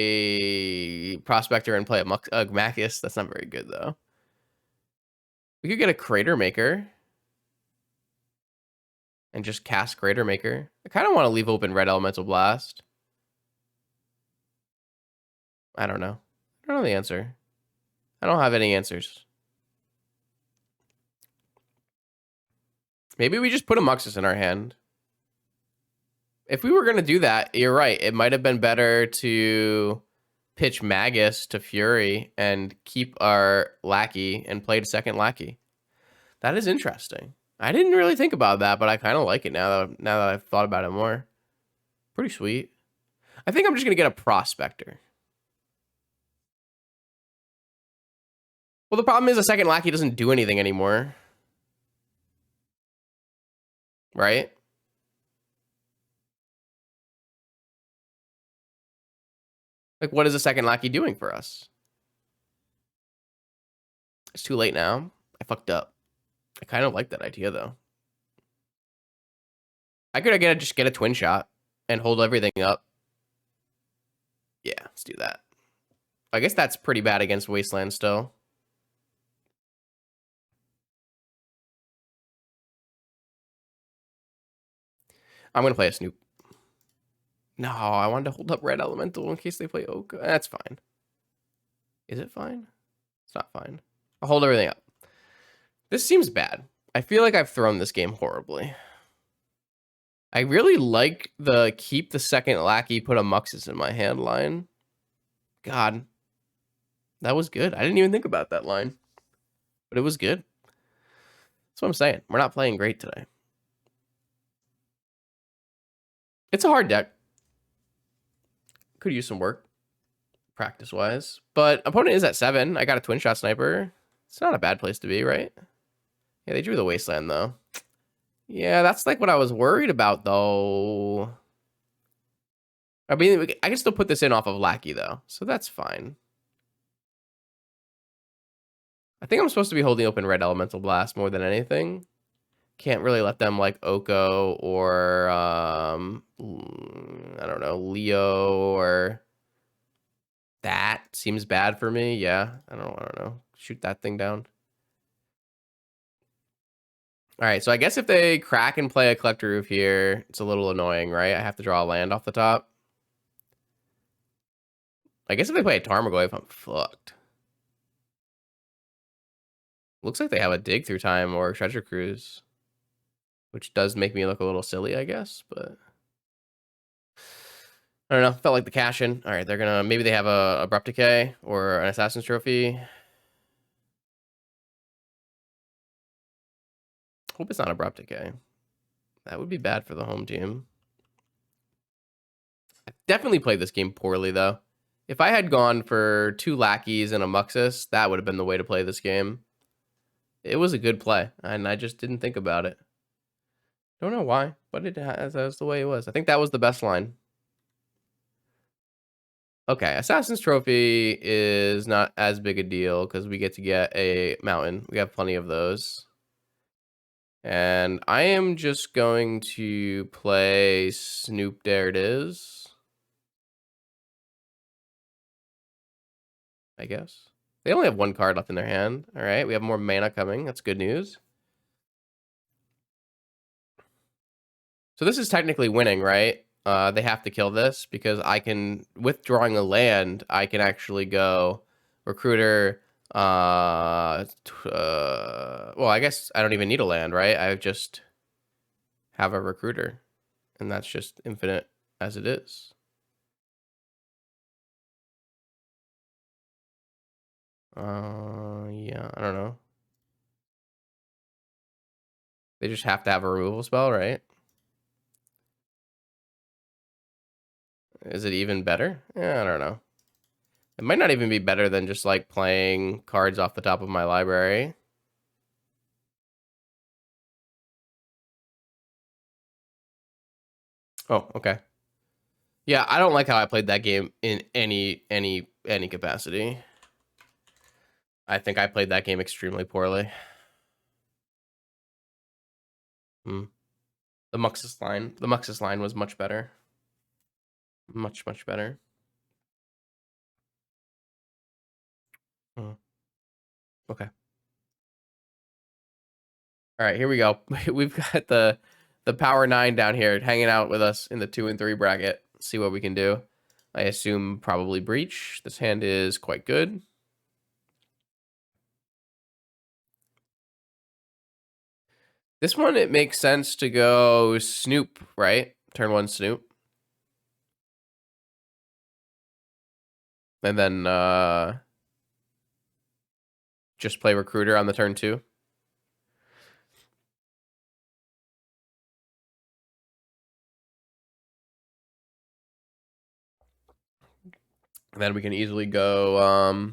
prospector and play a Macus. That's not very good, though. We could get a Crater Maker and just cast Crater Maker. I kind of want to leave open Red Elemental Blast. I don't know. I don't know the answer. I don't have any answers. Maybe we just put a Muxus in our hand. If we were going to do that, you're right. It might have been better to pitch Magus to Fury and keep our lackey and play the second lackey. That is interesting. I didn't really think about that, but I kind of like it now that I've thought about it more. Pretty sweet. I think I'm just going to get a prospector. Well, the problem is a second lackey doesn't do anything anymore. Right? Like, what is a second lackey doing for us? It's too late now. I fucked up. I kind of like that idea, though. I could just get a twin shot and hold everything up. Yeah, let's do that. I guess that's pretty bad against Wasteland still. I'm going to play a Snoop. No, I wanted to hold up Red Elemental in case they play Oak. That's fine. Is it fine? It's not fine. I'll hold everything up. This seems bad. I feel like I've thrown this game horribly. I really like the keep the second lackey, put a Muxus in my hand line. God. That was good. I didn't even think about that line. But it was good. That's what I'm saying. We're not playing great today. It's a hard deck. Could use some work, practice-wise. But opponent is at 7. I got a twin shot sniper. It's not a bad place to be, right? Yeah, they drew the Wasteland, though. Yeah, that's like what I was worried about, though. I mean, I can still put this in off of Lackey, though. So that's fine. I think I'm supposed to be holding open Red Elemental Blast more than anything. Can't really let them like Oko or I don't know, Leo or that seems bad for me. Yeah, I don't know. Shoot that thing down. All right, so I guess if they crack and play a Collector Roof here, it's a little annoying, right? I have to draw a land off the top. I guess if they play a Tarmogoyf, I'm fucked. Looks like they have a Dig Through Time or Treasure Cruise, which does make me look a little silly, I guess, but I don't know. Felt like the cash in. All right, they're gonna maybe they have a Abrupt Decay or an Assassin's Trophy. Hope it's not Abrupt Decay. That would be bad for the home team. I definitely played this game poorly though. If I had gone for 2 lackeys and a Muxus, that would have been the way to play this game. It was a good play, and I just didn't think about it. Don't know why, but that was the way it was. I think that was the best line. Okay, Assassin's Trophy is not as big a deal because we get to get a mountain. We have plenty of those. And I am just going to play Snoop. There it is, I guess. They only have one card left in their hand. All right, we have more mana coming. That's good news. So this is technically winning, right? They have to kill this because I can, withdrawing a land, I can actually go recruiter. Well, I guess I don't even need a land, right? I just have a recruiter, and that's just infinite as it is. Yeah, I don't know. They just have to have a removal spell, right? Is it even better? Yeah, I don't know. It might not even be better than just like playing cards off the top of my library. Oh, okay. Yeah, I don't like how I played that game in any capacity. I think I played that game extremely poorly. Hmm. The Muxus line was much better. Much better. Hmm. Okay. All right, here we go. We've got the power 9 down here hanging out with us in the 2 and 3 bracket. See what we can do. I assume probably breach. This hand is quite good. This one, it makes sense to go Snoop, right? Turn 1 Snoop. And then just play recruiter on the turn 2. And then we can easily go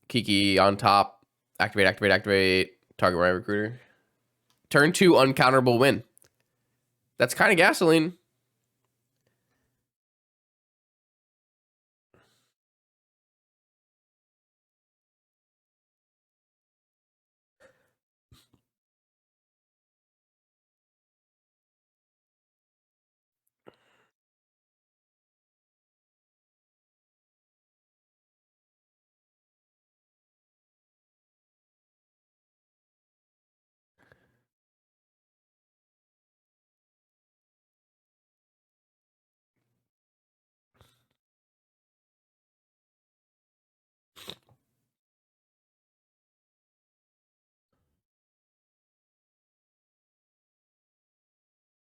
Kiki on top. Activate. Target my recruiter. Turn 2 uncounterable win. That's kind of gasoline.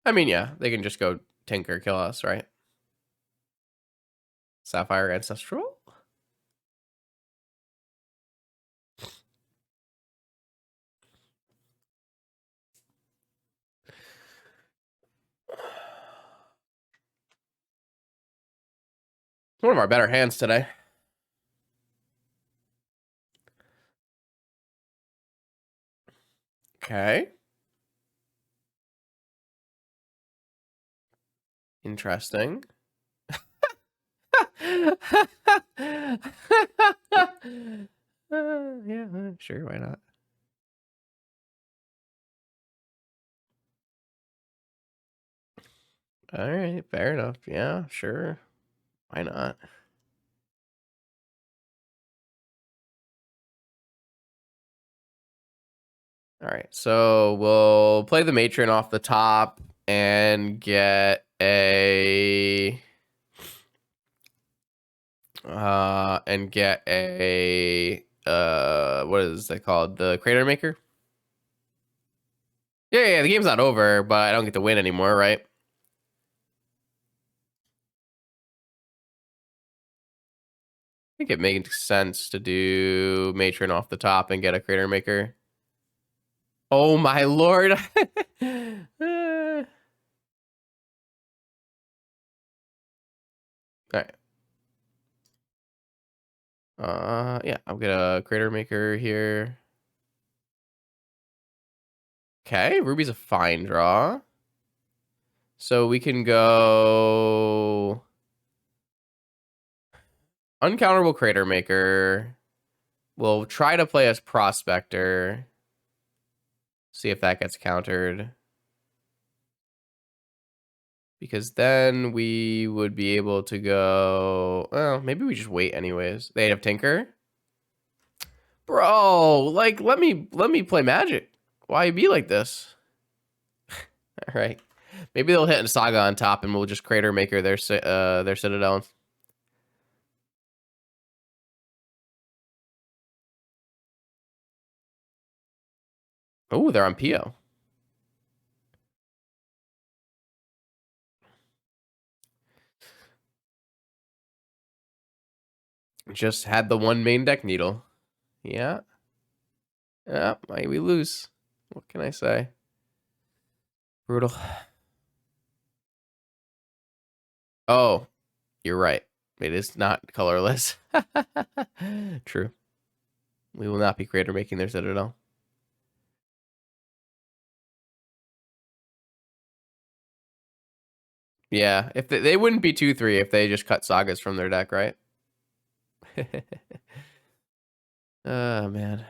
I mean, yeah, they can just go Tinker, kill us, right? Sapphire Ancestral? One of our better hands today. Okay. Interesting. Yeah, sure, why not? All right, fair enough. Yeah, sure. Why not? All right, so we'll play the matron off the top and get a what is it called? The crater maker? Yeah, the game's not over, but I don't get to win anymore, right? I think it makes sense to do matron off the top and get a crater maker. Oh my lord. All right. Yeah, I'll get a crater maker here. Okay, Ruby's a fine draw. So we can go Uncounterable Crater Maker. We'll try to play as Prospector. See if that gets countered. Because then we would be able to go... Well, maybe we just wait anyways. They have Tinker? Bro, like, let me play Magic. Why you be like this? All right. Maybe they'll hit a Saga on top and we'll just Crater Maker their Citadel. Oh, they're on PO. Just had the one main deck needle. Yeah. Yeah, we lose. What can I say? Brutal. Oh, you're right. It is not colorless. True. We will not be Crater making their Citadel. Yeah, if they wouldn't be 2-3 if they just cut Sagas from their deck, right? Oh, man.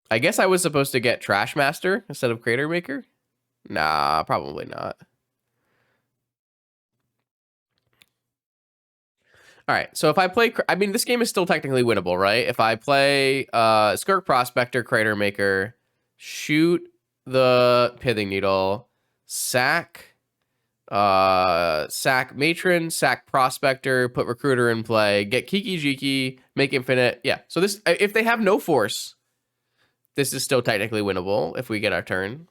I guess I was supposed to get Trash Master instead of Crater Maker? Nah, probably not. All right, so if I play... I mean, this game is still technically winnable, right? If I play Skirk Prospector, Crater Maker, shoot the Pithing Needle, sack Matron, sack Prospector, put Recruiter in play, get Kiki Jiki, make Infinite. Yeah, so this... If they have no force, this is still technically winnable if we get our turn.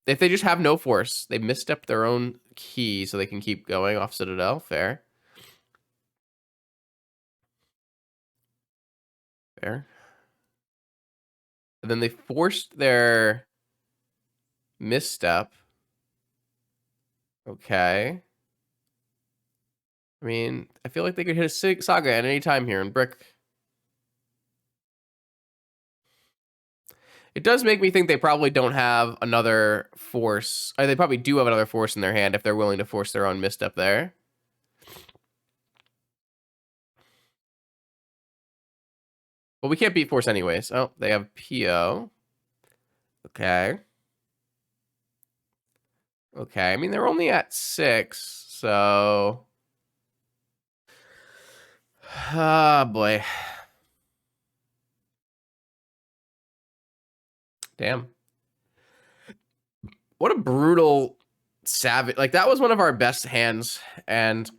If they just have no force, they misstepped their own key so they can keep going off Citadel. Fair. Fair. And then they forced their misstep. Okay. I mean, I feel like they could hit a Saga at any time here in Brick. It does make me think they probably don't have another force. Or they probably do have another force in their hand if they're willing to force their own misstep there. Well, we can't beat force anyways. Oh, they have PO. Okay. Okay. I mean, they're only at 6, so... Ah, boy. Damn. What a brutal savage. Like, that was one of our best hands, and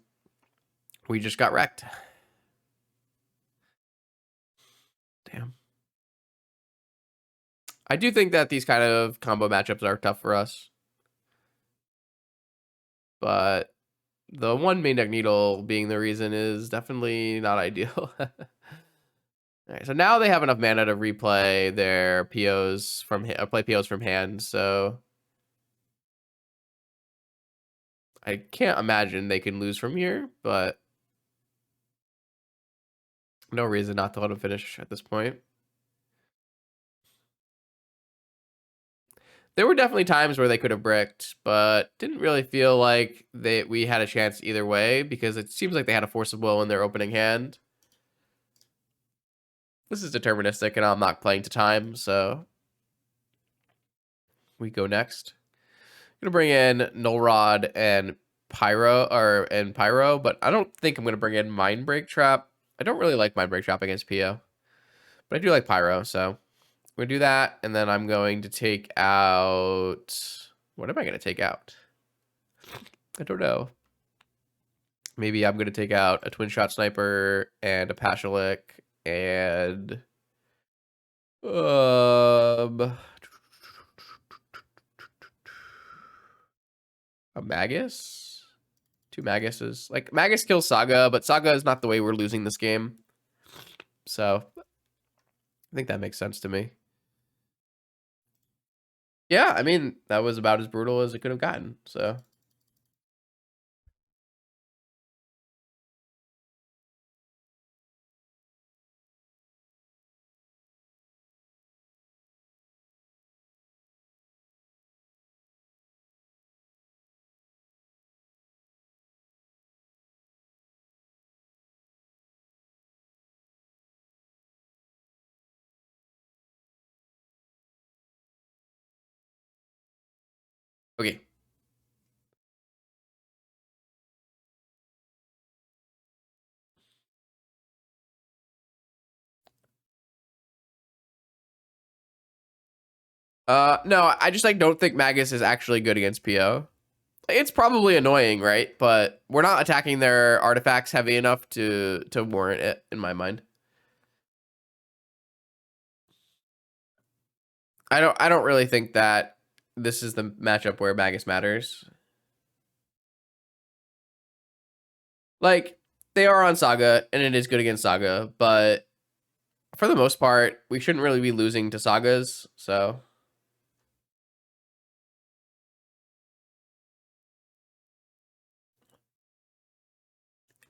we just got wrecked. Damn. I do think that these kind of combo matchups are tough for us. But the one main deck needle being the reason is definitely not ideal. All right, so now they have enough mana to replay their POs from play POs from hand, so I can't imagine they can lose from here, but no reason not to let them finish at this point. There were definitely times where they could have bricked, but didn't really feel like we had a chance either way because it seems like they had a force of will in their opening hand. This is deterministic, and I'm not playing to time, so we go next. I'm gonna bring in Null Rod and Pyro, but I don't think I'm gonna bring in Mind Break Trap. I don't really like Mind Break Trap against PO, but I do like Pyro, so I'm gonna do that, and then I'm going to take out... What am I gonna take out? I don't know. Maybe I'm gonna take out a Twin Shot Sniper and a Pashalik and a Magus. 2 Maguses. Like, Magus kills Saga, but Saga is not the way we're losing this game. So I think that makes sense to me. Yeah, I mean, that was about as brutal as it could have gotten. So Okay. No, I just like don't think Magus is actually good against PO. It's probably annoying, right? But we're not attacking their artifacts heavy enough to warrant it, in my mind. I don't really think that this is the matchup where Magus matters. Like, they are on Saga, and it is good against Saga, but for the most part, we shouldn't really be losing to Sagas, so.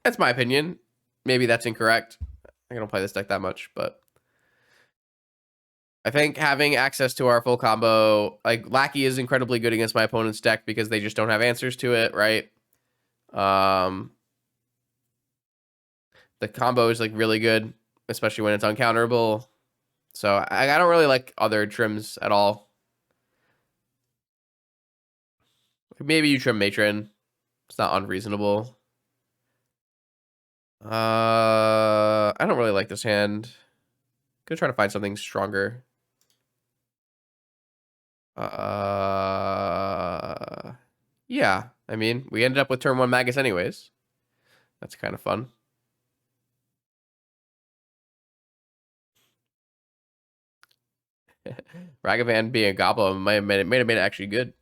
That's my opinion. Maybe that's incorrect. I don't play this deck that much, but I think having access to our full combo, like Lackey is incredibly good against my opponent's deck because they just don't have answers to it, right? The combo is like really good, especially when it's uncounterable. So I don't really like other trims at all. Maybe you trim Matron. It's not unreasonable. I don't really like this hand. Gonna try to find something stronger. Yeah. I mean, we ended up with turn 1 Magus anyways. That's kind of fun. Ragavan being a goblin might have made it actually good.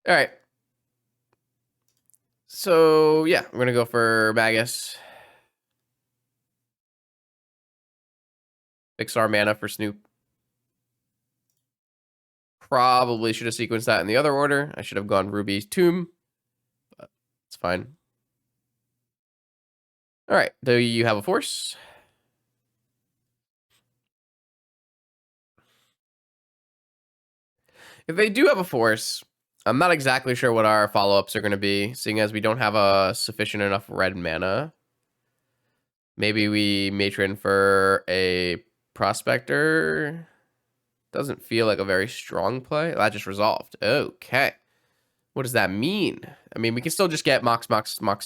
All right. So yeah, we're gonna go for Magus. Fix our mana for Snoop. Probably should have sequenced that in the other order. I should have gone Ruby's Tomb, but it's fine. All right. Do you have a force? If they do have a force, I'm not exactly sure what our follow-ups are going to be, seeing as we don't have a sufficient enough red mana. Maybe we matron for a prospector. Doesn't feel like a very strong play. That just resolved. Okay. What does that mean? I mean, we can still just get Mox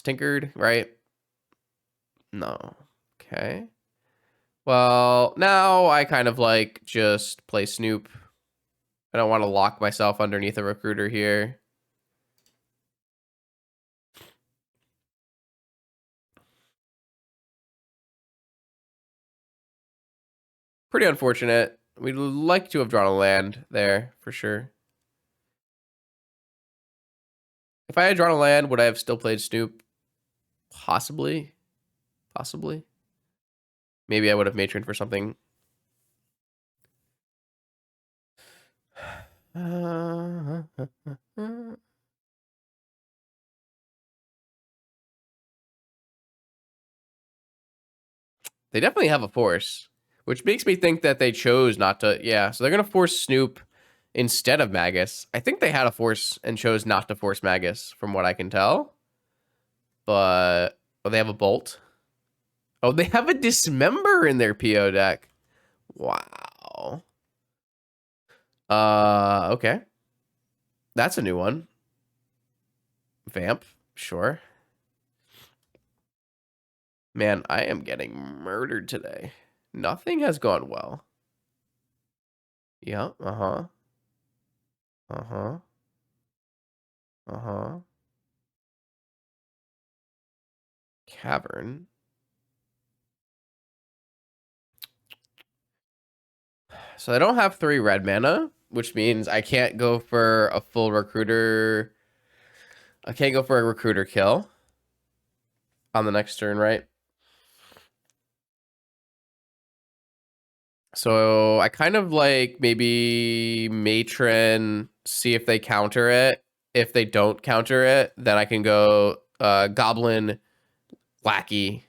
Tinkered, right? No. Okay. Well, now I kind of like just play Snoop. I don't want to lock myself underneath a recruiter here. Pretty unfortunate. We'd like to have drawn a land there, for sure. If I had drawn a land, would I have still played Snoop? Possibly. Possibly. Maybe I would have matroned for something. They definitely have a force, which makes me think that they chose not to. Yeah, so they're going to force Snoop instead of Magus. I think they had a force and chose not to force Magus, from what I can tell. But, oh, they have a Bolt. Oh, they have a Dismember in their PO deck. Wow. Okay. That's a new one. Vamp, sure. Man, I am getting murdered today. Nothing has gone well. Yeah, uh-huh. Uh-huh. Uh-huh. Cavern. So I don't have 3 red mana, which means I can't go for a full recruiter. I can't go for a recruiter kill on the next turn, right? So I kind of like maybe Matron, see if they counter it. If they don't counter it, then I can go Goblin, Lackey,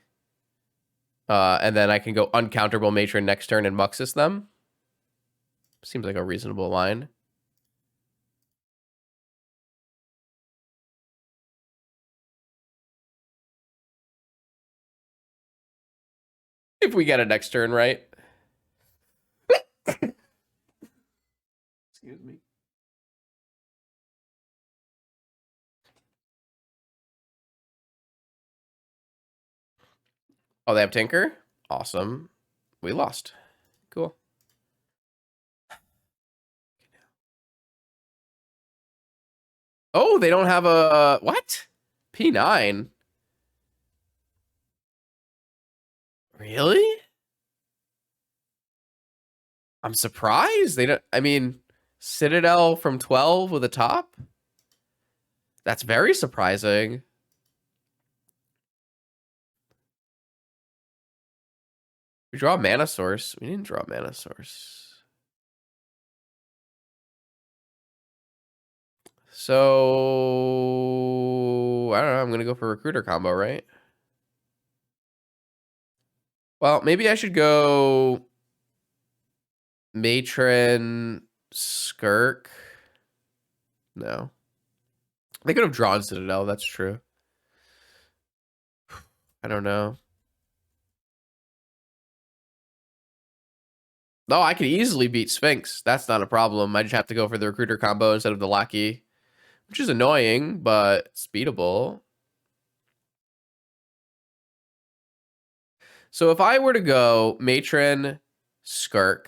and then I can go uncounterable Matron next turn and Muxus them. Seems like a reasonable line. if we get it next turn, right? Excuse me. Oh, they have Tinker? Awesome. We lost. Cool. Oh, they don't have a... What? P9? Really? I'm surprised. They don't... I mean, Citadel from 12 with a top? That's very surprising. We draw a mana source. We didn't draw a mana source. So... I don't know. I'm going to go for Recruiter combo, right? Well, maybe I should go... Matron... Skirk... No. They could have drawn Citadel, that's true. I don't know. No, I could easily beat Sphinx. That's not a problem. I just have to go for the Recruiter combo instead of the Lackey. Which is annoying, but it's beatable. So if I were to go Matron, Skirk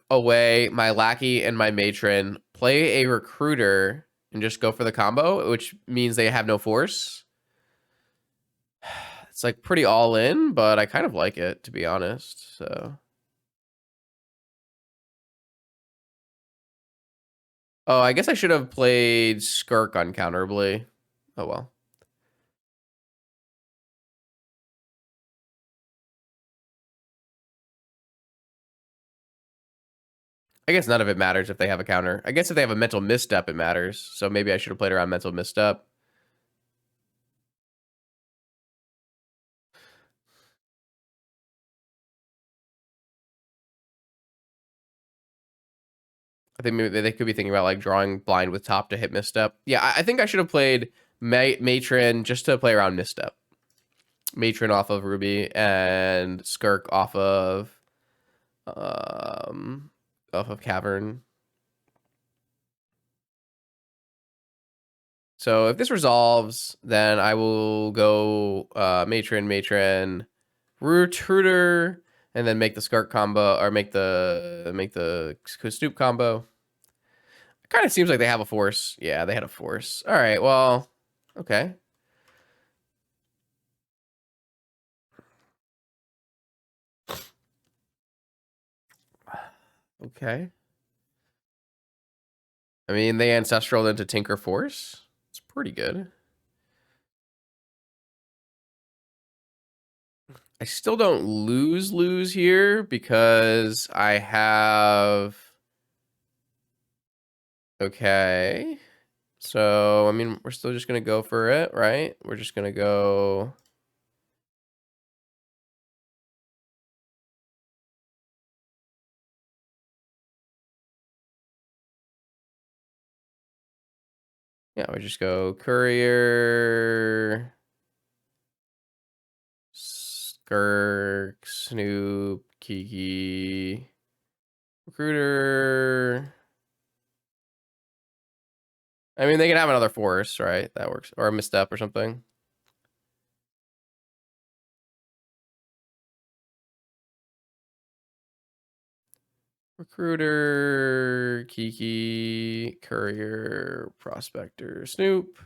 away, my Lackey and my Matron, play a Recruiter, and just go for the combo, which means they have no force. It's like pretty all in, but I kind of like it, to be honest. So. Oh, I guess I should have played Skirk uncounterably. Oh well. I guess none of it matters if they have a counter. I guess if they have a mental misstep, it matters. So maybe I should have played around mental misstep. I think maybe they could be thinking about like drawing blind with top to hit misstep. Yeah, I think I should have played Matron just to play around misstep. Matron off of Ruby and Skirk off of Cavern. So if this resolves, then I will go Matron, Recruiter, and then make the Skirk combo or make the Snoop combo. It kind of seems like they have a force. Yeah, they had a force. All right, well, okay. Okay. I mean, they Ancestral into Tinker Force. It's pretty good. I still don't lose here because I have... Okay. So, I mean, we're still just going to go for it, right? We're just going to go... Yeah, we just go Courier, Skirk, Snoop, Kiki, Recruiter. I mean, they can have another force, right? That works. Or a misstep or something. Recruiter, Kiki, Courier, Prospector, Snoop.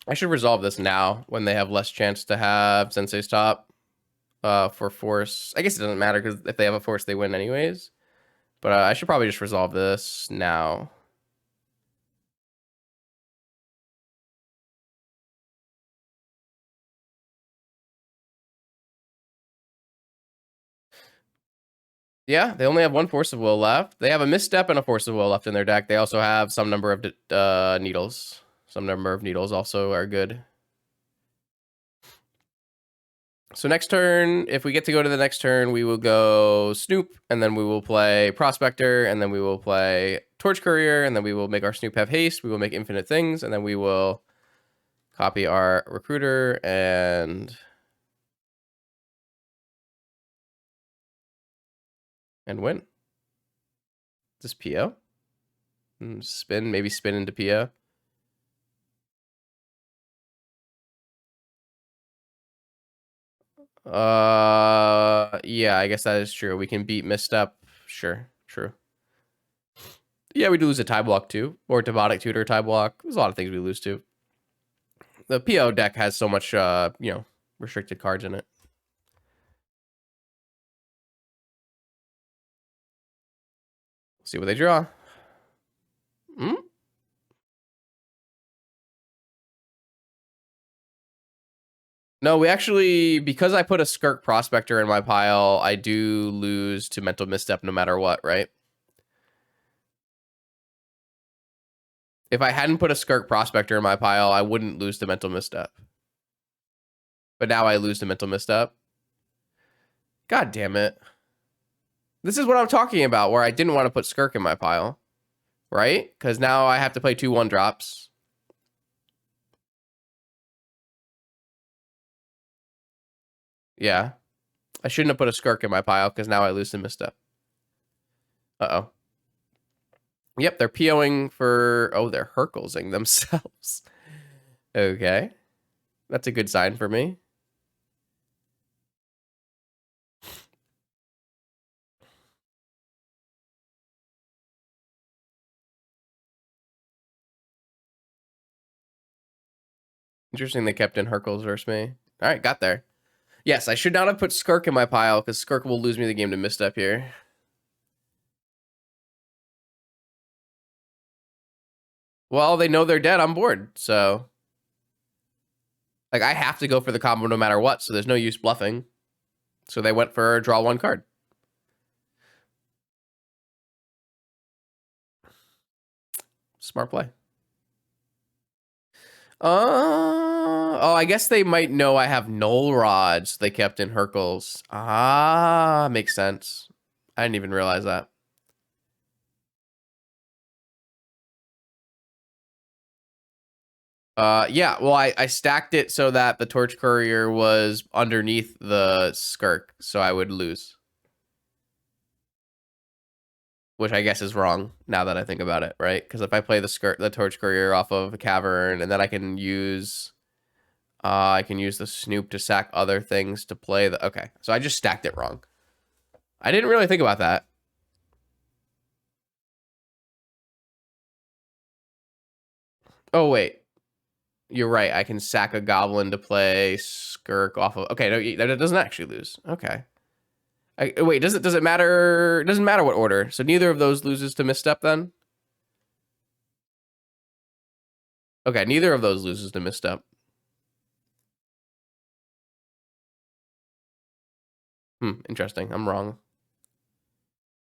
I should resolve this now when they have less chance to have Sensei's top for force. I guess it doesn't matter because if they have a force, they win anyways. But I should probably just resolve this now. Yeah, they only have one Force of Will left. They have a Misstep and a Force of Will left in their deck. They also have some number of needles. Some number of needles also are good. So next turn, if we get to go to the next turn, we will go Snoop, and then we will play Prospector, and then we will play Torch Courier, and then we will make our Snoop have haste. We will make infinite things, and then we will copy our Recruiter and win. This PO? Spin, maybe spin into PO. Yeah, I guess that is true. We can beat Misstep. Sure, true. Yeah, we do lose a tie block too, or Devotic Tutor tie block. There's a lot of things we lose to. The PO deck has so much, restricted cards in it. See what they draw. Hmm? No, we actually, because I put a Skirk Prospector in my pile, I do lose to Mental Misstep no matter what, right? If I hadn't put a Skirk Prospector in my pile, I wouldn't lose to Mental Misstep. But now I lose to Mental Misstep. God damn it. This is what I'm talking about, where I didn't want to put Skirk in my pile. Right? Because now I have to play 2 1-drops. Yeah. I shouldn't have put a Skirk in my pile, because now I lose to Misstep. Uh-oh. Yep, they're POing for... Oh, they're Herculesing themselves. Okay. That's a good sign for me. Interesting they kept in Hercules versus me. All right, got there. Yes, I should not have put Skirk in my pile, because Skirk will lose me the game to Misstep here. Well, they know they're dead. I'm bored, so... Like, I have to go for the combo no matter what, so there's no use bluffing. So they went for draw 1 card. Smart play. Oh, I guess they might know I have Null Rods. So they kept in Hercules. Ah, makes sense. I didn't even realize that. Yeah, well, I stacked it so that the Torch Courier was underneath the Skirk, so I would lose. Which I guess is wrong now that I think about it, right? Because if I play the Torch Courier off of a Cavern, and then I can use the Snoop to sack other things to play the... Okay, so I just stacked it wrong. I didn't really think about that. Oh, wait. You're right. I can sack a Goblin to play Skirk off of... Okay, no, that doesn't actually lose. Okay. Wait, does it matter? It doesn't matter what order. So neither of those loses to Misstep then? Okay, neither of those loses to Misstep. Interesting. I'm wrong.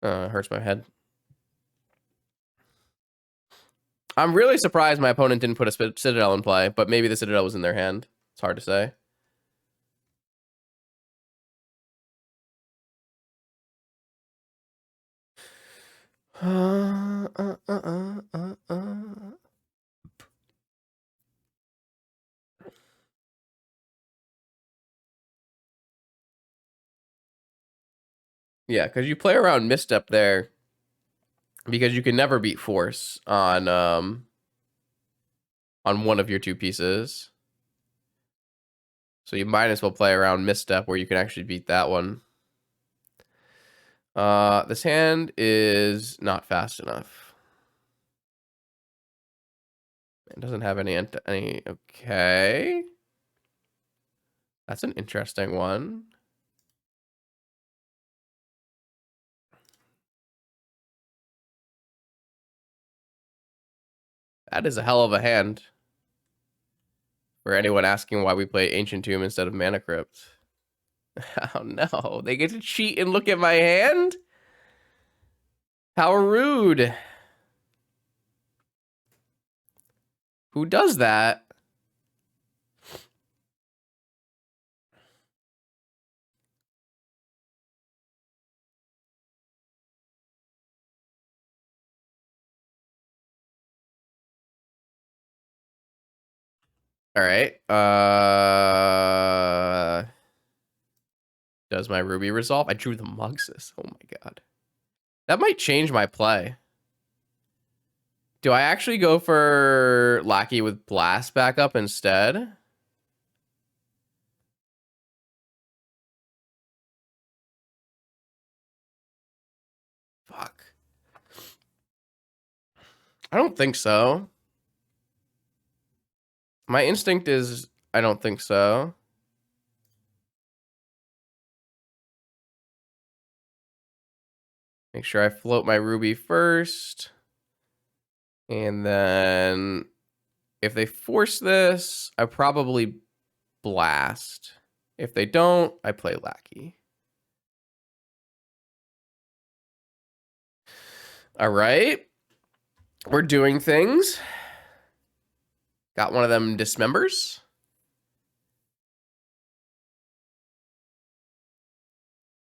Hurts my head. I'm really surprised my opponent didn't put a Citadel in play, but maybe the Citadel was in their hand. It's hard to say. Yeah, because you play around Misstep there because you can never beat Force on one of your 2 pieces. So you might as well play around Misstep where you can actually beat that one. This hand is not fast enough. It doesn't have any... Okay. That's an interesting one. That is a hell of a hand. For anyone asking why we play Ancient Tomb instead of Mana Crypt. Oh no, they get to cheat and look at my hand? How rude. Who does that? All right. Does my Ruby resolve? I drew the Muxus. Oh my god. That might change my play. Do I actually go for Lackey with Blast backup instead? Fuck. I don't think so. My instinct is I don't think so. Make sure I float my Ruby first. And then if they force this, I probably Blast. If they don't, I play Lackey. All right. We're doing things. Got one of them dismembers.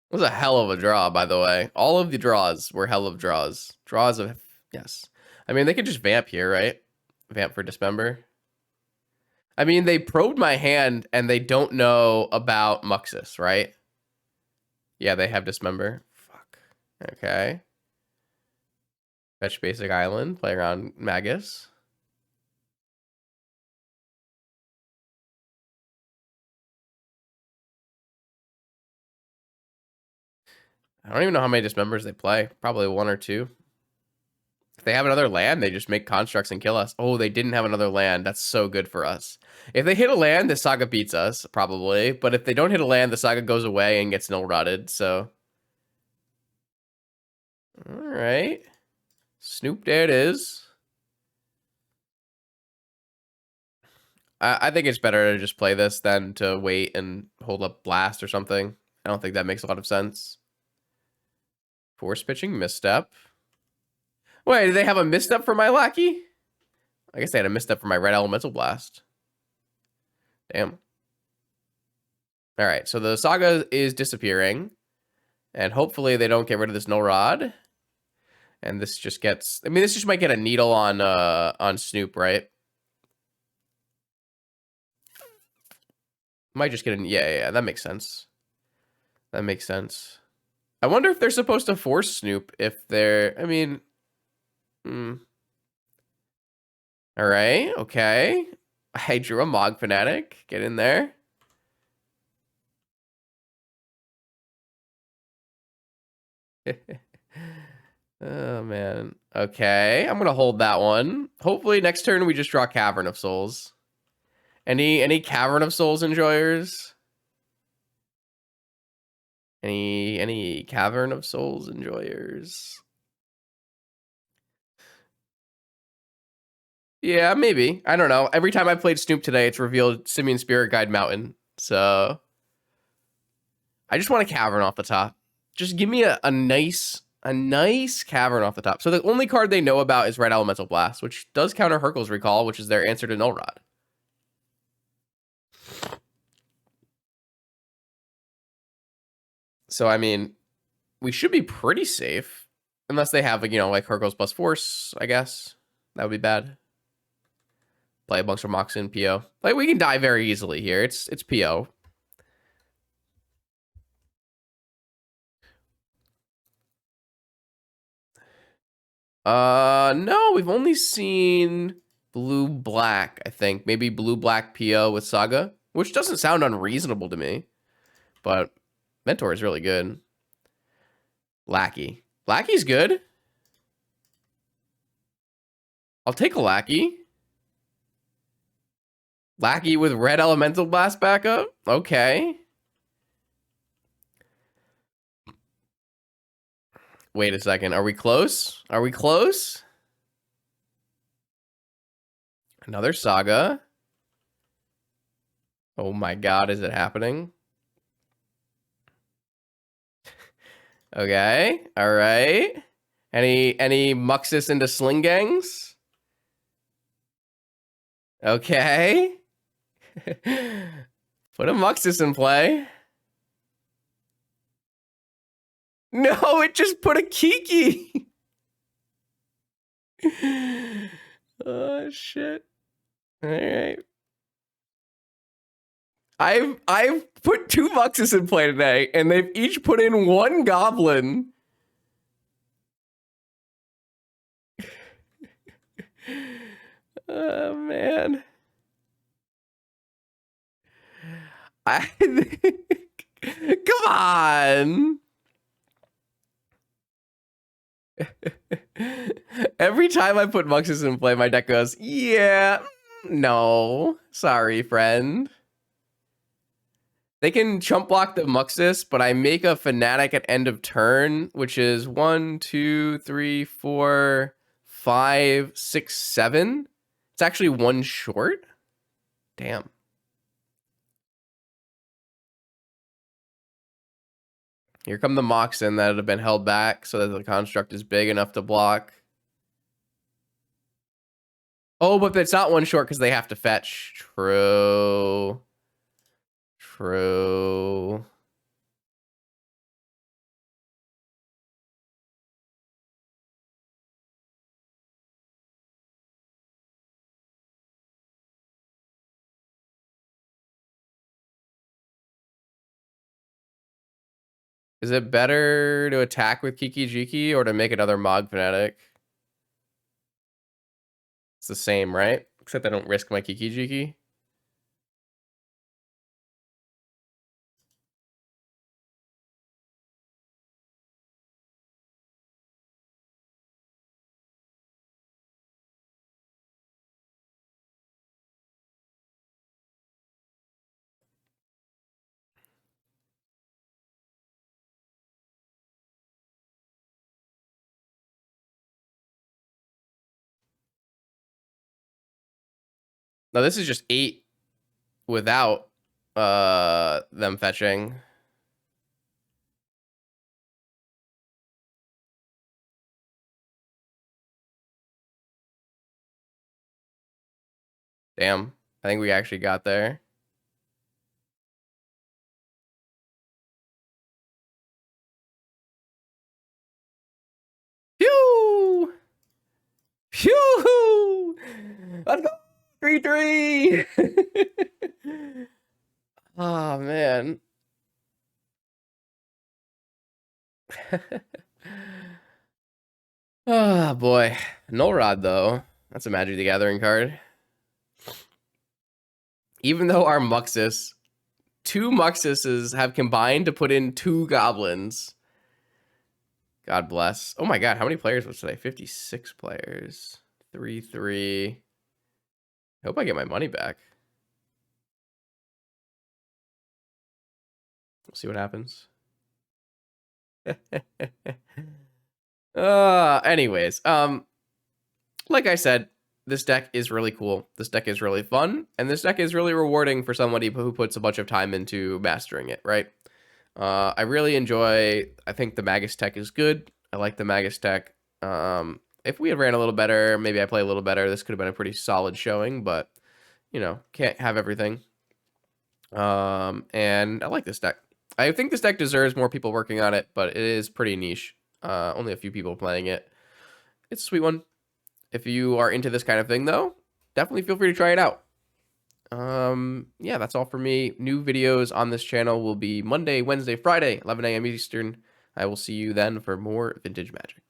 It was a hell of a draw, by the way. All of the draws were hell of draws. Draws of, yes. I mean, they could just vamp here, right? Vamp for dismember. I mean, they probed my hand and they don't know about Muxus, right? Yeah, they have dismember. Fuck. Okay. Fetch basic island. Play around Magus. I don't even know how many dismembers they play. Probably one or two. If they have another land, they just make constructs and kill us. Oh, they didn't have another land. That's so good for us. If they hit a land, the Saga beats us, probably. But if they don't hit a land, the Saga goes away and gets null-rotted, so... Alright. Snoop, there it is. I think it's better to just play this than to wait and hold up Blast or something. I don't think that makes a lot of sense. Force pitching, misstep. Wait, do they have a misstep for my Lackey? I guess they had a misstep for my Red Elemental Blast. Damn. Alright, so the Saga is disappearing. And hopefully they don't get rid of this null rod. And this just gets... I mean, this just might get a needle on Snoop, right? Might just get a... Yeah, that makes sense. That makes sense. I wonder if they're supposed to force Snoop if they're... I mean... Alright, okay. I drew a Mog Fanatic. Get in there. Oh, man. Okay, I'm gonna hold that one. Hopefully next turn we just draw Cavern of Souls. Any Cavern of Souls enjoyers? Any Cavern of Souls enjoyers? Yeah, maybe. I don't know. Every time I played Snoop today, it's revealed Simian Spirit Guide Mountain. So I just want a Cavern off the top. Just give me a nice Cavern off the top. So the only card they know about is Red Elemental Blast, which does counter Hurkyl's Recall, which is their answer to Null Rod. So, I mean, we should be pretty safe. Unless they have, like Hurkyl's plus Force, I guess. That would be bad. Play a bunch of Moxin, PO. Like, we can die very easily here. It's PO. No, we've only seen blue-black, I think. Maybe blue-black PO with Saga, which doesn't sound unreasonable to me. But Mentor is really good. Lackey. Lackey's good. I'll take a Lackey. Lackey with Red Elemental Blast backup? Okay. Wait a second. Are we close? Are we close? Another Saga. Oh my god, is it happening? Okay. All right. Any Muxus into Sling Gangs? Okay. Put a Muxus in play. No, it just put a Kiki. Oh, shit. All right. I've put 2 Muxus in play today, and they've each put in 1 Goblin. Oh man. I think... Come on. Every time I put Muxus in play, my deck goes, yeah, no, sorry, friend. They can chump block the Muxus, but I make a Fanatic at end of turn, which is 1, 2, 3, 4, 5, 6, 7. It's actually 1 short. Damn. Here come the Moxen that have been held back so that the construct is big enough to block. Oh, but it's not 1 short because they have to fetch. True. True. Is it better to attack with Kiki Jiki or to make another Mog Fanatic? It's the same, right? Except I don't risk my Kiki Jiki. No, this is just 8 without them fetching. Damn. I think we actually got there. Phew! Phew! Let's go! 3-3! Oh, man. Oh, boy. Null Rod, though. That's a Magic the Gathering card. Even though our Muxus, 2 Muxuses have combined to put in 2 Goblins. God bless. Oh my god, how many players was today? 56 players. 3-3. I hope I get my money back. We'll see what happens. Anyways, like I said, this deck is really cool. This deck is really fun, and this deck is really rewarding for somebody who puts a bunch of time into mastering it, right? I really enjoy, I think the Magus tech is good. I like the Magus tech. If we had ran a little better, maybe I play a little better, this could have been a pretty solid showing, but, you know, can't have everything. And I like this deck. I think this deck deserves more people working on it, but it is pretty niche. Only a few people playing it. It's a sweet one. If you are into this kind of thing, though, definitely feel free to try it out. Yeah, that's all for me. New videos on this channel will be Monday, Wednesday, Friday, 11 a.m. Eastern. I will see you then for more Vintage Magic.